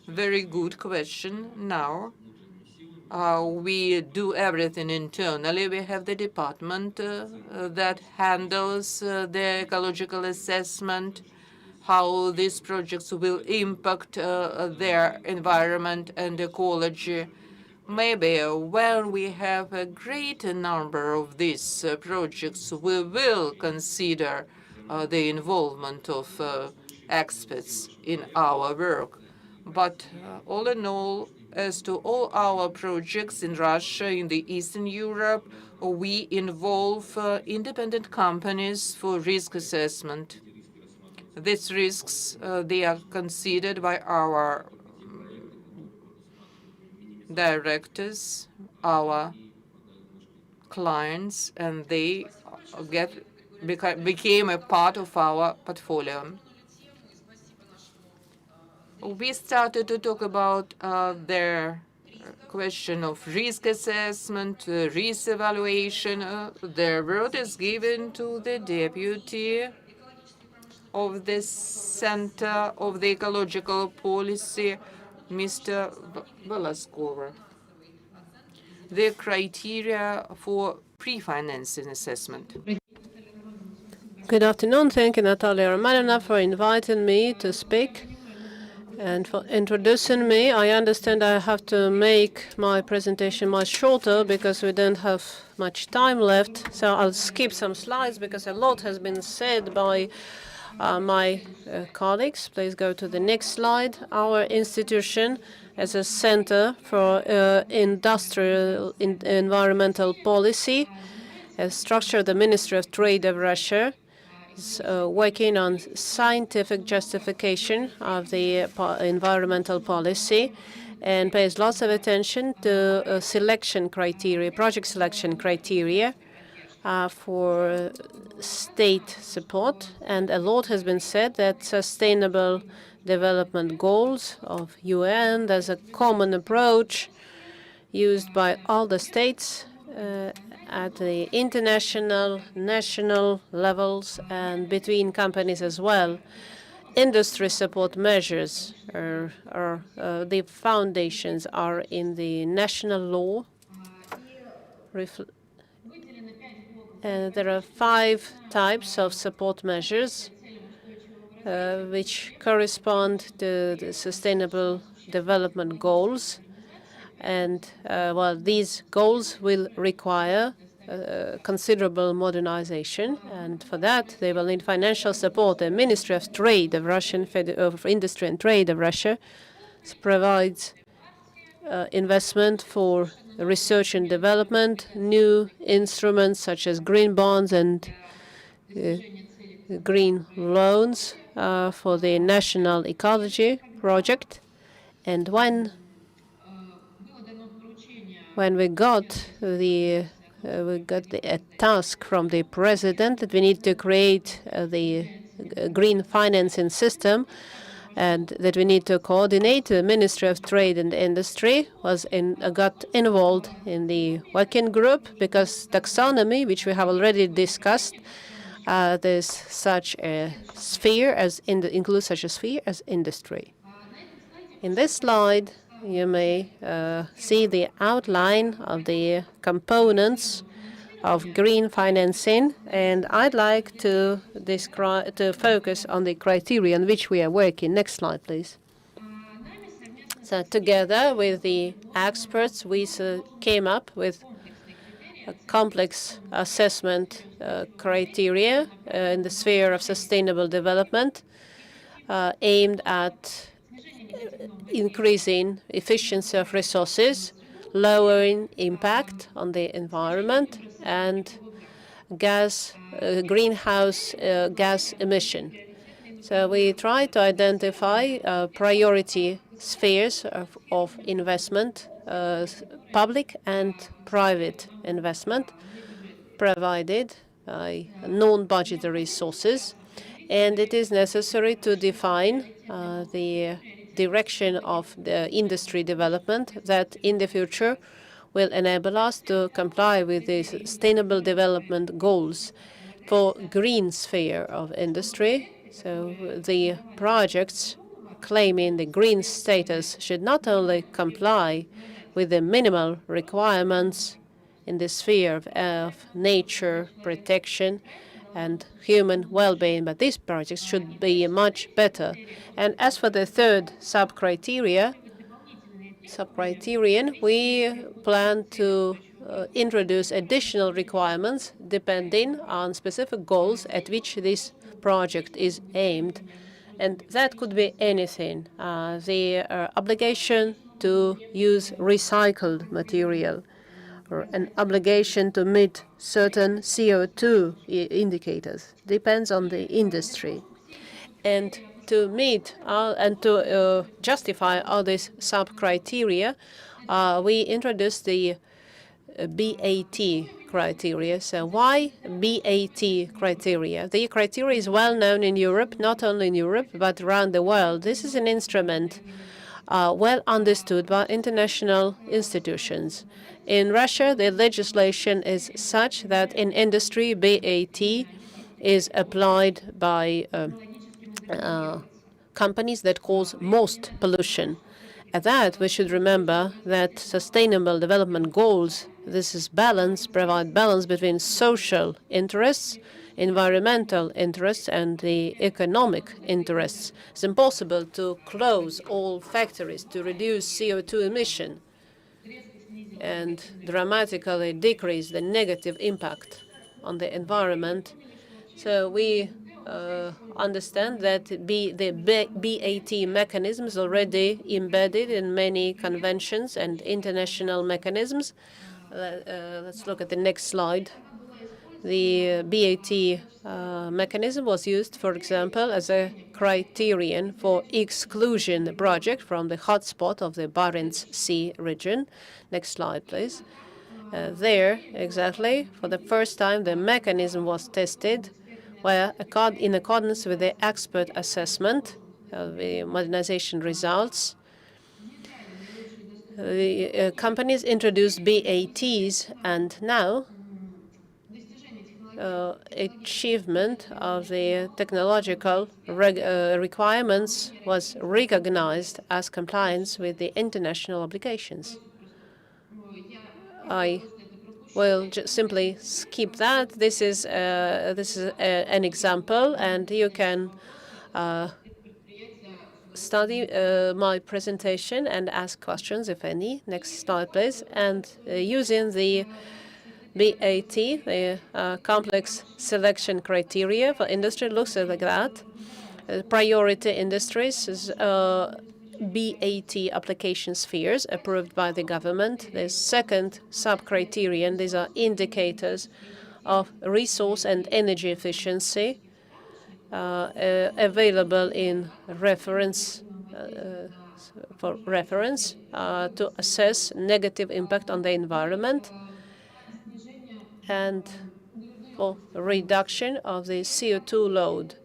Very good question. Now, we do everything internally. We have the department that handles the ecological assessment, how these projects will impact their environment and ecology. Maybe when we have a greater number of these projects, we will consider the involvement of experts in our work. But all in all, as to all our projects in Russia, in the Eastern Europe, we involve independent companies for risk assessment. These risks, they are considered by our directors, our clients, and they became a part of our portfolio. We started to talk about their question of risk assessment, risk evaluation. The word is given to the deputy of the Center of the Ecological Policy, Mr. Voloskova. The criteria for pre-financing assessment. Good afternoon. Thank you, Natalia Romanova, for inviting me to speak and for introducing me. I understand I have to make my presentation much shorter because we don't have much time left. So I'll skip some slides because a lot has been said by my colleagues. Please go to the next slide. Our institution as a center for industrial environmental policy has structured the Ministry of Trade of Russia, is working on scientific justification of the environmental policy and pays lots of attention to selection criteria, project selection criteria for state support. And a lot has been said that sustainable development goals of UN, there's a common approach used by all the states at the international, national levels, and between companies as well. Industry support measures the foundations are in the national law. There are 5 types of support measures which correspond to the Sustainable Development Goals. And well, these goals will require considerable modernization, and for that they will need financial support. The Ministry of Trade of Industry and Trade of Russia provides investment for research and development, new instruments such as green bonds and green loans for the national ecology project. And when we got a task from the president that we need to create the green financing system, and that we need to coordinate, the Ministry of Trade and Industry got involved in the working group, because taxonomy, which we have already discussed, there's such a sphere as includes such a sphere as industry. In this slide, you may see the outline of the components of green financing, and I'd like to focus on the criteria on which we are working. Next slide, please. So together with the experts, we came up with a complex assessment criteria in the sphere of sustainable development aimed at increasing efficiency of resources, lowering impact on the environment, and greenhouse gas emission. So we try to identify priority spheres of investment, public and private investment, provided by non-budgetary sources. And it is necessary to define the direction of the industry development that in the future will enable us to comply with the sustainable development goals for green sphere of industry. So the projects claiming the green status should not only comply with the minimal requirements in the sphere of nature protection and human well-being, but these projects should be much better. And as for the third subcriterion, we plan to introduce additional requirements depending on specific goals at which this project is aimed. And that could be anything. The obligation to use recycled material, or an obligation to meet certain CO2 indicators, depends on the industry. And to meet and to justify all these sub-criteria, we introduced the BAT criteria. So why BAT criteria? The criteria is well known in Europe, not only in Europe, but around the world. This is an instrument well understood by international institutions. In Russia, the legislation is such that in industry, BAT is applied by companies that cause most pollution. At that, we should remember that sustainable development goals, this is provide balance between social interests, environmental interests, and the economic interests. It's impossible to close all factories to reduce CO2 emission and dramatically decrease the negative impact on the environment. So we understand that the BAT mechanism is already embedded in many conventions and international mechanisms. Let's look at the next slide. The BAT mechanism was used, for example, as a criterion for exclusion project from the hotspot of the Barents Sea region. Next slide, please. There, exactly, for the first time, the mechanism was tested where, in accordance with the expert assessment of the modernization results, the companies introduced BATs, and now achievement of the technological requirements was recognized as compliance with the international obligations. I will just simply skip that. This is an example, and you can study my presentation and ask questions, if any. Next slide, please. And using the BAT, the complex selection criteria for industry, looks like that. Priority industries is BAT application spheres approved by the government. The second sub-criterion, these are indicators of resource and energy efficiency available in reference for reference to assess negative impact on the environment and for reduction of the CO2 load.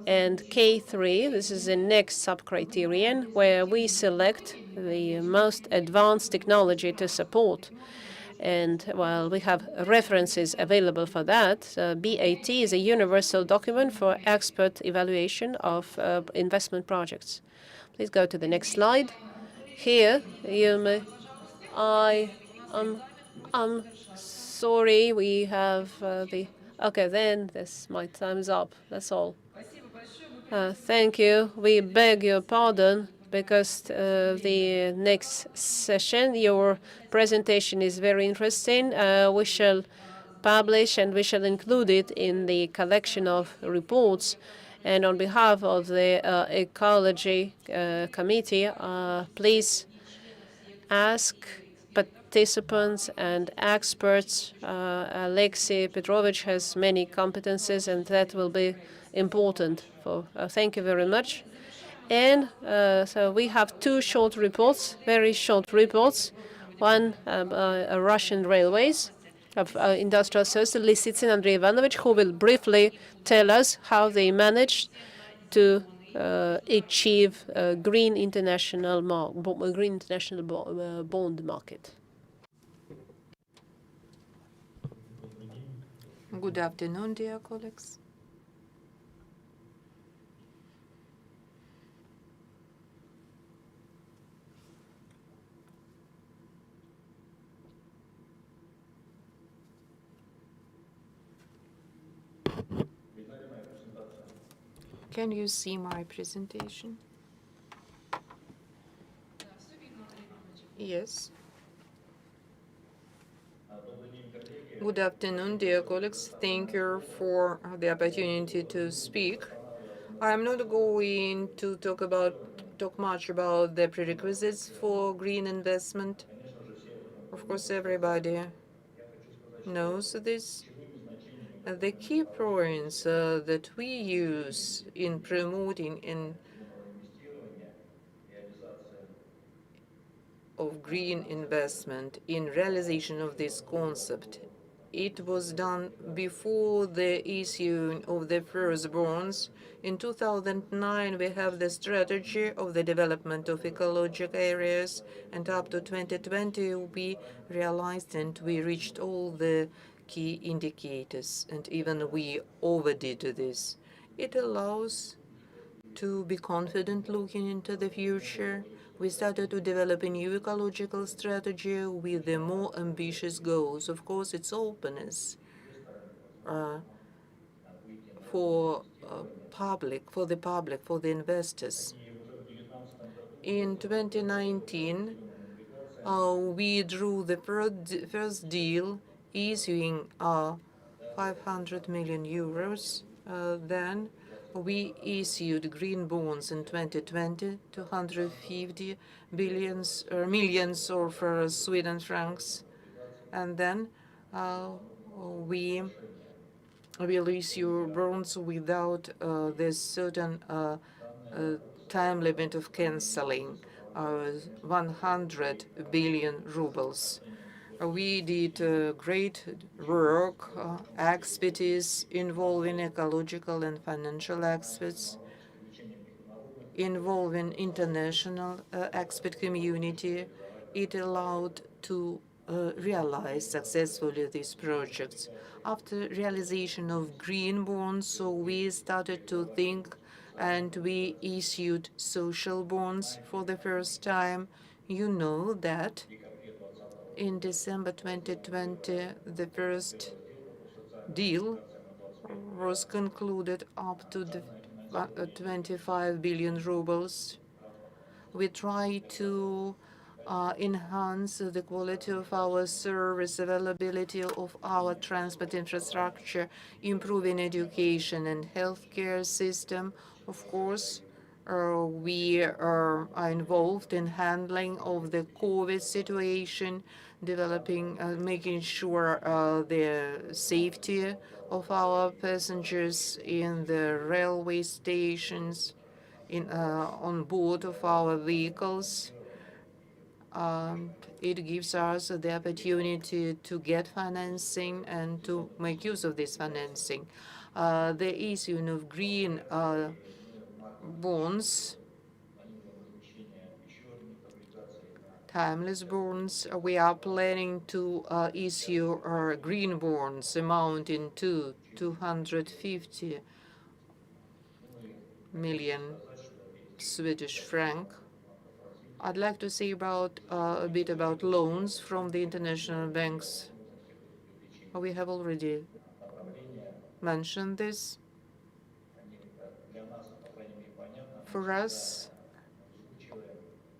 And K3, this is the next sub-criterion, where we select the most advanced technology to support And while we have references available for that, BAT is a universal document for expert evaluation of investment projects. Please go to the next slide. Here, you may, I'm sorry, we have okay, then my time is up. That's all. Thank you. We beg your pardon because the next session, your presentation is very interesting. We shall publish and we shall include it in the collection of reports. And on behalf of the Ecology Committee, please ask participants and experts. Alexei Petrovich has many competences, and that will be important. Thank you very much. And so we have two short reports, very short reports. One, Russian Railways of Industrial Services, Lisitsyn Andrei Ivanovich, who will briefly tell us how they managed to achieve a green international bond market. Good afternoon, dear colleagues. Can you see my presentation? Yes. Good afternoon, dear colleagues. Thank you for the opportunity to speak. I'm not going to talk much about the prerequisites for green investment. Of course, everybody knows this. The key points that we use in promoting of green investment in realization of this concept. It was done before the issuing of the first bonds. In 2009, we have the strategy of the development of ecological areas, and up to 2020, we realized and we reached all the key indicators, and even we overdid this. It allows to be confident looking into the future. We started to develop a new ecological strategy with the more ambitious goals. Of course, it's openness for the public, for the investors. In 2019, we drew the first deal, issuing 500 million euros. Then we issued green bonds in 2020, 250 millions of Sweden francs, and then we will issue bonds without this certain time limit of canceling, 100 billion rubles. We did great work, expertise involving ecological and financial experts, involving international expert community. It allowed to realize successfully these projects. After realization of green bonds, so we started to think, and we issued social bonds for the first time. You know that in December 2020, the first deal was concluded up to 25 billion rubles. We try to enhance the quality of our service, availability of our transport infrastructure, improving education and healthcare system. Of course, we are involved in handling of the COVID situation, developing, making sure the safety of our passengers in the railway stations, on board of our vehicles. It gives us the opportunity to get financing and to make use of this financing. The issuing of green bonds timeless bonds. We are planning to issue green bonds amounting to 250 million Swedish franc. I'd like to say about a bit about loans from the international banks. We have already mentioned this. For us,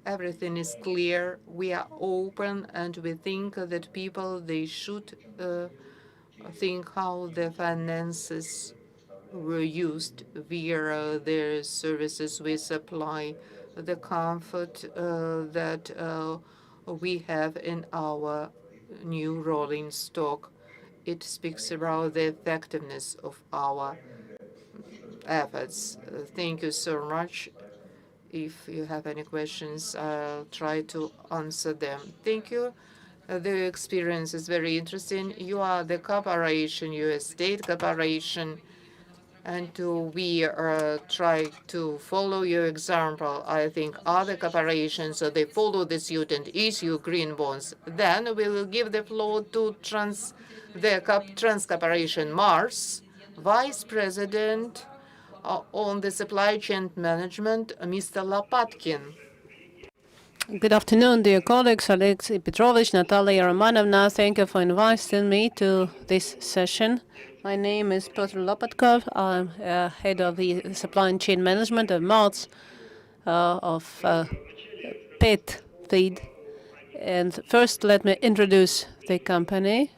everything is clear. We are open, and we think that people, they should think how their finances were used via their services we supply, the comfort that we have in our new rolling stock. It speaks about the effectiveness of our efforts. Thank you so much. If you have any questions, I'll try to answer them. Thank you. The experience is very interesting. You are the corporation, you're a state corporation, and we try to follow your example. I think other corporations, they follow the suit and issue green bonds. Then we will give the floor to Trans Corporation Mars, Vice President on the Supply Chain Management, Mr. Lopatkin. Good afternoon, dear colleagues. Alexei Petrovich, Natalia Romanovna, thank you for inviting me to this session. My name is Piotr Lopatkov. I'm head of the Supply Chain Management of Mars, of pet feed. And first, let me introduce the company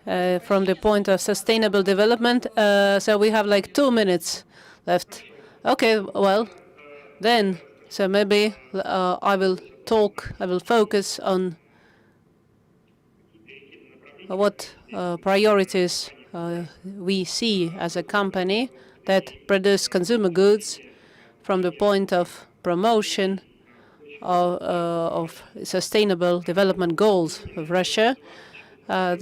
from the point of sustainable development. So we have like 2 minutes left. Okay, well, then, so maybe I will focus on what priorities we see as a company that produce consumer goods from the point of promotion of sustainable development goals of Russia. Our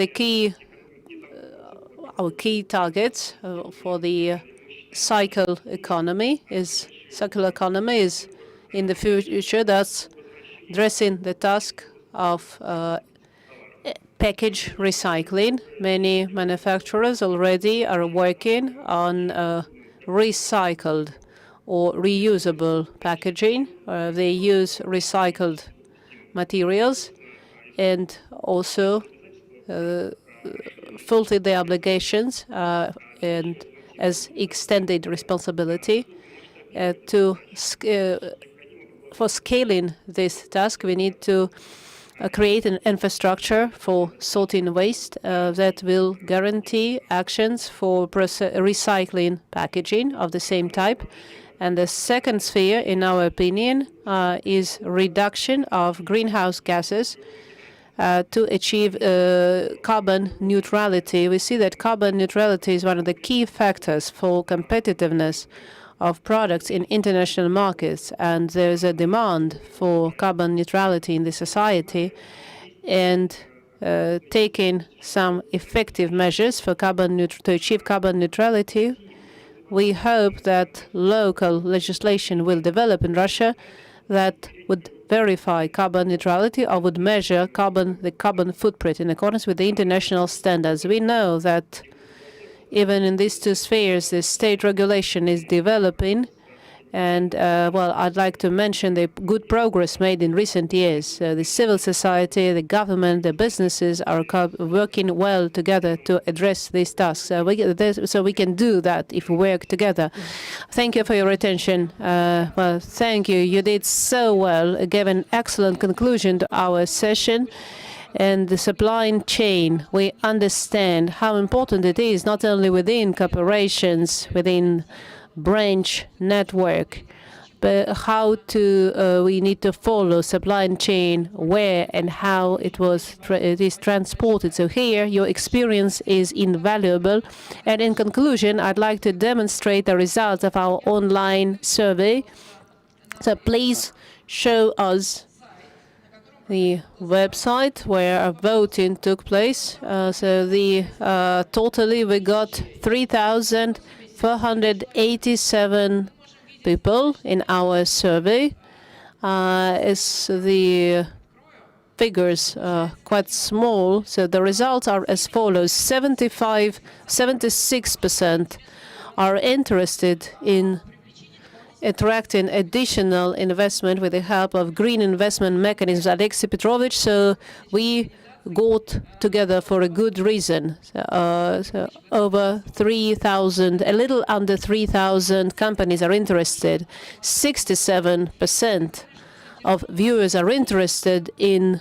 key targets for the circular economy is in the future, that's addressing the task of package recycling. Many manufacturers already are working on recycled or reusable packaging. They use recycled materials and also fulfill their obligations and as extended responsibility. For scaling this task, we need to create an infrastructure for sorting waste that will guarantee actions for recycling packaging of the same type. And the second sphere, in our opinion, is reduction of greenhouse gases to achieve carbon neutrality. We see that carbon neutrality is one of the key factors for competitiveness of products in international markets, and there is a demand for carbon neutrality in the society, and taking some effective measures for to achieve carbon neutrality. We hope that local legislation will develop in Russia that would verify carbon neutrality or would measure the carbon footprint in accordance with the international standards. We know that even in these two spheres, the state regulation is developing. And, well, I'd like to mention the good progress made in recent years. The civil society, the government, the businesses are working well together to address these tasks. So we can do that if we work together. Thank you for your attention. Well, thank you. You did so well. Gave an excellent conclusion to our session. And the supply chain, we understand how important it is, not only within corporations, within branch network, but how we need to follow supply chain, where and how it is transported. So here, your experience is invaluable. And in conclusion, I'd like to demonstrate the results of our online survey. So please show us the website where voting took place. So totally we got 3,487 people in our survey. figures are quite small. So the results are as follows: 76% are interested in attracting additional investment with the help of green investment mechanisms. Alexei Petrovich, so we got together for a good reason. So over 3,000, a little under 3,000 companies are interested. 67% of viewers are interested in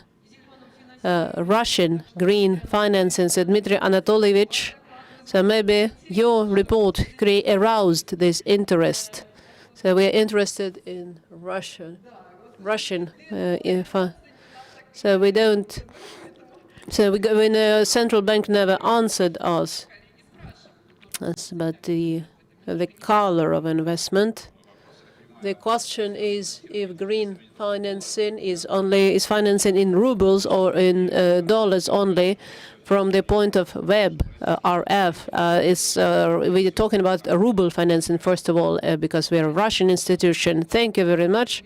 Russian green financing. So Dmitry Anatolievich, so maybe your report aroused this interest. So we are interested in Russian. So we don't. So when the central bank never answered us. That's about the color of investment. The question is if green financing is financing in rubles or in dollars only. From the point of web, RF, we are talking about ruble financing, first of all, because we are a Russian institution. Thank you very much.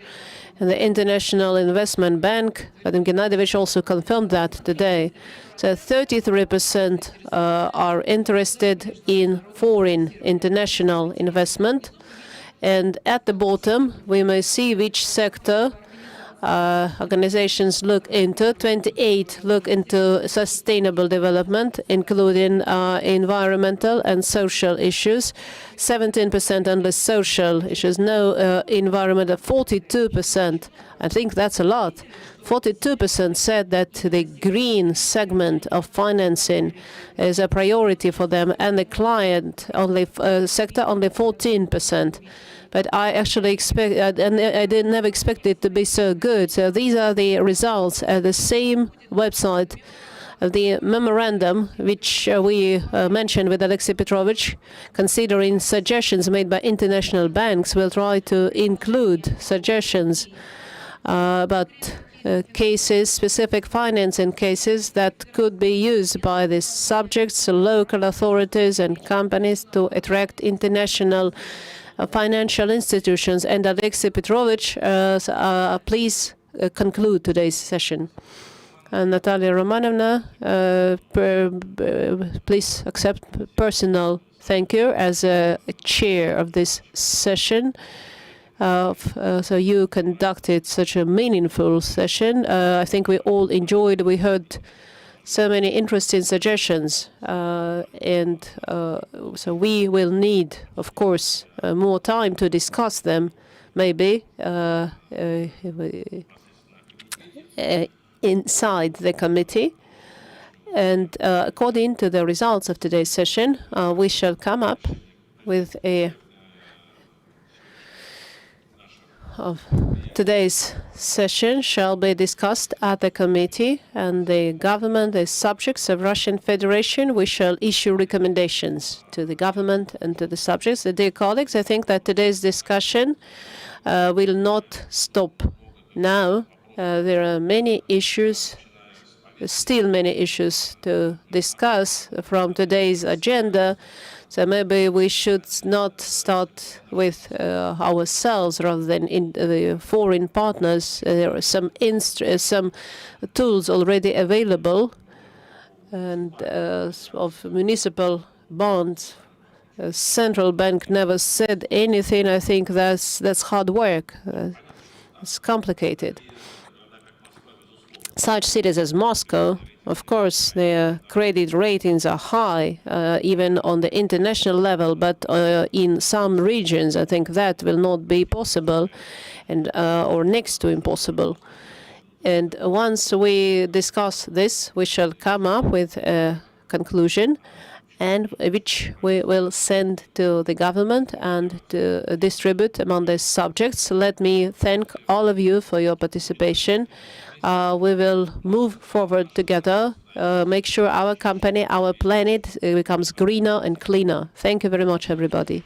And the International Investment Bank, Vadim Gennadievich also confirmed that today. So 33% are interested in foreign international investment. And at the bottom, we may see which sector organizations look into. 28 look into sustainable development, including environmental and social issues. 17% under social issues, no environmental. 42%, I think that's a lot. 42% said that the green segment of financing is a priority for them, and the client sector only 14%. But I actually expect, and I never expected it to be so good. So these are the results at the same website. The memorandum, which we mentioned with Alexei Petrovich, considering suggestions made by international banks, will try to include suggestions about cases, specific financing cases that could be used by the subjects, local authorities and companies to attract international financial institutions. And Alexei Petrovich, please conclude today's session. Natalia Romanovna, please accept personal thank you as a chair of this session. So you conducted such a meaningful session. I think we all enjoyed. We heard so many interesting suggestions, and so we will need, of course, more time to discuss them, maybe inside the committee. And according to the results of today's session, we shall come up with today's session shall be discussed at the committee, and the government, the subjects of Russian Federation, we shall issue recommendations to the government and to the subjects. Dear colleagues, I think that today's discussion will not stop now. There are many issues, still many issues to discuss from today's agenda. So maybe we should not start with ourselves rather than in the foreign partners. There are some tools already available, and of municipal bonds. Central bank never said anything. I think that's hard work. It's complicated. Such cities as Moscow, of course, their credit ratings are high, even on the international level, but in some regions, I think that will not be possible, and or next to impossible. And once we discuss this, we shall come up with a conclusion, and which we will send to the government and to distribute among the subjects. Let me thank all of you for your participation. We will move forward together, make sure our company, our planet becomes greener and cleaner. Thank you very much, everybody.